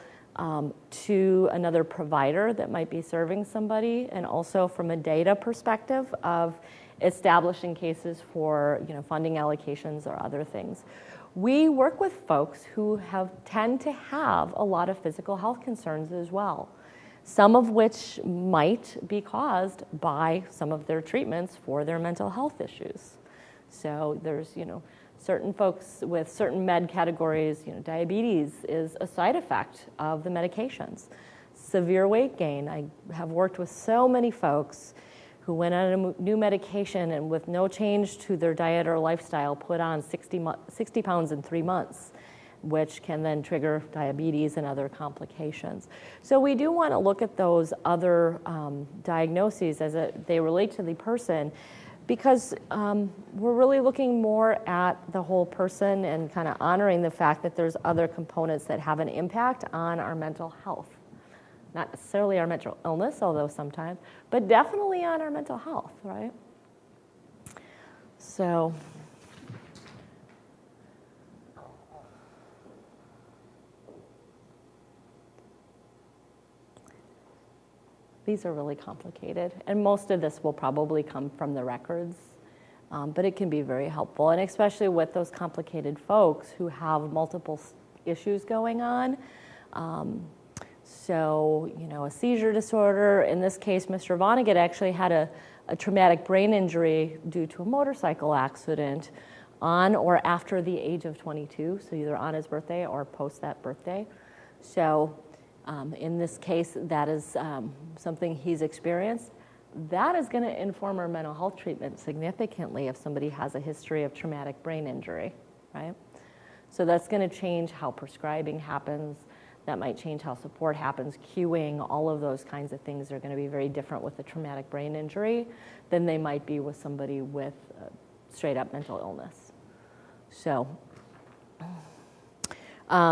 to another provider that might be serving somebody, and also from a data perspective of establishing cases for funding allocations or other things. We work with folks who tend to have a lot of physical health concerns as well, some of which might be caused by some of their treatments for their mental health issues. So there's, certain folks with certain med categories, diabetes is a side effect of the medications. Severe weight gain. I have worked with so many folks who went on a new medication and with no change to their diet or lifestyle put on 60 pounds in 3 months, which can then trigger diabetes and other complications. So we do want to look at those other diagnoses as they relate to the person, because we're really looking more at the whole person and kind of honoring the fact that there's other components that have an impact on our mental health. Not necessarily our mental illness, although sometimes, but definitely on our mental health, right? So these are really complicated, and most of this will probably come from the records, but it can be very helpful, and especially with those complicated folks who have multiple issues going on. So, a seizure disorder. In this case, Mr. Vonnegut actually had a traumatic brain injury due to a motorcycle accident on or after the age of 22, so either on his birthday or post that birthday. So in this case, that is something he's experienced. That is going to inform our mental health treatment significantly if somebody has a history of traumatic brain injury, right? So that's going to change how prescribing happens. That might change how support happens, cueing, all of those kinds of things are going to be very different with a traumatic brain injury than they might be with somebody with straight up mental illness. So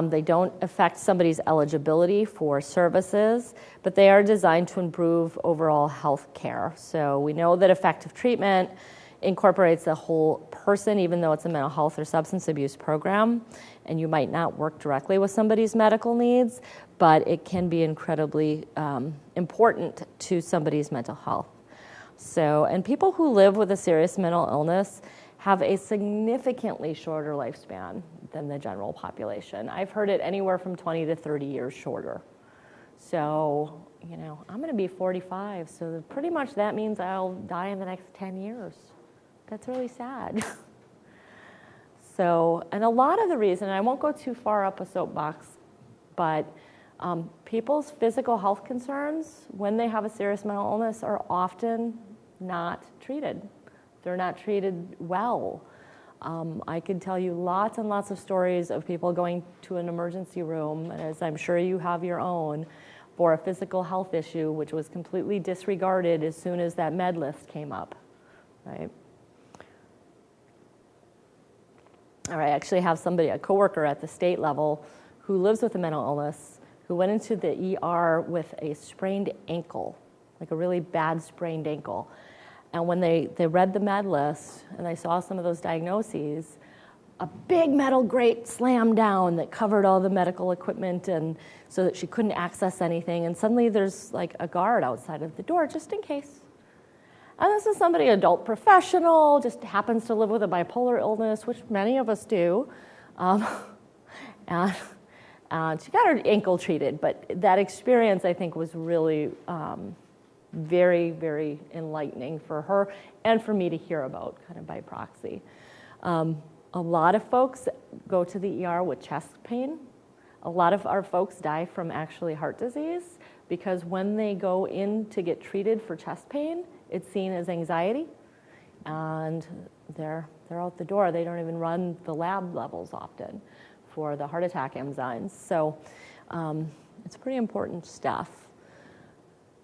they don't affect somebody's eligibility for services, but they are designed to improve overall health care. So we know that effective treatment incorporates the whole person, even though it's a mental health or substance abuse program, and you might not work directly with somebody's medical needs, but it can be incredibly important to somebody's mental health. So, and people who live with a serious mental illness have a significantly shorter lifespan than the general population. I've heard it anywhere from 20 to 30 years shorter. So, I'm going to be 45, so pretty much that means I'll die in the next 10 years. That's really sad. So, and a lot of the reason, I won't go too far up a soapbox, but people's physical health concerns when they have a serious mental illness are often not treated. They're not treated well. I could tell you lots and lots of stories of people going to an emergency room, as I'm sure you have your own, for a physical health issue, which was completely disregarded as soon as that med list came up, right? Or I actually have somebody, a coworker at the state level, who lives with a mental illness, who went into the ER with a sprained ankle, like a really bad sprained ankle. And when they read the med list and they saw some of those diagnoses, a big metal grate slammed down that covered all the medical equipment, and so that she couldn't access anything. And suddenly there's like a guard outside of the door just in case. And this is somebody, adult professional, just happens to live with a bipolar illness, which many of us do. And she got her ankle treated, but that experience, I think, was really very, very enlightening for her and for me to hear about, kind of by proxy. A lot of folks go to the ER with chest pain. A lot of our folks die from actually heart disease, because when they go in to get treated for chest pain, it's seen as anxiety, and they're out the door. They don't even run the lab levels often for the heart attack enzymes. So it's pretty important stuff.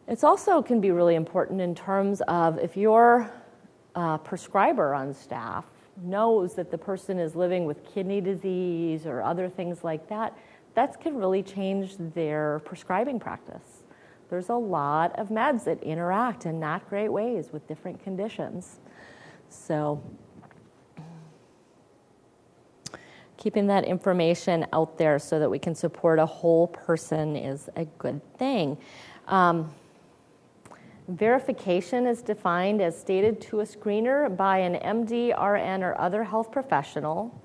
It's also can be really important in terms of if your prescriber on staff knows that the person is living with kidney disease or other things like that, that could really change their prescribing practice. There's a lot of meds that interact in not great ways with different conditions. So keeping that information out there so that we can support a whole person is a good thing. Verification is defined as stated to a screener by an MD, RN, or other health professional,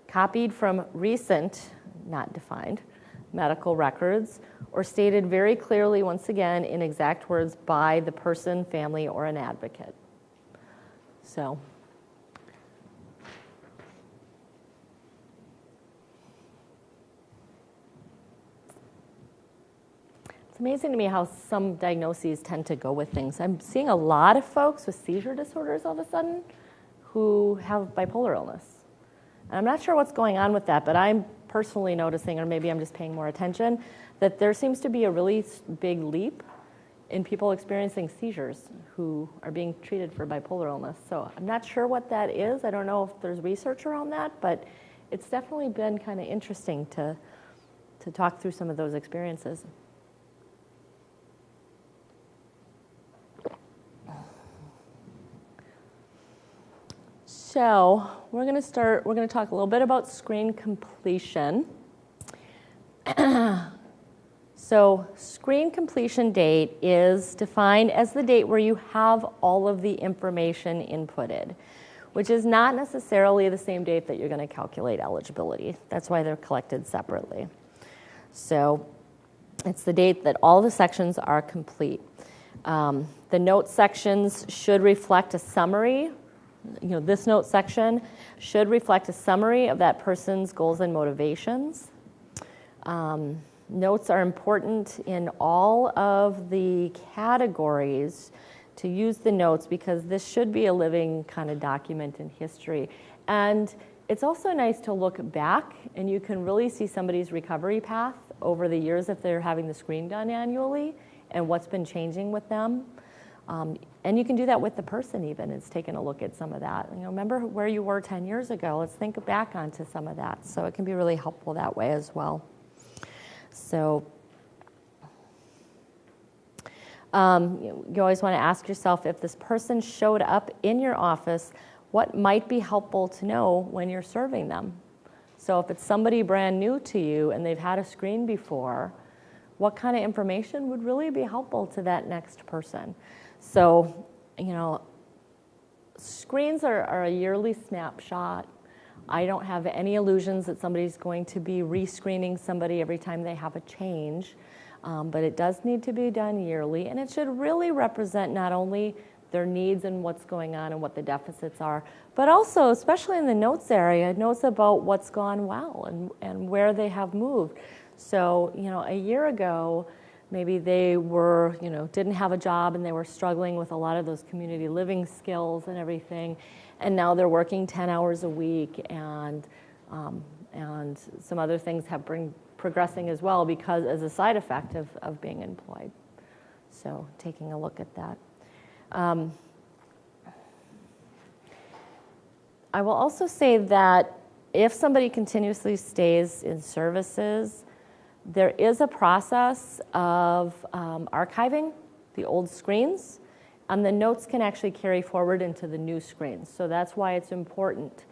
copied from recent, not defined, medical records, or stated very clearly, once again, in exact words by the person, family, or an advocate. So, it's amazing to me how some diagnoses tend to go with things. I'm seeing a lot of folks with seizure disorders all of a sudden who have bipolar illness. And I'm not sure what's going on with that, but I'm personally noticing, or maybe I'm just paying more attention, that there seems to be a really big leap in people experiencing seizures who are being treated for bipolar illness. So I'm not sure what that is. I don't know if there's research around that, but it's definitely been kind of interesting to talk through some of those experiences. So we're going to talk a little bit about screen completion. So screen completion date is defined as the date where you have all of the information inputted, which is not necessarily the same date that you're going to calculate eligibility. That's why they're collected separately. So it's the date that all the sections are complete. The note sections should reflect a summary. This note section should reflect a summary of that person's goals and motivations. Notes are important in all of the categories to use the notes because this should be a living kind of document in history. And it's also nice to look back and you can really see somebody's recovery path over the years if they're having the screen done annually and what's been changing with them. And you can do that with the person even. It's taking a look at some of that. Remember where you were 10 years ago. Let's think back onto some of that. So it can be really helpful that way as well. So you always want to ask yourself if this person showed up in your office, what might be helpful to know when you're serving them. So if it's somebody brand new to you and they've had a screen before, what kind of information would really be helpful to that next person? So, screens are a yearly snapshot. I don't have any illusions that somebody's going to be rescreening somebody every time they have a change, but it does need to be done yearly, and it should really represent not only their needs and what's going on and what the deficits are, but also, especially in the notes area, notes about what's gone well and where they have moved. So, a year ago, maybe they were, didn't have a job and they were struggling with a lot of those community living skills and everything. And now they're working 10 hours a week and some other things have been progressing as well because as a side effect of being employed. So taking a look at that. I will also say that if somebody continuously stays in services, there is a process of archiving the old screens, and the notes can actually carry forward into the new screens. So that's why it's important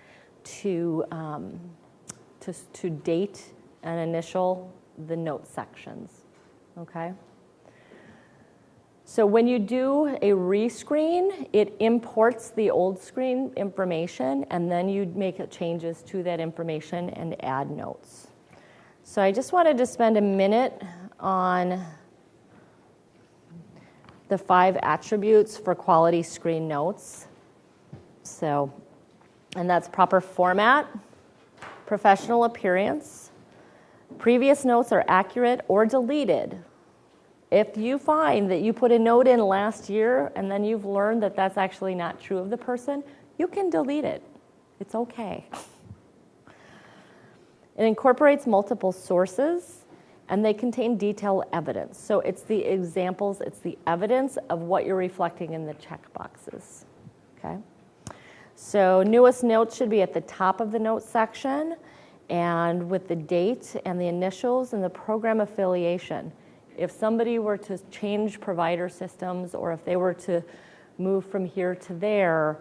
to date and initial the note sections, okay? So when you do a rescreen, it imports the old screen information, and then you make changes to that information and add notes. So I just wanted to spend a minute on the 5 attributes for quality screen notes. So, and that's proper format, professional appearance, previous notes are accurate or deleted. If you find that you put a note in last year and then you've learned that that's actually not true of the person, you can delete it. It's okay. It incorporates multiple sources, and they contain detailed evidence. So it's the examples, it's the evidence of what you're reflecting in the check boxes, okay? So newest notes should be at the top of the notes section, and with the date and the initials and the program affiliation. If somebody were to change provider systems or if they were to move from here to there,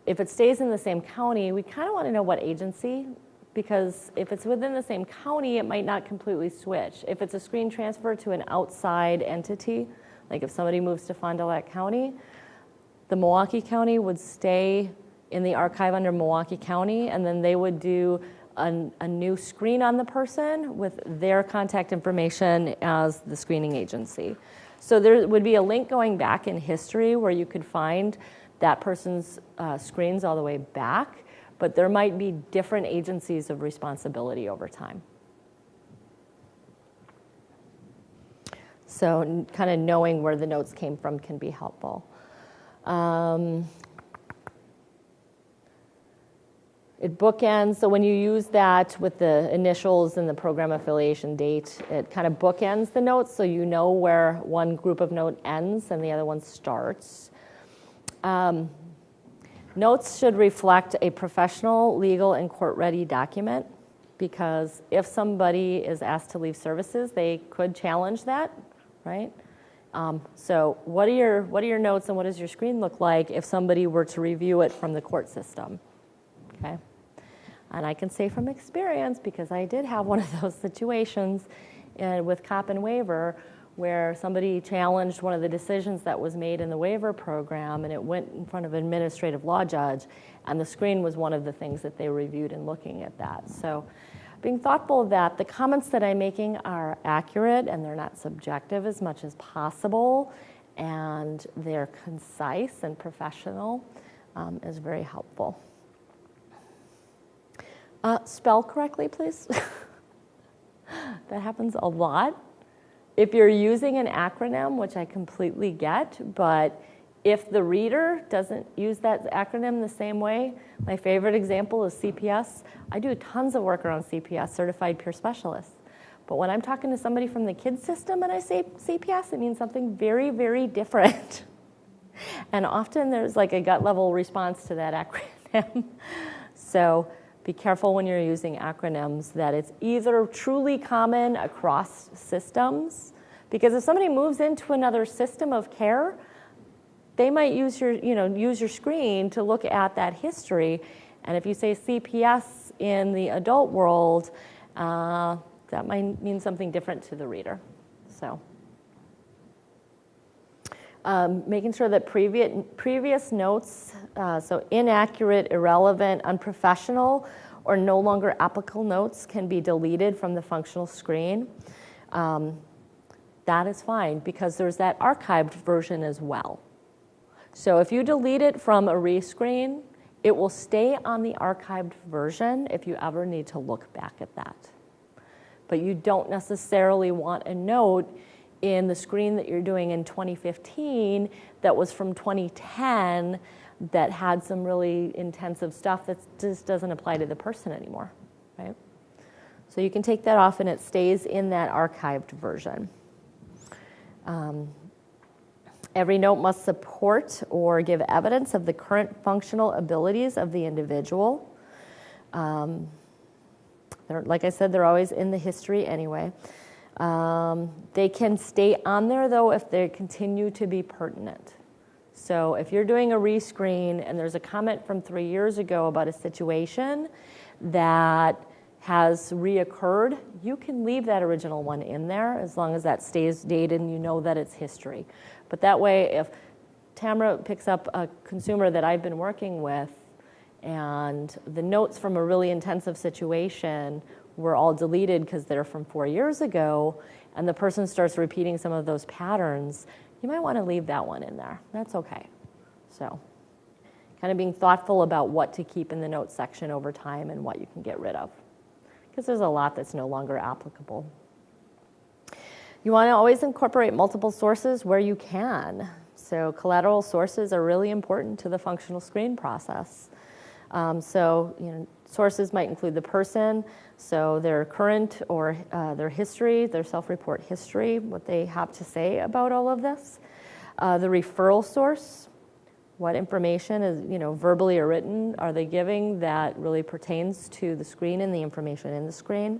if it stays in the same county, we kind of want to know what agency, because if it's within the same county, it might not completely switch. If it's a screen transfer to an outside entity, like if somebody moves to Fond du Lac County, the Milwaukee County would stay in the archive under Milwaukee County, and then they would do a new screen on the person with their contact information as the screening agency. So there would be a link going back in history where you could find that person's screens all the way back, but there might be different agencies of responsibility over time. So kind of knowing where the notes came from can be helpful. It bookends, so when you use that with the initials and the program affiliation date, it kind of bookends the notes so you know where one group of note ends and the other one starts. Notes should reflect a professional, legal, and court-ready document, because if somebody is asked to leave services, they could challenge that, right? So what are your notes and what does your screen look like if somebody were to review it from the court system, okay? And I can say from experience, because I did have one of those situations with COP and waiver, where somebody challenged one of the decisions that was made in the waiver program, and it went in front of an administrative law judge, and the screen was one of the things that they reviewed in looking at that. So being thoughtful that the comments that I'm making are accurate and they're not subjective as much as possible, and they're concise and professional is very helpful. Spell correctly, please. That happens a lot. If you're using an acronym, which I completely get, but if the reader doesn't use that acronym the same way, my favorite example is CPS. I do tons of work around CPS, Certified Peer Specialist. But when I'm talking to somebody from the kids system and I say CPS, it means something very, very different. And often there's like a gut level response to that acronym. So be careful when you're using acronyms that it's either truly common across systems, because if somebody moves into another system of care, they might use your screen to look at that history. And if you say CPS in the adult world, that might mean something different to the reader. So making sure that previous notes, so inaccurate, irrelevant, unprofessional, or no longer applicable notes can be deleted from the functional screen. That is fine, because there's that archived version as well. So if you delete it from a rescreen, it will stay on the archived version if you ever need to look back at that. But you don't necessarily want a note in the screen that you're doing in 2015 that was from 2010 that had some really intensive stuff that just doesn't apply to the person anymore, right? So you can take that off and it stays in that archived version. Every note must support or give evidence of the current functional abilities of the individual. Like I said, they're always in the history anyway. They can stay on there, though, if they continue to be pertinent. So if you're doing a rescreen and there's a comment from 3 years ago about a situation that has reoccurred, you can leave that original one in there as long as that stays dated and you know that it's history. But that way, if Tamara picks up a consumer that I've been working with and the notes from a really intensive situation were all deleted because they're from 4 years ago, and the person starts repeating some of those patterns, you might want to leave that one in there. That's okay. So kind of being thoughtful about what to keep in the notes section over time and what you can get rid of, because there's a lot that's no longer applicable. You want to always incorporate multiple sources where you can. So collateral sources are really important to the functional screen process. Sources might include the person, so their current or their history, their self-report history, what they have to say about all of this. The referral source, What information is, verbally or written, are they giving that really pertains to the screen and the information in the screen?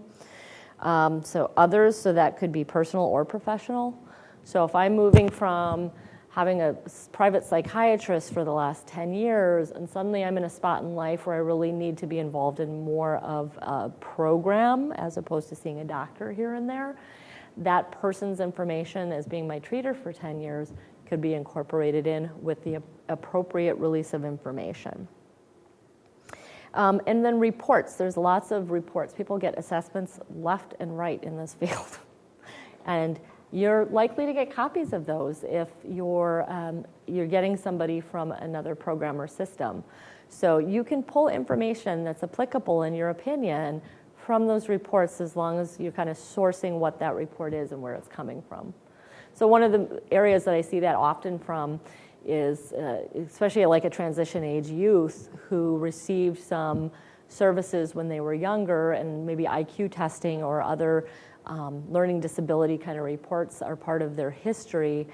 So others, so that could be personal or professional. So if I'm moving from having a private psychiatrist for the last 10 years, and suddenly I'm in a spot in life where I really need to be involved in more of a program as opposed to seeing a doctor here and there, that person's information as being my treater for 10 years could be incorporated in with the appropriate release of information. And then reports. There's lots of reports. People get assessments left and right in this field. And you're likely to get copies of those if you're getting somebody from another program or system. So you can pull information that's applicable in your opinion from those reports as long as you're kind of sourcing what that report is and where it's coming from. So one of the areas that I see that often from is especially like a transition age youth who received some services when they were younger, and maybe IQ testing or other learning disability kind of reports are part of their history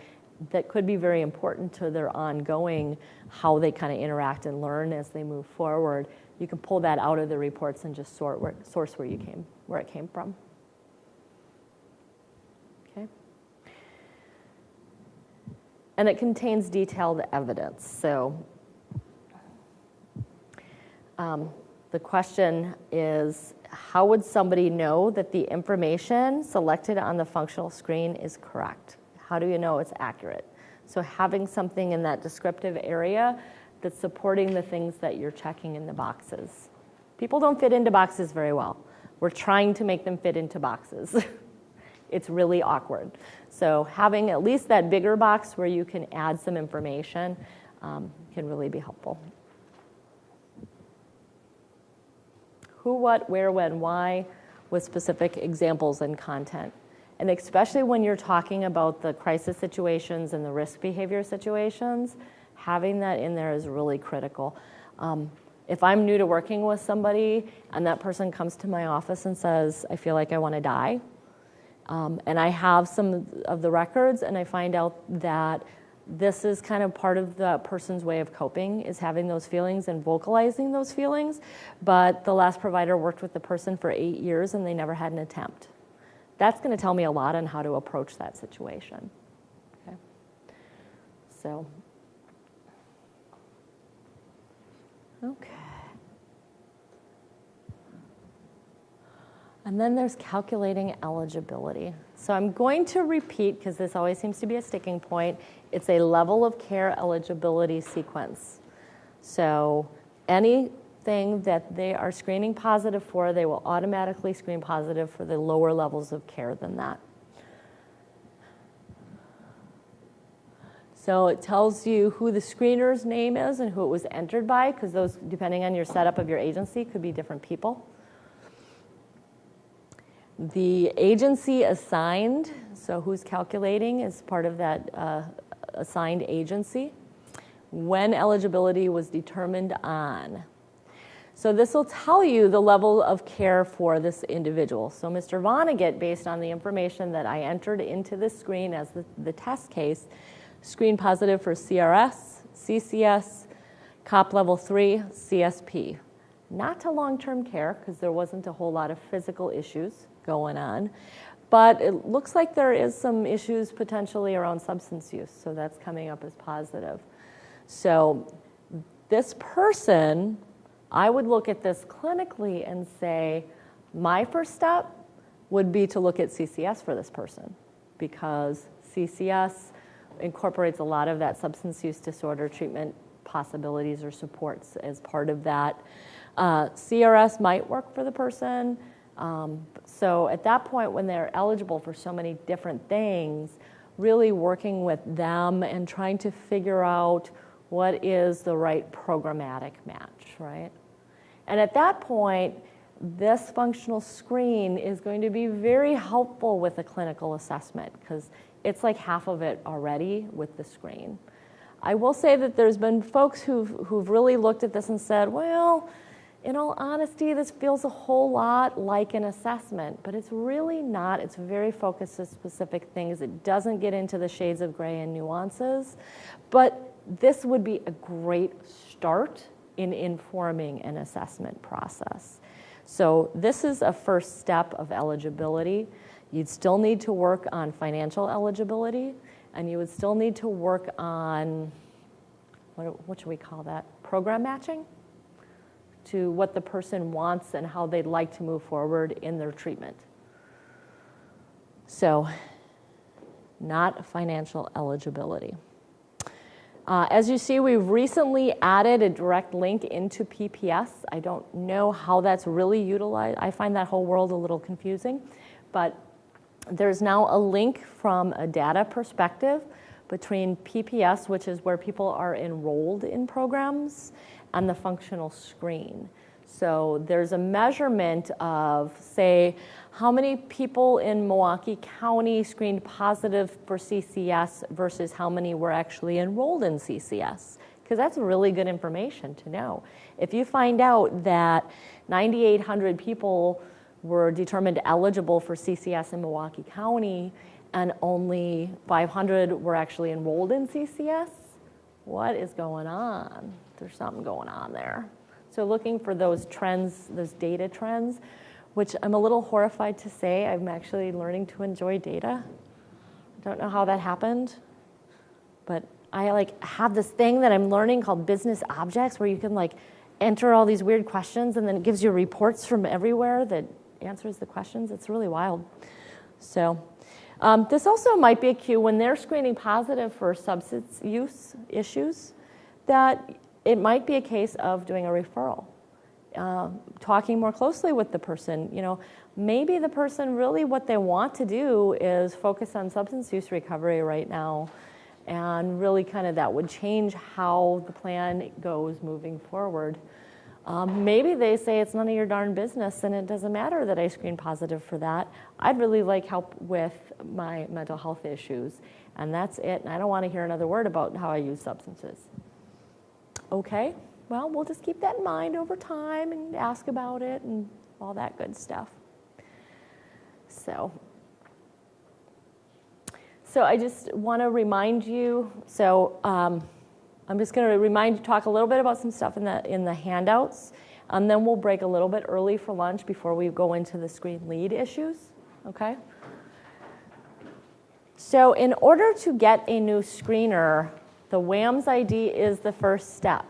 that could be very important to their ongoing, how they kind of interact and learn as they move forward. You can pull that out of the reports and just source where it came from. Okay. And it contains detailed evidence. So the question is, how would somebody know that the information selected on the functional screen is correct? How do you know it's accurate? So having something in that descriptive area that's supporting the things that you're checking in the boxes. People don't fit into boxes very well. We're trying to make them fit into boxes. It's really awkward. So having at least that bigger box where you can add some information can really be helpful. Who, what, where, when, why, with specific examples and content. And especially when you're talking about the crisis situations and the risk behavior situations, having that in there is really critical. If I'm new to working with somebody and that person comes to my office and says, I feel like I want to die, and I have some of the records and I find out that this is kind of part of the person's way of coping, is having those feelings and vocalizing those feelings, but the last provider worked with the person for 8 years and they never had an attempt. That's going to tell me a lot on how to approach that situation. Okay. So, okay. And then there's calculating eligibility. So I'm going to repeat, because this always seems to be a sticking point. It's a level of care eligibility sequence. So anything that they are screening positive for, they will automatically screen positive for the lower levels of care than that. So it tells you who the screener's name is and who it was entered by, because those, depending on your setup of your agency, could be different people. The agency assigned, so who's calculating is part of that assigned agency. When eligibility was determined on. So this will tell you the level of care for this individual. So Mr. Vonnegut, based on the information that I entered into this screen as the test case, screened positive for CRS, CCS, COP level 3, CSP. Not to long-term care, because there wasn't a whole lot of physical issues going on, but it looks like there is some issues potentially around substance use, so that's coming up as positive. So this person, I would look at this clinically and say, my first step would be to look at CCS for this person, because CCS incorporates a lot of that substance use disorder treatment possibilities or supports as part of that. CRS might work for the person. So at that point, when they're eligible for so many different things, really working with them and trying to figure out what is the right programmatic match, right? And at that point, this functional screen is going to be very helpful with a clinical assessment, because it's like half of it already with the screen. I will say that there's been folks who've really looked at this and said, well, in all honesty, this feels a whole lot like an assessment, but it's really not. It's very focused on specific things. It doesn't get into the shades of gray and nuances, but this would be a great start in informing an assessment process. So this is a first step of eligibility. You'd still need to work on financial eligibility, and you would still need to work on, what should we call that? Program matching to what the person wants and how they'd like to move forward in their treatment. So, not financial eligibility. As you see, we've recently added a direct link into PPS. I don't know how that's really utilized. I find that whole world a little confusing, but there's now a link from a data perspective between PPS, which is where people are enrolled in programs, and the functional screen. So there's a measurement of, say, how many people in Milwaukee County screened positive for CCS versus how many were actually enrolled in CCS, because that's really good information to know. If you find out that 9,800 people were determined eligible for CCS in Milwaukee County and only 500 were actually enrolled in CCS, what is going on? There's something going on there. So looking for those trends, those data trends, which I'm a little horrified to say, I'm actually learning to enjoy data. I don't know how that happened, but I have this thing that I'm learning called business objects, where you can enter all these weird questions and then it gives you reports from everywhere that answers the questions. It's really wild. So this also might be a cue when they're screening positive for substance use issues, that it might be a case of doing a referral. Talking more closely with the person. Maybe the person really what they want to do is focus on substance use recovery right now, and really kind of that would change how the plan goes moving forward. Maybe they say it's none of your darn business and it doesn't matter that I screen positive for that. I'd really like help with my mental health issues, and that's it, and I don't want to hear another word about how I use substances. Okay, well, we'll just keep that in mind over time and ask about it and all that good stuff. So I just want to remind you, I'm just going to talk a little bit about some stuff in the handouts, and then we'll break a little bit early for lunch before we go into the screen lead issues, okay? So in order to get a new screener, the WAMS ID is the first step.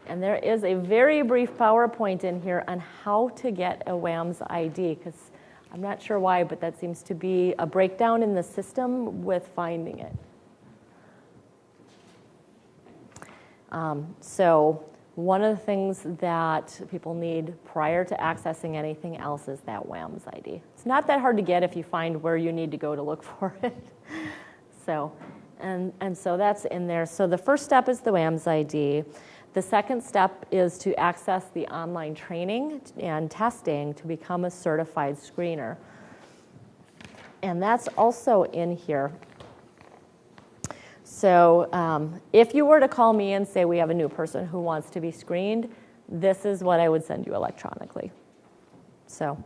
And there is a very brief PowerPoint in here on how to get a WAMS ID, because I'm not sure why, but that seems to be a breakdown in the system with finding it. So one of the things that people need prior to accessing anything else is that WAMS ID. It's not that hard to get if you find where you need to go to look for it. So, and so that's in there. So the first step is the WAMS ID. The second step is to access the online training and testing to become a certified screener. And that's also in here. So if you were to call me and say we have a new person who wants to be screened, this is what I would send you electronically. So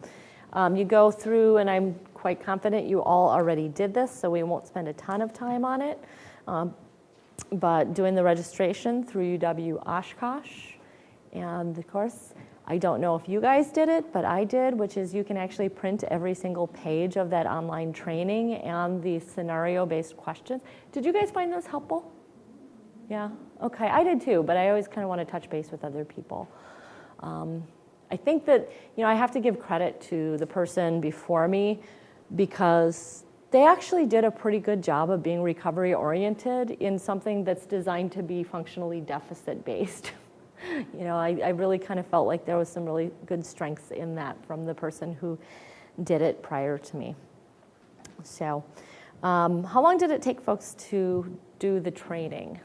you go through, and I'm quite confident you all already did this, so we won't spend a ton of time on it. But doing the registration through UW Oshkosh, and of course, I don't know if you guys did it, but I did, which is you can actually print every single page of that online training and the scenario-based questions. Did you guys find those helpful? Yeah? Okay, I did too, but I always kind of want to touch base with other people. I think that, I have to give credit to the person before me, because they actually did a pretty good job of being recovery-oriented in something that's designed to be functionally deficit-based. I really kind of felt like there was some really good strengths in that from the person who did it prior to me. So how long did it take folks to do the training?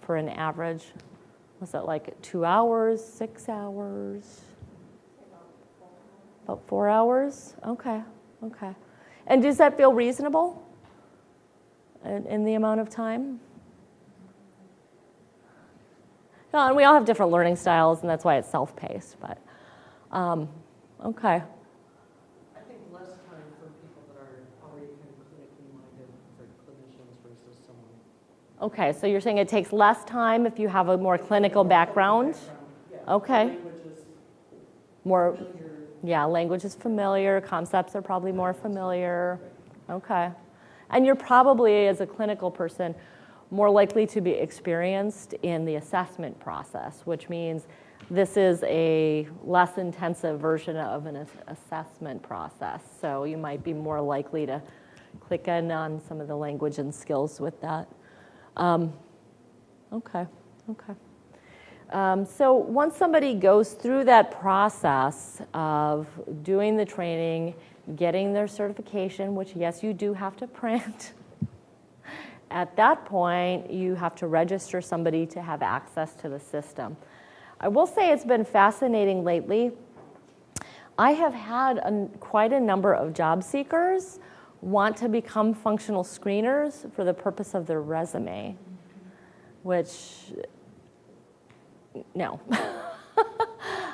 For an average, was it 2 hours, 6 hours? About 4 hours? Okay. And does that feel reasonable in the amount of time? No, and we all have different learning styles, and that's why it's self-paced, but okay. I think less time for people that are already kind of clinically minded, for clinicians versus someone Okay, so you're saying it takes less time if you have a more clinical background? Yeah. Okay. Language is More, familiar. yeah, language is familiar, concepts are probably more familiar. Okay. And you're probably, as a clinical person, more likely to be experienced in the assessment process, which means this is a less intensive version of an assessment process. So you might be more likely to click in on some of the language and skills with that. Okay. So once somebody goes through that process of doing the training, getting their certification, which yes, you do have to print, at that point, you have to register somebody to have access to the system. I will say it's been fascinating lately. I have had quite a number of job seekers want to become functional screeners for the purpose of their resume, which, no.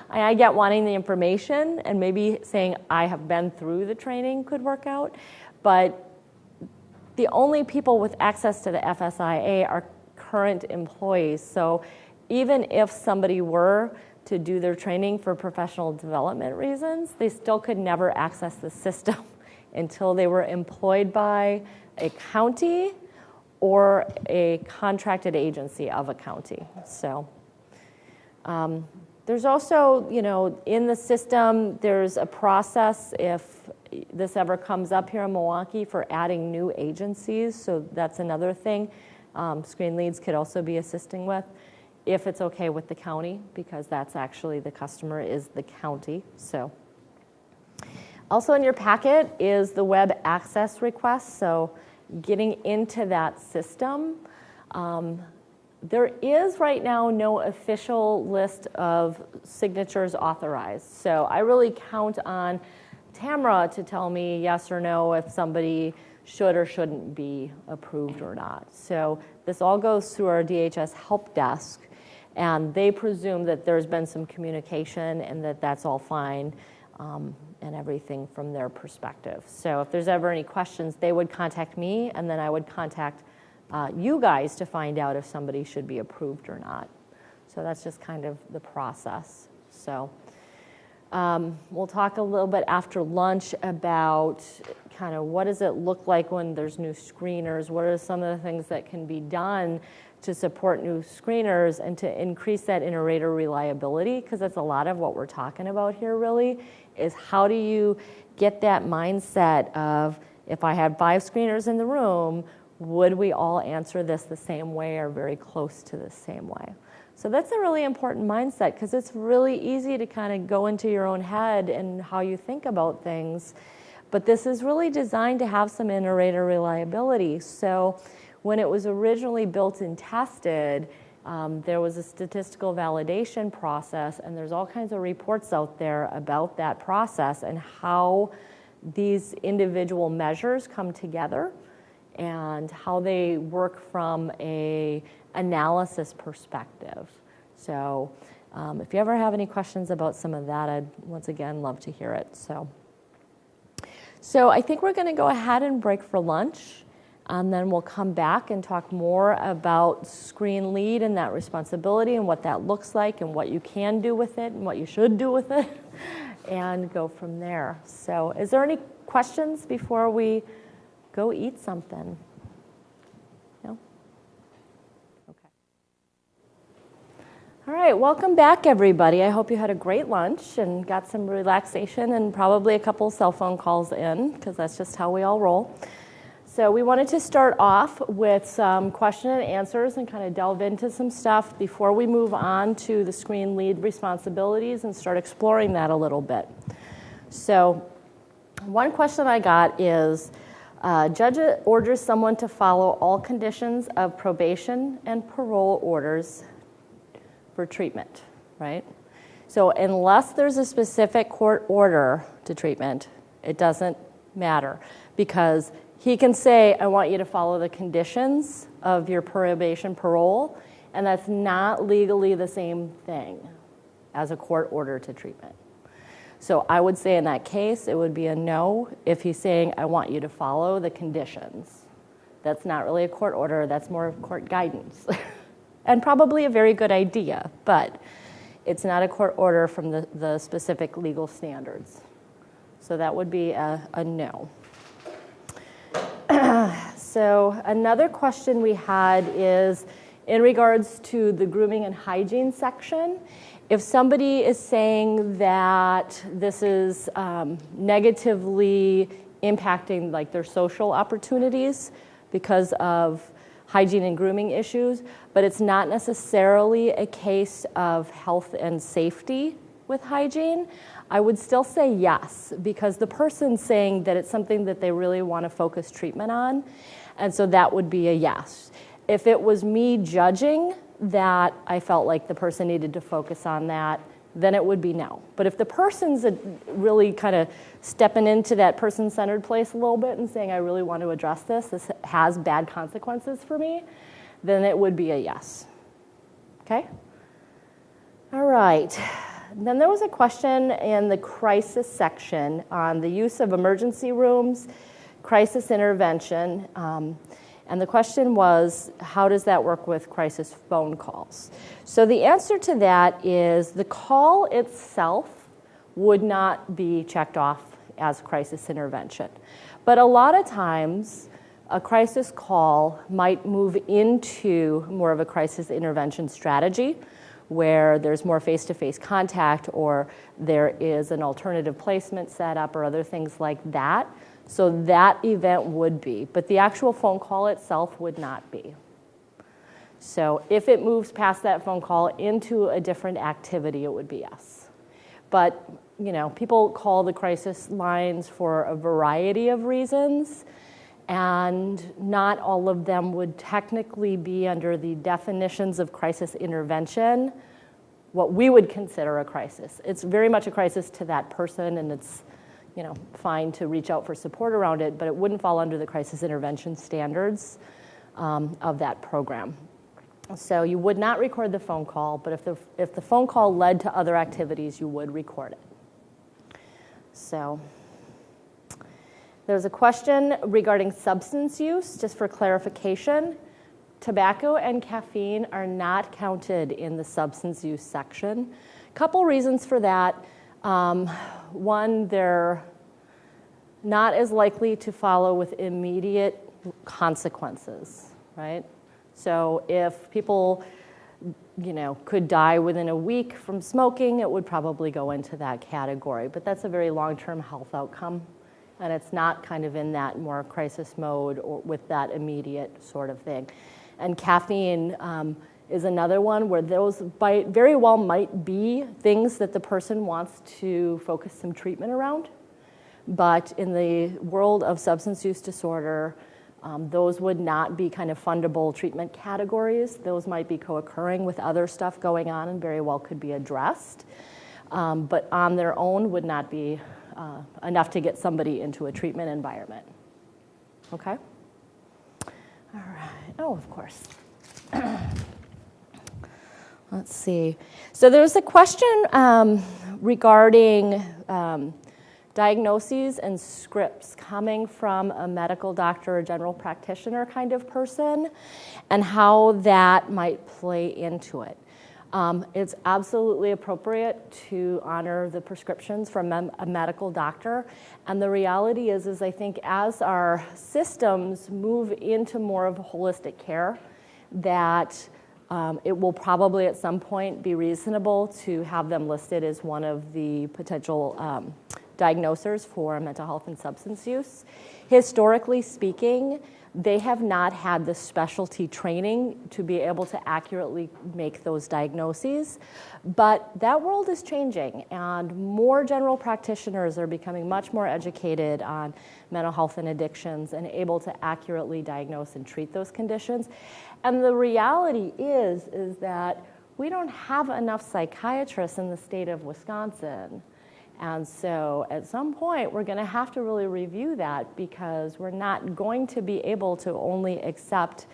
I get wanting the information and maybe saying I have been through the training could work out, but the only people with access to the FSIA are current employees. So even if somebody were to do their training for professional development reasons, they still could never access the system until they were employed by a county or a contracted agency of a county. So there's also, in the system, there's a process if this ever comes up here in Milwaukee for adding new agencies. So that's another thing Screen Leads could also be assisting with, if it's okay with the county, because that's actually the customer is the county. So also in your packet is the web access request. So getting into that system. There is right now no official list of signatures authorized. So I really count on Tamara to tell me yes or no if somebody should or shouldn't be approved or not. So this all goes through our DHS help desk, and they presume that there's been some communication and that that's all fine and everything from their perspective. So if there's ever any questions, they would contact me, and then I would contact you guys to find out if somebody should be approved or not. So that's just kind of the process. So we'll talk a little bit after lunch about kind of what does it look like when there's new screeners, what are some of the things that can be done to support new screeners and to increase that inter-rater reliability, because that's a lot of what we're talking about here really, is how do you get that mindset of if I had 5 screeners in the room, would we all answer this the same way or very close to the same way? So that's a really important mindset, because it's really easy to kind of go into your own head and how you think about things. But this is really designed to have some inter-rater reliability. So when it was originally built and tested, there was a statistical validation process, and there's all kinds of reports out there about that process and how these individual measures come together and how they work from a analysis perspective. So if you ever have any questions about some of that, I'd once again love to hear it. So I think we're going to go ahead and break for lunch, and then we'll come back and talk more about Screen Lead and that responsibility and what that looks like and what you can do with it and what you should do with it, and go from there. So is there any questions before we go eat something? No? Okay. All right, welcome back, everybody. I hope you had a great lunch and got some relaxation and probably a couple cell phone calls in, because that's just how we all roll. So we wanted to start off with some question and answers and kind of delve into some stuff before we move on to the Screen Lead responsibilities and start exploring that a little bit. So one question I got is, judge orders someone to follow all conditions of probation and parole orders for treatment, right? So unless there's a specific court order to treatment, it doesn't matter, because he can say, I want you to follow the conditions of your probation parole, and that's not legally the same thing as a court order to treatment. So I would say in that case, it would be a no if he's saying, I want you to follow the conditions. That's not really a court order, that's more court guidance. And probably a very good idea, but it's not a court order from the specific legal standards. So that would be a no. So another question we had is in regards to the grooming and hygiene section. If somebody is saying that this is negatively impacting like their social opportunities because of hygiene and grooming issues, but it's not necessarily a case of health and safety with hygiene, I would still say yes, because the person's saying that it's something that they really want to focus treatment on, and so that would be a yes. If it was me judging that I felt like the person needed to focus on that, then it would be no. But if the person's really kind of stepping into that person-centered place a little bit and saying, I really want to address this, this has bad consequences for me, then it would be a yes. Okay? All right. Then there was a question in the crisis section on the use of emergency rooms, crisis intervention, and the question was, how does that work with crisis phone calls? So the answer to that is the call itself would not be checked off as crisis intervention. But a lot of times, a crisis call might move into more of a crisis intervention strategy where there's more face-to-face contact or there is an alternative placement set up or other things like that. So that event would be, but the actual phone call itself would not be. So if it moves past that phone call into a different activity, it would be yes. But, you know, people call the crisis lines for a variety of reasons, and not all of them would technically be under the definitions of crisis intervention, what we would consider a crisis. It's very much a crisis to that person, and it's, you know, fine to reach out for support around it, but it wouldn't fall under the crisis intervention standards of that program. So you would not record the phone call, but if the phone call led to other activities, you would record it. So there's a question regarding substance use, just for clarification. Tobacco and caffeine are not counted in the substance use section. Couple reasons for that. One, they're not as likely to follow with immediate consequences, right? So if people, you know, could die within a week from smoking, it would probably go into that category. But that's a very long-term health outcome, and it's not kind of in that more crisis mode or with that immediate sort of thing. And caffeine is another one where those very well might be things that the person wants to focus some treatment around. But in the world of substance use disorder, those would not be kind of fundable treatment categories. Those might be co-occurring with other stuff going on and very well could be addressed. But on their own would not be enough to get somebody into a treatment environment. Okay? All right. Oh, of course. Let's see. So there's a question regarding diagnoses and scripts coming from a medical doctor or general practitioner kind of person and how that might play into it. It's absolutely appropriate to honor the prescriptions from a medical doctor. And the reality is I think as our systems move into more of a holistic care, that it will probably at some point be reasonable to have them listed as one of the potential diagnosers for mental health and substance use. Historically speaking, they have not had the specialty training to be able to accurately make those diagnoses, but that world is changing, and more general practitioners are becoming much more educated on mental health and addictions and able to accurately diagnose and treat those conditions. And the reality is that we don't have enough psychiatrists in the state of Wisconsin. And so at some point, we're going to have to really review that because we're not going to be able to only accept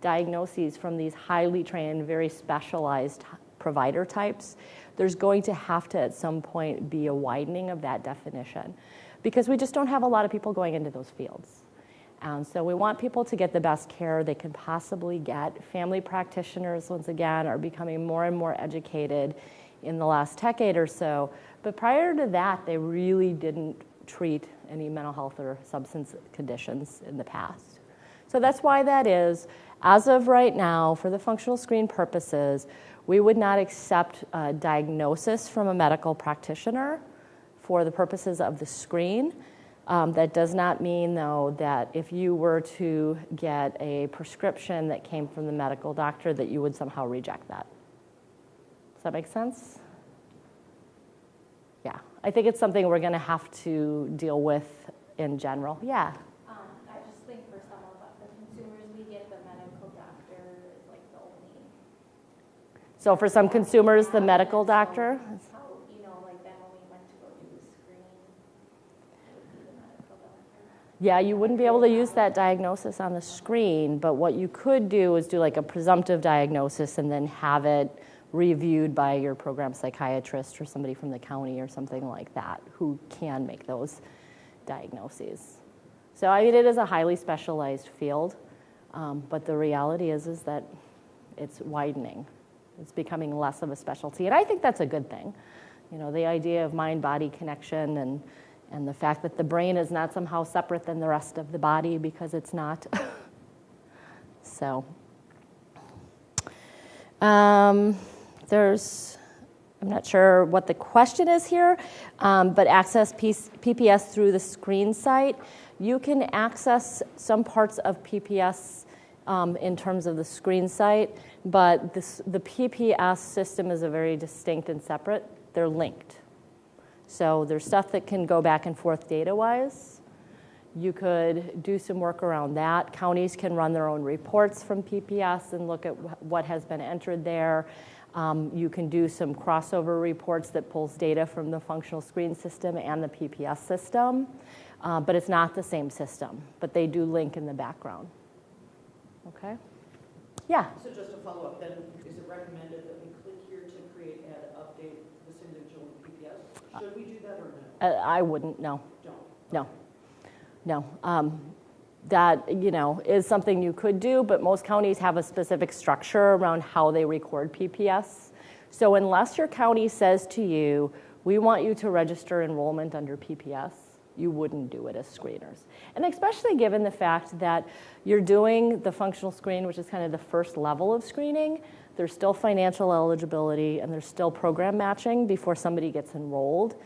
diagnoses from these highly trained, very specialized provider types. There's going to have to, at some point, be a widening of that definition because we just don't have a lot of people going into those fields. And so we want people to get the best care they can possibly get. Family practitioners, once again, are becoming more and more educated in the last decade or so. But prior to that, they really didn't treat any mental health or substance conditions in the past. So that's why that is. As of right now, for the functional screen purposes, we would not accept a diagnosis from a medical practitioner for the purposes of the screen. That does not mean, though, that if you were to get a prescription that came from the medical doctor, that you would somehow reject that. Does that make sense? Yeah, I think it's something we're going to have to deal with in general. Yeah. I just think for some of the consumers, we get the medical doctor is like the only. So for some consumers, the medical doctor. How, like then when we went to go do the screen, it would be the medical doctor. Yeah, you wouldn't be able to use that diagnosis on the screen, but what you could do is do like a presumptive diagnosis and then have it reviewed by your program psychiatrist or somebody from the county or something like that who can make those diagnoses. So I mean, it is a highly specialized field, but the reality is that it's widening. It's becoming less of a specialty, and I think that's a good thing. The idea of mind-body connection and the fact that the brain is not somehow separate than the rest of the body, because it's not. So I'm not sure what the question is here, but access PPS through the screen site. You can access some parts of PPS in terms of the screen site, but the PPS system is a very distinct and separate. They're linked. So there's stuff that can go back and forth data-wise. You could do some work around that. Counties can run their own reports from PPS and look at what has been entered there. You can do some crossover reports that pulls data from the functional screen system and the PPS system, but it's not the same system, but they do link in the background. Okay? Yeah? So just to follow up, then, is it recommended that we click here to create, add, update this individual in PPS? Should we do that or no? I wouldn't, no. Don't. No. That, is something you could do, but most counties have a specific structure around how they record PPS. So unless your county says to you, we want you to register enrollment under PPS, you wouldn't do it as screeners. And especially given the fact that you're doing the functional screen, which is kind of the first level of screening, there's still financial eligibility and there's still program matching before somebody gets enrolled.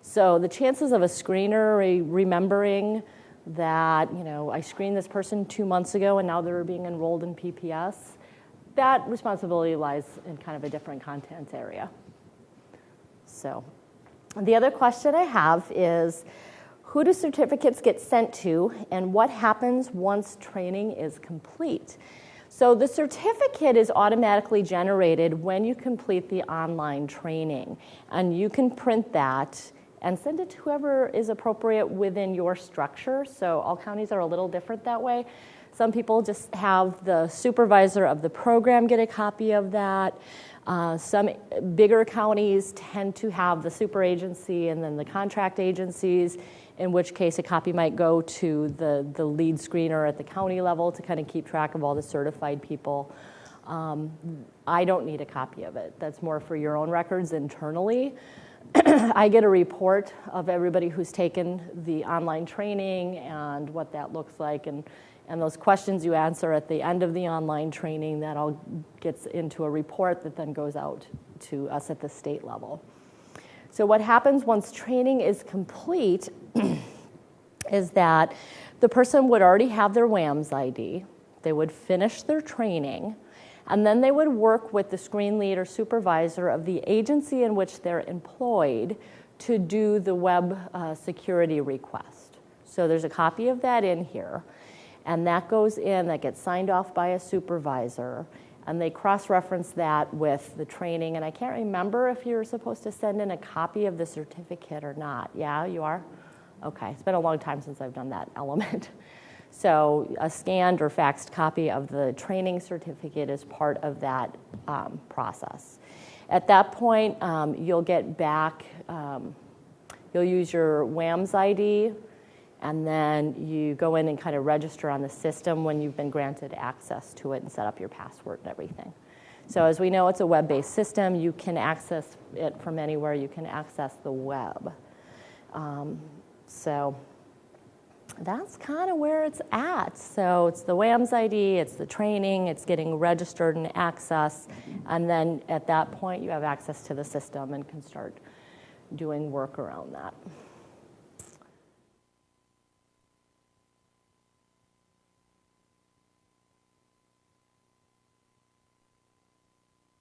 So the chances of a screener remembering that, I screened this person 2 months ago and now they're being enrolled in PPS, that responsibility lies in kind of a different content area. So the other question I have is, who do certificates get sent to and what happens once training is complete? So the certificate is automatically generated when you complete the online training, and you can print that and send it to whoever is appropriate within your structure. So all counties are a little different that way. Some people just have the supervisor of the program get a copy of that. Some bigger counties tend to have the super agency and then the contract agencies, in which case a copy might go to the lead screener at the county level to kind of keep track of all the certified people. I don't need a copy of it. That's more for your own records internally. I get a report of everybody who's taken the online training and what that looks like, and those questions you answer at the end of the online training, that all gets into a report that then goes out to us at the state level. So what happens once training is complete is that the person would already have their WAMS ID, they would finish their training, and then they would work with the screen lead or supervisor of the agency in which they're employed to do the web security request. So there's a copy of that in here, and that goes in, that gets signed off by a supervisor, and they cross-reference that with the training. And I can't remember if you're supposed to send in a copy of the certificate or not. Yeah, you are? Okay, it's been a long time since I've done that element. So a scanned or faxed copy of the training certificate is part of that process. At that point, you'll get back, you'll use your WAMS ID, And then you go in and kind of register on the system when you've been granted access to it and set up your password and everything. So as we know, it's a web-based system. You can access it from anywhere. You can access the web. So that's kind of where it's at. So it's the WAMS ID, it's the training, it's getting registered and access, and then at that point you have access to the system and can start doing work around that.